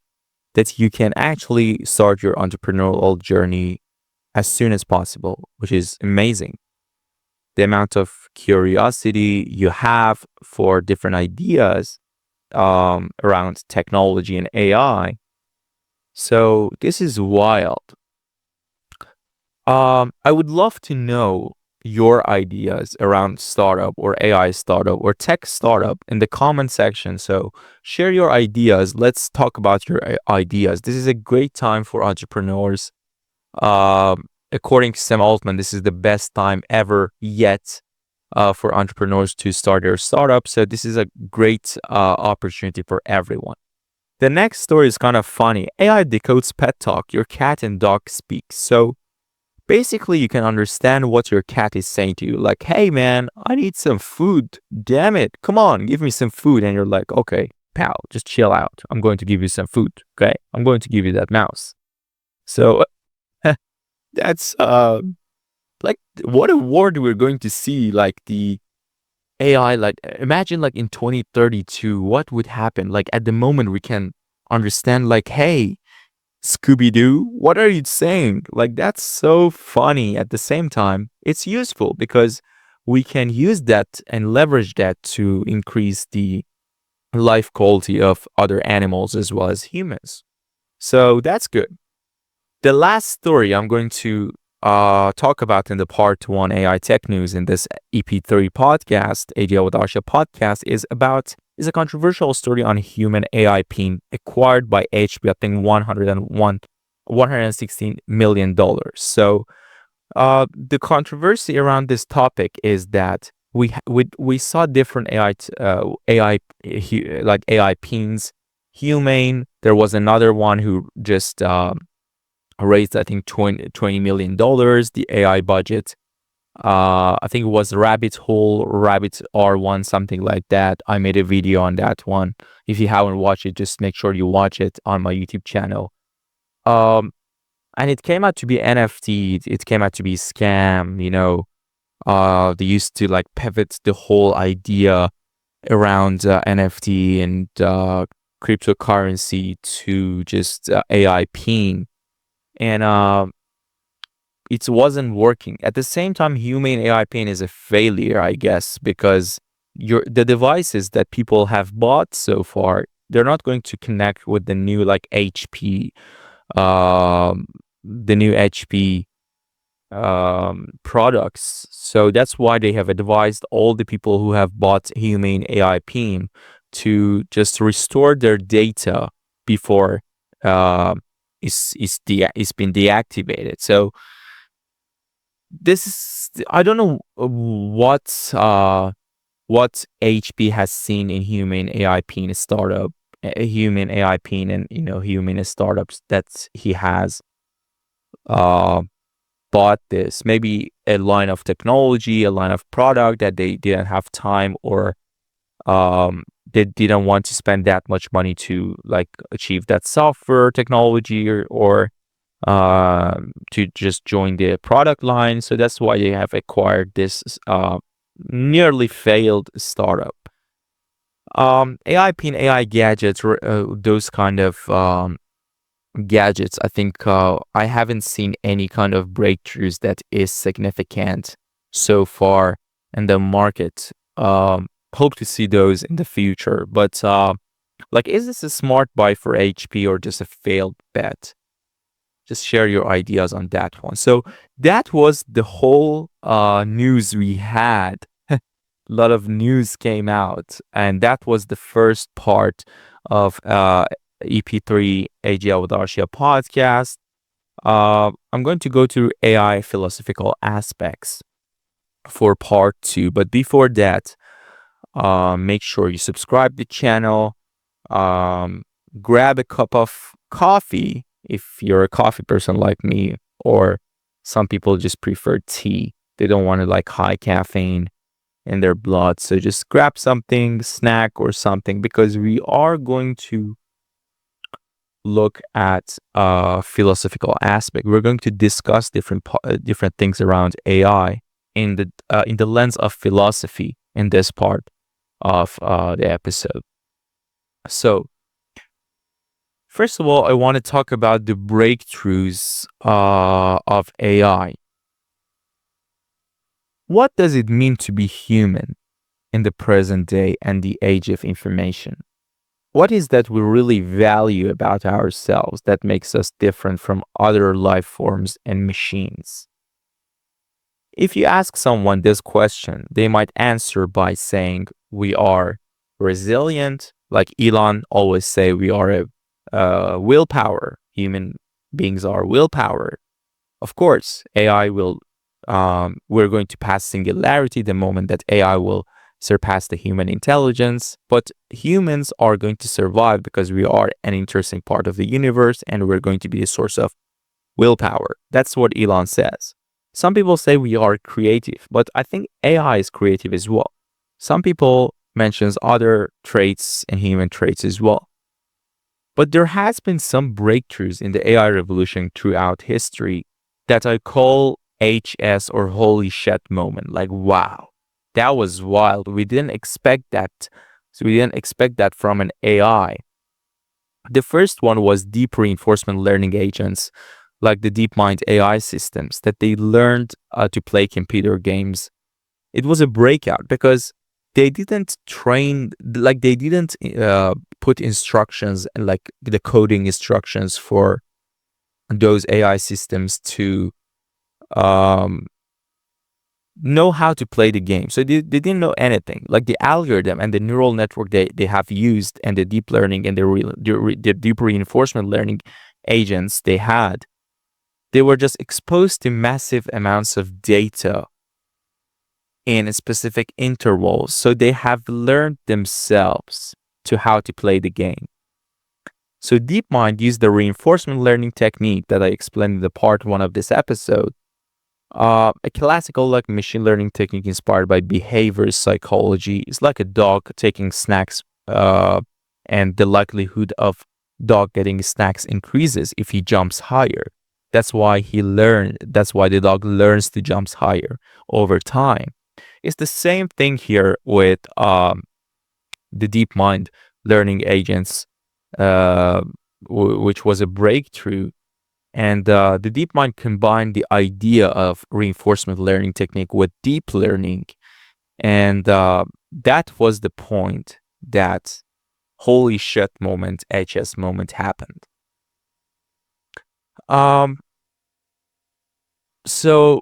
that you can actually start your entrepreneurial journey as soon as possible, which is amazing. The amount of curiosity you have for different ideas around technology and AI. So this is wild. I would love to know your ideas around startup or AI startup or tech startup in the comment section. So share your ideas. Let's talk about your ideas. This is a great time for entrepreneurs. According to Sam Altman, this is the best time ever yet for entrepreneurs to start their startup. So this is a great opportunity for everyone. The next story is kind of funny. AI decodes pet talk. Your cat and dog speak. So basically, you can understand what your cat is saying to you. Like, hey, man, I need some food. Damn it. Come on, give me some food. And you're like, okay, pal, just chill out. I'm going to give you some food. Okay. I'm going to give you that mouse. So that's like what a world we're going to see. Like the AI, like imagine like in 2032, what would happen? Like at the moment we can understand like, hey, Scooby-Doo, what are you saying? Like, that's so funny. At the same time, it's useful because we can use that and leverage that to increase the life quality of other animals as well as humans. So that's good. The last story I'm going to talk about in the part 1 AI tech news in this EP3 podcast, AGL with Arshia podcast, is a controversial story on human AI pin acquired by HP, I think $116 million. So the controversy around this topic is that we saw different AI like AI pins. Humane, there was another one who just raised I think $20 million, the AI budget. I think it was Rabbit Hole, Rabbit R1, something like that. I made a video on that one. If you haven't watched it, just make sure you watch it on my YouTube channel. And it came out to be NFT. It came out to be scam. They used to like pivot the whole idea around NFT and cryptocurrency to just AI pin. And it wasn't working. At the same time, human AI pin is a failure, I guess, because the devices that people have bought so far, they're not going to connect with the new like HP, products. So that's why they have advised all the people who have bought human AI pin to just restore their data before it's been deactivated. So this is, I don't know what HP has seen in human AI pin startup, human AI pin, and human startups that he has bought this. Maybe a line of technology, a line of product that they didn't have time, or they didn't want to spend that much money to like achieve that software technology, or to just join the product line. So that's why they have acquired this nearly failed startup. AI pin, AI gadgets, those kind of gadgets, I think I haven't seen any kind of breakthroughs that is significant so far in the market. Hope to see those in the future. But like, is this a smart buy for HP or just a failed bet? Just share your ideas on that one. So that was the whole news we had. A lot of news came out, and that was the first part of EP3 AGL with Arshia podcast. I'm going to go to AI philosophical aspects for part 2, but before that, make sure you subscribe to the channel. Grab a cup of coffee if you're a coffee person like me, or some people just prefer tea. They don't want to like high caffeine in their blood. So just grab something, snack or something, because we are going to look at philosophical aspect. We're going to discuss different things around AI in the lens of philosophy in this part of the episode. So first of all, I want to talk about the breakthroughs of AI. What does it mean to be human in the present day and the age of information? What is that we really value about ourselves that makes us different from other life forms and machines? If you ask someone this question, they might answer by saying we are resilient. Like Elon always say, we are a willpower. Human beings are willpower. Of course, AI will, we're going to pass singularity the moment that AI will surpass the human intelligence, but humans are going to survive because we are an interesting part of the universe and we're going to be a source of willpower. That's what Elon says. Some people say we are creative, but I think AI is creative as well. Some people mentions other traits and human traits as well. But there has been some breakthroughs in the AI revolution throughout history that I call HS or holy shit moment. Like, wow, that was wild. We didn't expect that. So we didn't expect that from an AI. The first one was deep reinforcement learning agents, like the DeepMind AI systems that they learned to play computer games. It was a breakout because they didn't train, like they didn't put instructions and like the coding instructions for those AI systems to know how to play the game. So they didn't know anything. Like the algorithm and the neural network they have used and the deep learning and the deep reinforcement learning agents they had, they were just exposed to massive amounts of data in specific intervals. So they have learned themselves to how to play the game. So DeepMind used the reinforcement learning technique that I explained in the part 1 of this episode. A classical like machine learning technique inspired by behavior psychology. It's like a dog taking snacks, and the likelihood of dog getting snacks increases if he jumps higher. That's why the dog learns to jump higher over time. It's the same thing here with the DeepMind learning agents, which was a breakthrough. And the DeepMind combined the idea of reinforcement learning technique with deep learning. And that was the point that holy shit moment, HS moment happened. So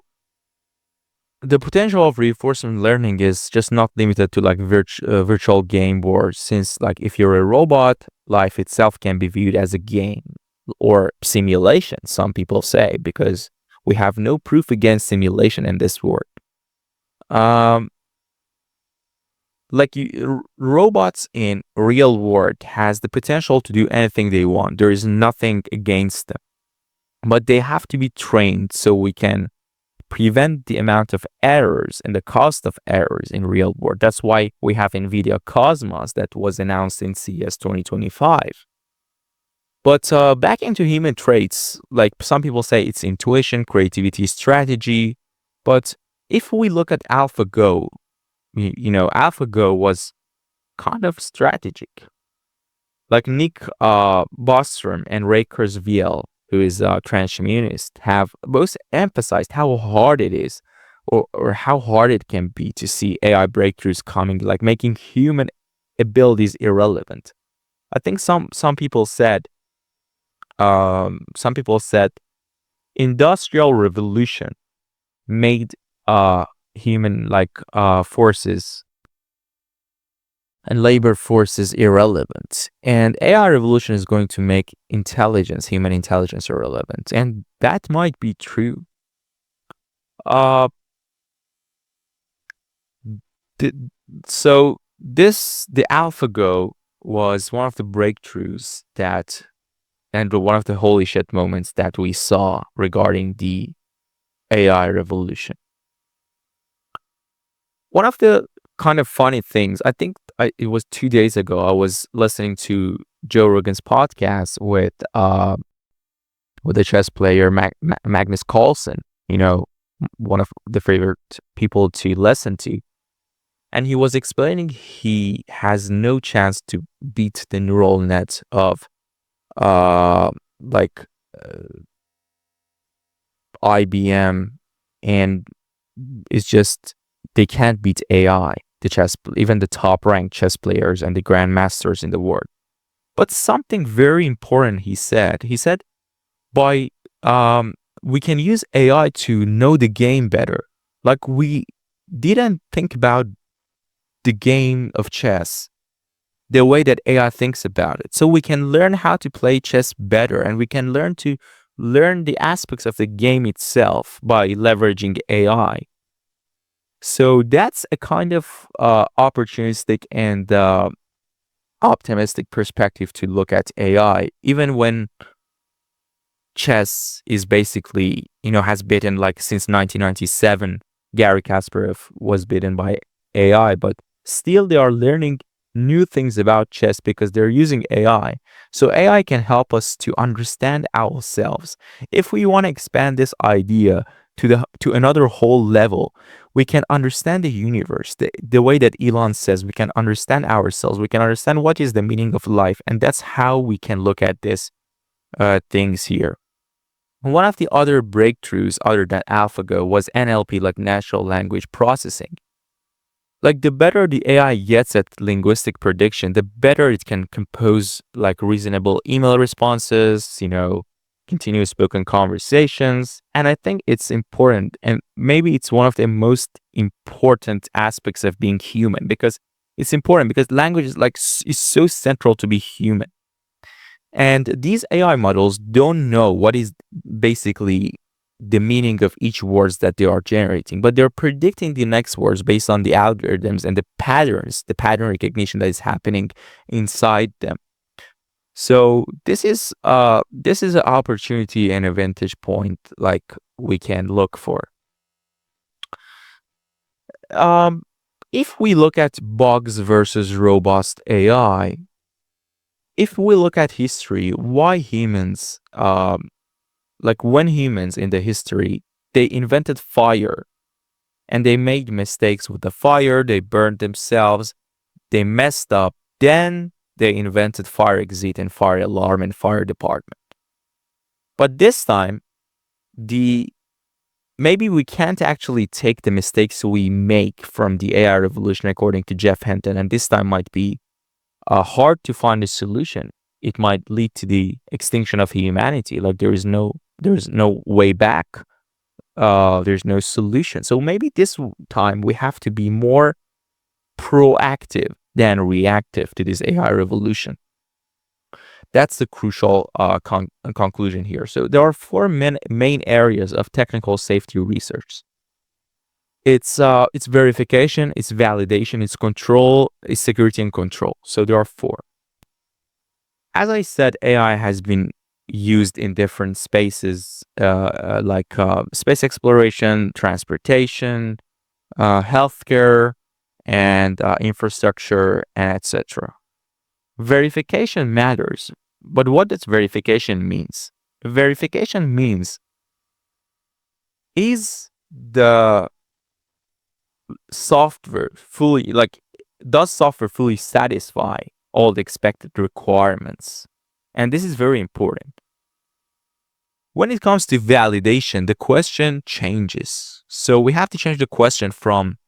the potential of reinforcement learning is just not limited to like virtual game boards, since like if you're a robot, life itself can be viewed as a game or simulation, some people say, because we have no proof against simulation in this world. Robots in real world has the potential to do anything they want. There is nothing against them, but they have to be trained so we can prevent the amount of errors and the cost of errors in real world. That's why we have Nvidia Cosmos that was announced in CES 2025. But back into human traits, like some people say it's intuition, creativity, strategy. But if we look at AlphaGo, AlphaGo was kind of strategic. Like Nick Bostrom and Ray Kurzweil, who is a transhumanist, have both emphasized how hard it is or how hard it can be to see AI breakthroughs coming, like making human abilities irrelevant. I think some people said industrial revolution made human forces and labor forces irrelevant, and AI revolution is going to make human intelligence irrelevant, and that might be true. The AlphaGo was one of the breakthroughs and one of the holy shit moments that we saw regarding the AI revolution. One of the kind of funny things, I think it was 2 days ago, I was listening to Joe Rogan's podcast with a chess player, Magnus Carlsen, one of the favorite people to listen to. And he was explaining he has no chance to beat the neural net of IBM, and it's just they can't beat AI, even the top ranked chess players and the grandmasters in the world. But something very important he said by we can use AI to know the game better. Like we didn't think about the game of chess the way that AI thinks about it. So we can learn how to play chess better, and we can learn the aspects of the game itself by leveraging AI. So that's a kind of opportunistic and optimistic perspective to look at AI, even when chess is basically, has beaten, like, since 1997, Gary Kasparov was beaten by AI, but still they are learning new things about chess because they're using AI. So AI can help us to understand ourselves. If we want to expand this idea to another whole level, we can understand the universe the way that Elon says. We can understand ourselves. We can understand what is the meaning of life, and that's how we can look at this things here. One of the other breakthroughs other than AlphaGo was NLP, like natural language processing. Like, the better the AI gets at linguistic prediction, the better it can compose like reasonable email responses, continuous spoken conversations. And I think it's important, and maybe it's one of the most important aspects of being human, because it's important because language is so central to be human. And these AI models don't know what is basically the meaning of each words that they are generating, but they're predicting the next words based on the algorithms and the patterns, the pattern recognition that is happening inside them. So this is an opportunity and a vantage point like we can look for. If we look at bugs versus robust AI, if we look at history, why humans, when humans in the history, they invented fire and they made mistakes with the fire, they burned themselves, they messed up, then they invented fire exit and fire alarm and fire department. But this time, maybe we can't actually take the mistakes we make from the AI revolution, according to Jeff Hinton, and this time might be hard to find a solution. It might lead to the extinction of humanity. Like, there is no way back. There's no solution. So maybe this time we have to be more proactive than reactive to this AI revolution. That's the crucial conclusion here. So there are four main areas of technical safety research. It's verification, it's validation, it's control, it's security and control. So there are four. As I said, AI has been used in different spaces, like space exploration, transportation, healthcare, and infrastructure, and etc. Verification matters, but what does verification means? Verification means, is the software does software fully satisfy all the expected requirements? And this is very important. When it comes to validation, the question changes. So we have to change the question from,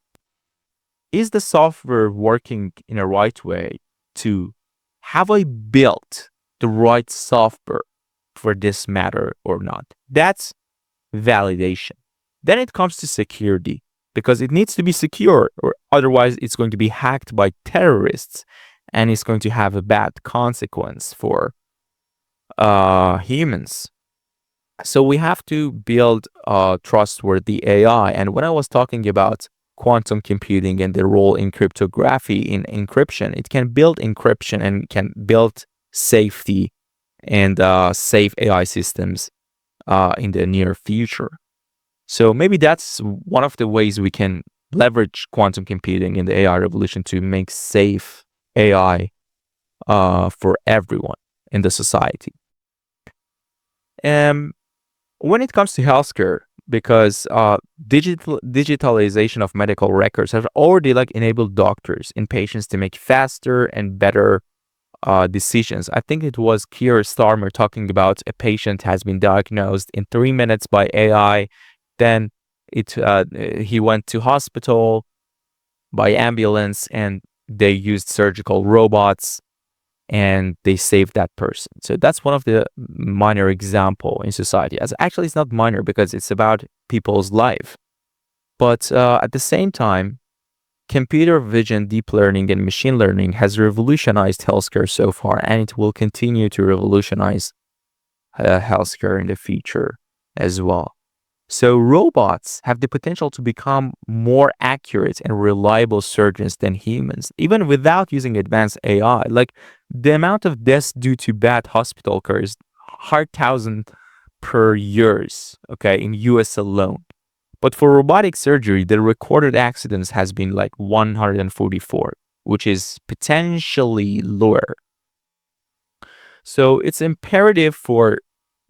is the software working in a right way, to, have I built the right software for this matter or not? That's validation. Then it comes to security, because it needs to be secure, or otherwise it's going to be hacked by terrorists and it's going to have a bad consequence for humans. So we have to build trustworthy AI. And when I was talking about quantum computing and the role in cryptography, in encryption, it can build encryption and can build safety and safe AI systems in the near future. So maybe that's one of the ways we can leverage quantum computing in the AI revolution to make safe AI for everyone in the society. When it comes to healthcare, because digitalization of medical records have already enabled doctors and patients to make faster and better decisions. I think it was Keir Starmer talking about a patient has been diagnosed in 3 minutes by AI. Then he went to hospital by ambulance, and they used surgical robots and they saved that person. So that's one of the minor example in society. As actually, it's not minor because it's about people's life. But at the same time, computer vision, deep learning, and machine learning has revolutionized healthcare so far, and it will continue to revolutionize healthcare in the future as well. So robots have the potential to become more accurate and reliable surgeons than humans, even without using advanced AI. Like the amount of deaths due to bad hospital care is 100,000 per years, okay, in US alone. But for robotic surgery, the recorded accidents has been like 144, which is potentially lower. So it's imperative for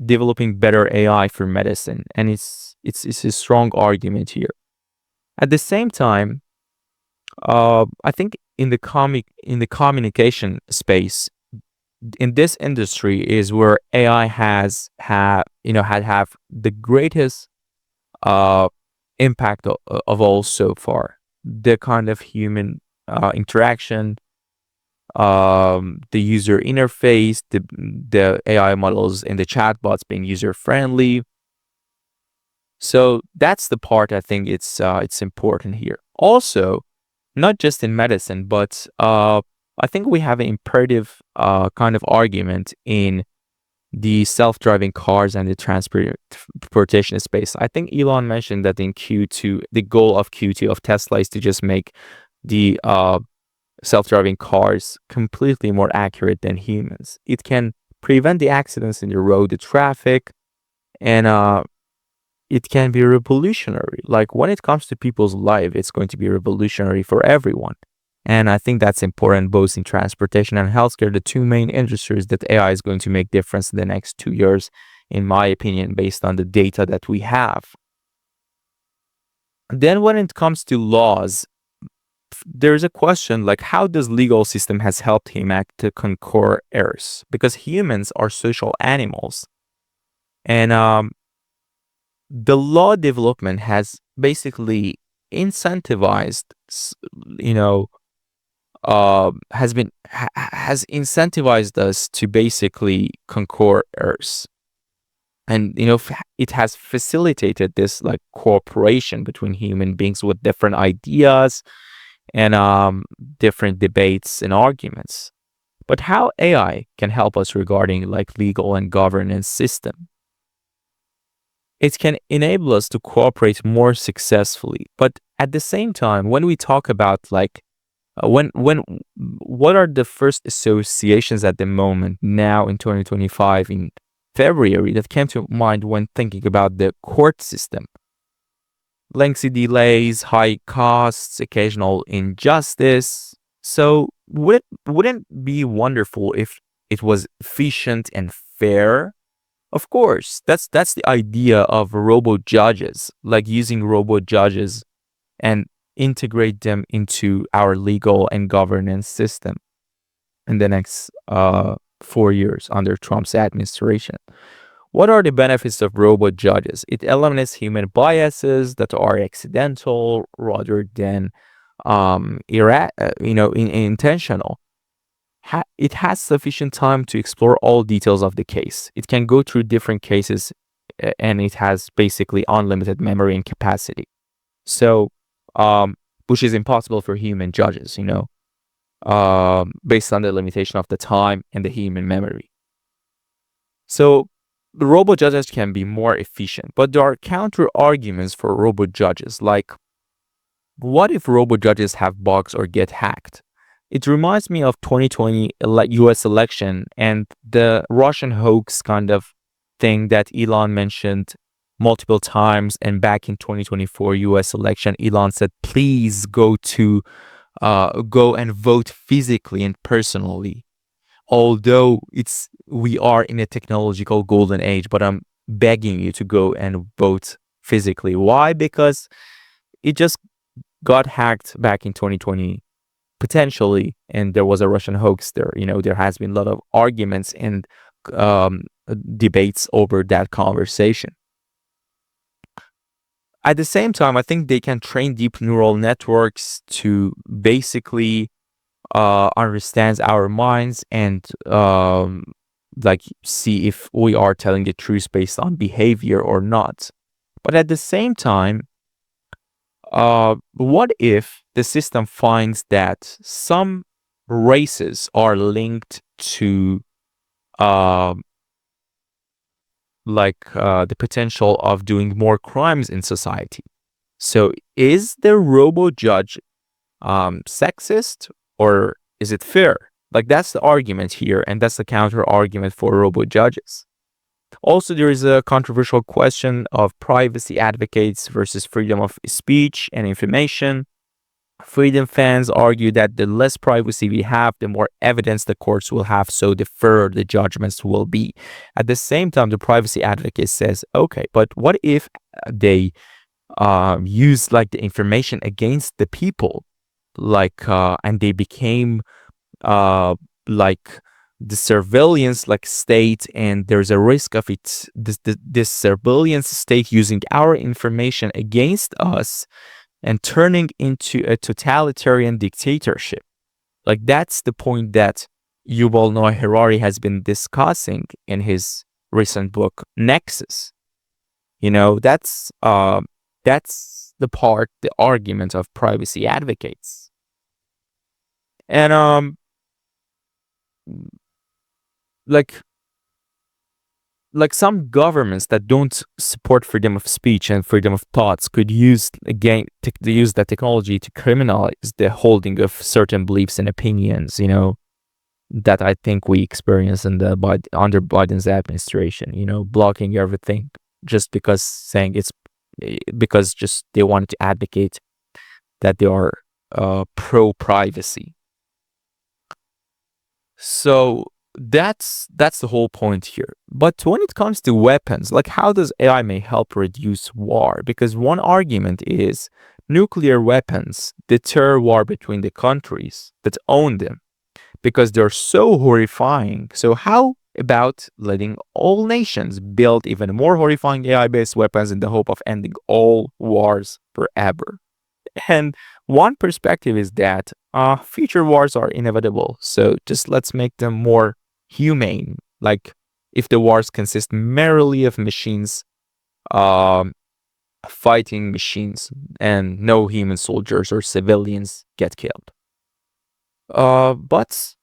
developing better AI for medicine, and it's a strong argument here. At the same time, I think in the communication space, in this industry is where AI had the greatest impact of all so far. The kind of human interaction, the user interface, the AI models and the chatbots being user friendly. So that's the part I think it's important here. Also, not just in medicine, but I think we have an imperative kind of argument in the self-driving cars and the transportation space. I think Elon mentioned that in Q2, the goal of Q2 of Tesla is to just make the self-driving cars completely more accurate than humans. It can prevent the accidents in the road, the traffic, and it can be revolutionary. Like when it comes to people's life, it's going to be revolutionary for everyone. And I think that's important both in transportation and healthcare, the two main industries that AI is going to make difference in the next 2 years, in my opinion, based on the data that we have. Then when it comes to laws, there's a question like how does legal system has helped human to conquer errors? Because humans are social animals. And the law development has basically incentivized, has incentivized us to basically conquer Earth, and it has facilitated this like cooperation between human beings with different ideas and different debates and arguments. But how AI can help us regarding like legal and governance system? It can enable us to cooperate more successfully. But at the same time, when we talk about like what are the first associations at the moment now in 2025 in February that came to mind when thinking about the court system? Lengthy delays, high costs, occasional injustice. So wouldn't it be wonderful if it was efficient and fair? Of course, that's the idea of robo judges, like using robo judges and integrate them into our legal and governance system in the next 4 years under Trump's administration. What are the benefits of robo judges? It eliminates human biases that are accidental rather than intentional. It has sufficient time to explore all details of the case. It can go through different cases, and it has basically unlimited memory and capacity. So, which is impossible for human judges, based on the limitation of the time and the human memory. So, the robo judges can be more efficient, but there are counter arguments for robo judges. Like, what if robo judges have bugs or get hacked? It reminds me of 2020 US election and the Russian hoax kind of thing that Elon mentioned multiple times. And back in 2024 US election, Elon said, please go and vote physically and personally. Although we are in a technological golden age, but I'm begging you to go and vote physically. Why? Because it just got hacked back in 2020. Potentially, and there was a Russian hoax there. There has been a lot of arguments and debates over that conversation. At the same time, I think they can train deep neural networks to basically understand our minds and like see if we are telling the truth based on behavior or not. But at the same time, what if the system finds that some races are linked to the potential of doing more crimes in society? So is the robo judge sexist, or is it fair? Like, that's the argument here, and that's the counter argument for robo judges. Also, there is a controversial question of privacy advocates versus freedom of speech and information. Freedom fans argue that the less privacy we have, the more evidence the courts will have, so the fairer the judgments will be. At the same time, the privacy advocate says, okay, but what if they use like the information against the people, and they became like the surveillance like state, and there's a risk of this surveillance state using our information against us and turning into a totalitarian dictatorship. Like, that's the point that Yuval Noah Harari has been discussing in his recent book Nexus. That's the argument of privacy advocates. And like some governments that don't support freedom of speech and freedom of thoughts could use that technology to criminalize the holding of certain beliefs and opinions, that I think we experience under Biden's administration, blocking everything just because just they wanted to advocate that they are pro privacy. So that's the whole point here. But when it comes to weapons, like, how does AI may help reduce war? Because one argument is nuclear weapons deter war between the countries that own them because they're so horrifying. So how about letting all nations build even more horrifying AI-based weapons in the hope of ending all wars forever? And one perspective is that future wars are inevitable, so just let's make them more humane. Like, if the wars consist merely of machines fighting machines and no human soldiers or civilians get killed. But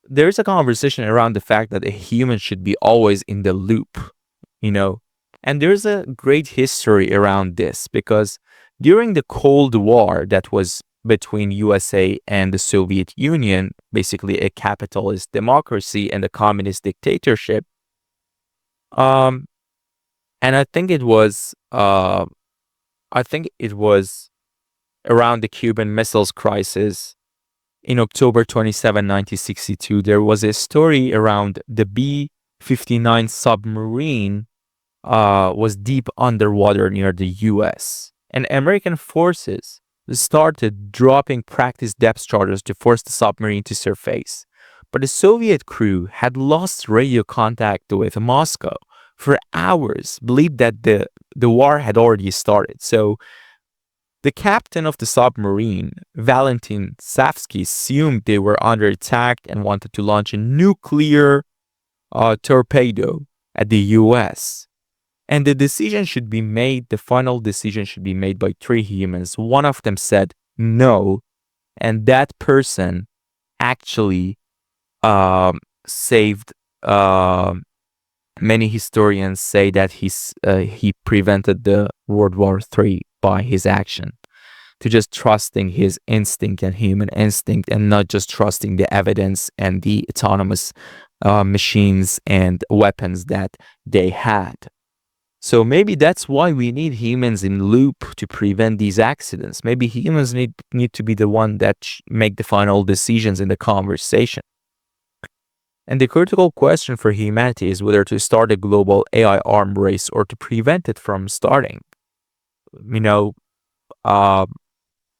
there is a conversation around the fact that a human should be always in the loop, and there's a great history around this, because during the Cold War that was between USA and the Soviet Union, basically a capitalist democracy and a communist dictatorship, and I think it was around the Cuban Missiles Crisis in October 27, 1962, there was a story around the B-59 submarine was deep underwater near the US. And American forces started dropping practice depth charges to force the submarine to surface. But the Soviet crew had lost radio contact with Moscow for hours, believed that the war had already started. So the captain of the submarine, Valentin Savsky, assumed they were under attack and wanted to launch a nuclear torpedo at the US. And the final decision should be made by 3 humans. One of them said no, and that person actually saved. Many historians say that he prevented the World War III by his action, to just trusting his instinct and human instinct, and not just trusting the evidence and the autonomous machines and weapons that they had. So maybe that's why we need humans in loop to prevent these accidents. Maybe humans need to be the one that make the final decisions in the conversation. And the critical question for humanity is whether to start a global AI arm race or to prevent it from starting.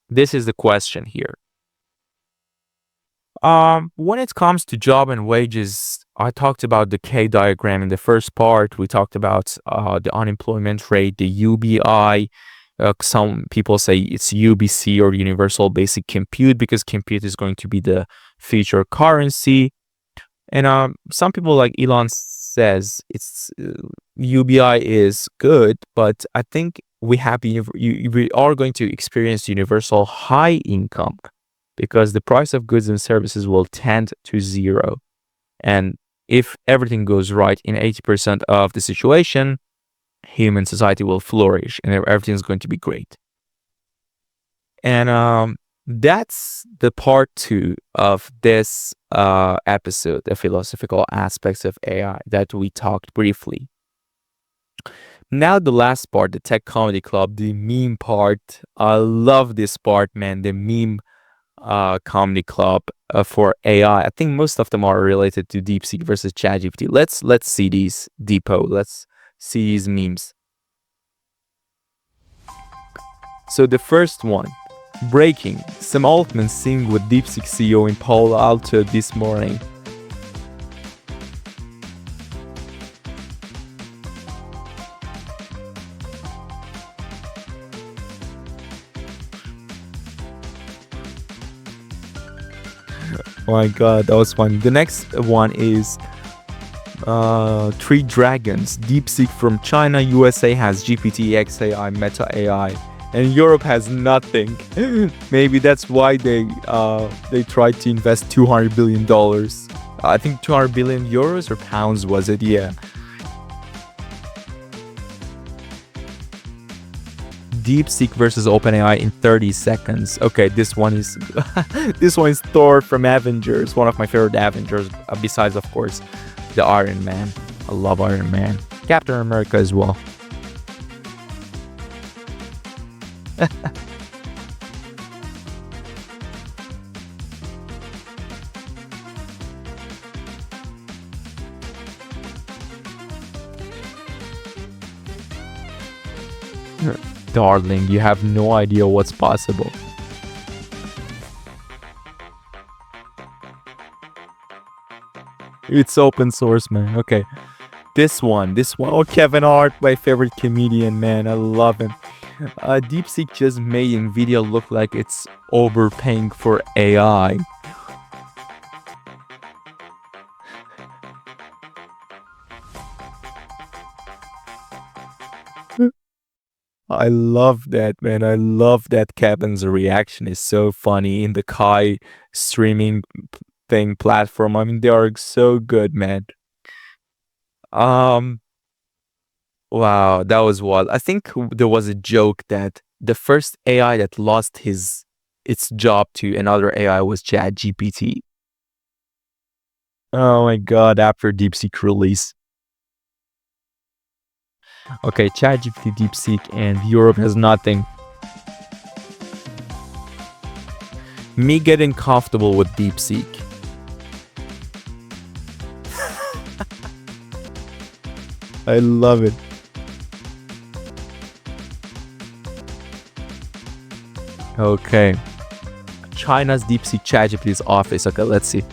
This is the question here. When it comes to job and wages, I talked about the K diagram in the first part. We talked about the unemployment rate, the UBI. Some people say it's UBC, or Universal Basic Compute, because compute is going to be the future currency. And some people, like Elon, says it's UBI is good, but I think we are going to experience universal high income because the price of goods and services will tend to zero. And if everything goes right in 80% of the situation, human society will flourish and everything's going to be great. And that's the part 2 of this episode, the philosophical aspects of AI that we talked briefly. Now the last part, the Tech Comedy Club, the meme part. I love this part, man. The meme comedy club for AI. I think most of them are related to DeepSeek versus ChatGPT. Let's see these depot. Let's see these memes. So the first one, breaking: Sam Altman sing with DeepSeek CEO in Palo Alto this morning. Oh my god, that was funny. The next one is 3 dragons. DeepSeek from China, USA has GPT, XAI, Meta AI, and Europe has nothing. Maybe that's why they tried to invest $200 billion. I think 200 billion euros or pounds was it? Yeah. DeepSeek versus OpenAI in 30 seconds. Okay, this one is this one is Thor from Avengers, one of my favorite Avengers, besides of course the Iron Man. I love Iron Man. Captain America as well. Darling, you have no idea what's possible. It's open source, man. Okay. This one. Oh, Kevin Hart, my favorite comedian, man. I love him. DeepSeek just made Nvidia look like it's overpaying for AI. I love that, man. I love that Kevin's reaction is so funny in the Kai streaming thing platform. I mean, they are so good, man. Wow, that was wild. I think there was a joke that the first AI that lost its job to another AI was ChatGPT. Oh my god, after DeepSeek release. Okay, ChatGPT, DeepSeek, and Europe has nothing. Me getting comfortable with DeepSeek. I love it. Okay. China's DeepSeek ChatGPT's office. Okay, let's see.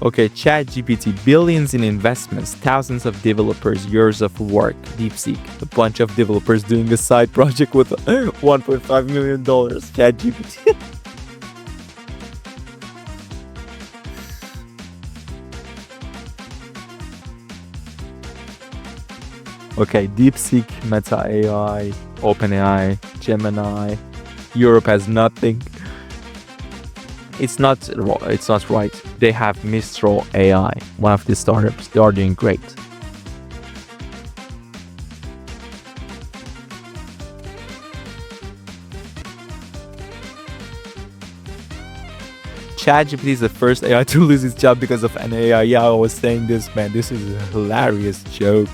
Okay, ChatGPT, billions in investments, thousands of developers, years of work. DeepSeek, a bunch of developers doing a side project with $1.5 million. ChatGPT. Okay, DeepSeek, Meta AI, OpenAI, Gemini. Europe has nothing. It's not right. They have Mistral AI, one of the startups. They are doing great. ChatGPT is the first AI to lose its job because of an AI. Yeah, I was saying this, man. This is a hilarious joke.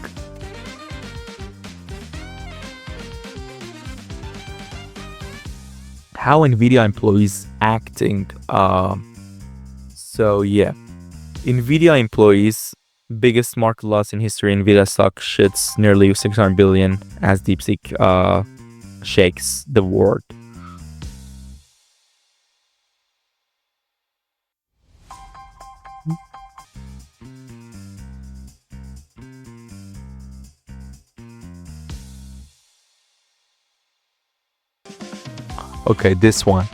How Nvidia employees acting. So yeah, Nvidia employees, biggest market loss in history. Nvidia stock shits nearly 600 billion as DeepSeek shakes the world. Okay, this one.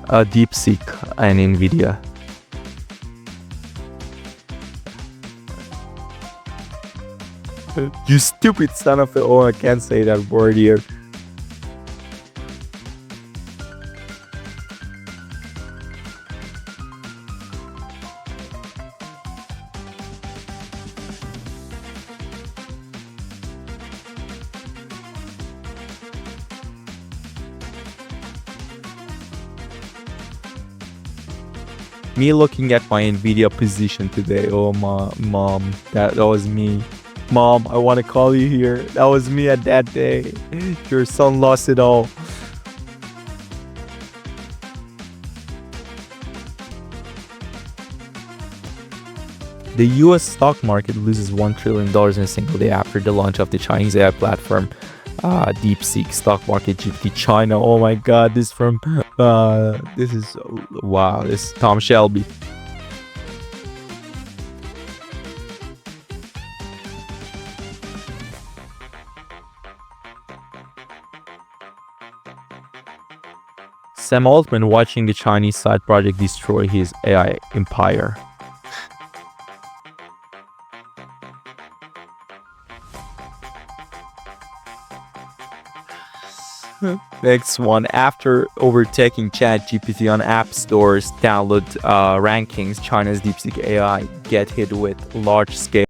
DeepSeek and Nvidia. You stupid son of a... Oh, I can't say that word here. Me looking at my Nvidia position today. Oh, mom, that was me. Mom, I want to call you here. That was me at that day. Your son lost it all. The US stock market loses $1 trillion in a single day after the launch of the Chinese AI platform DeepSeek. Stock market GPT China. Oh my god, this from this is wow, this is Tom Shelby. Sam Altman watching the Chinese side project destroy his AI empire. Next one. After overtaking ChatGPT on app stores download rankings, China's DeepSeek AI get hit with large-scale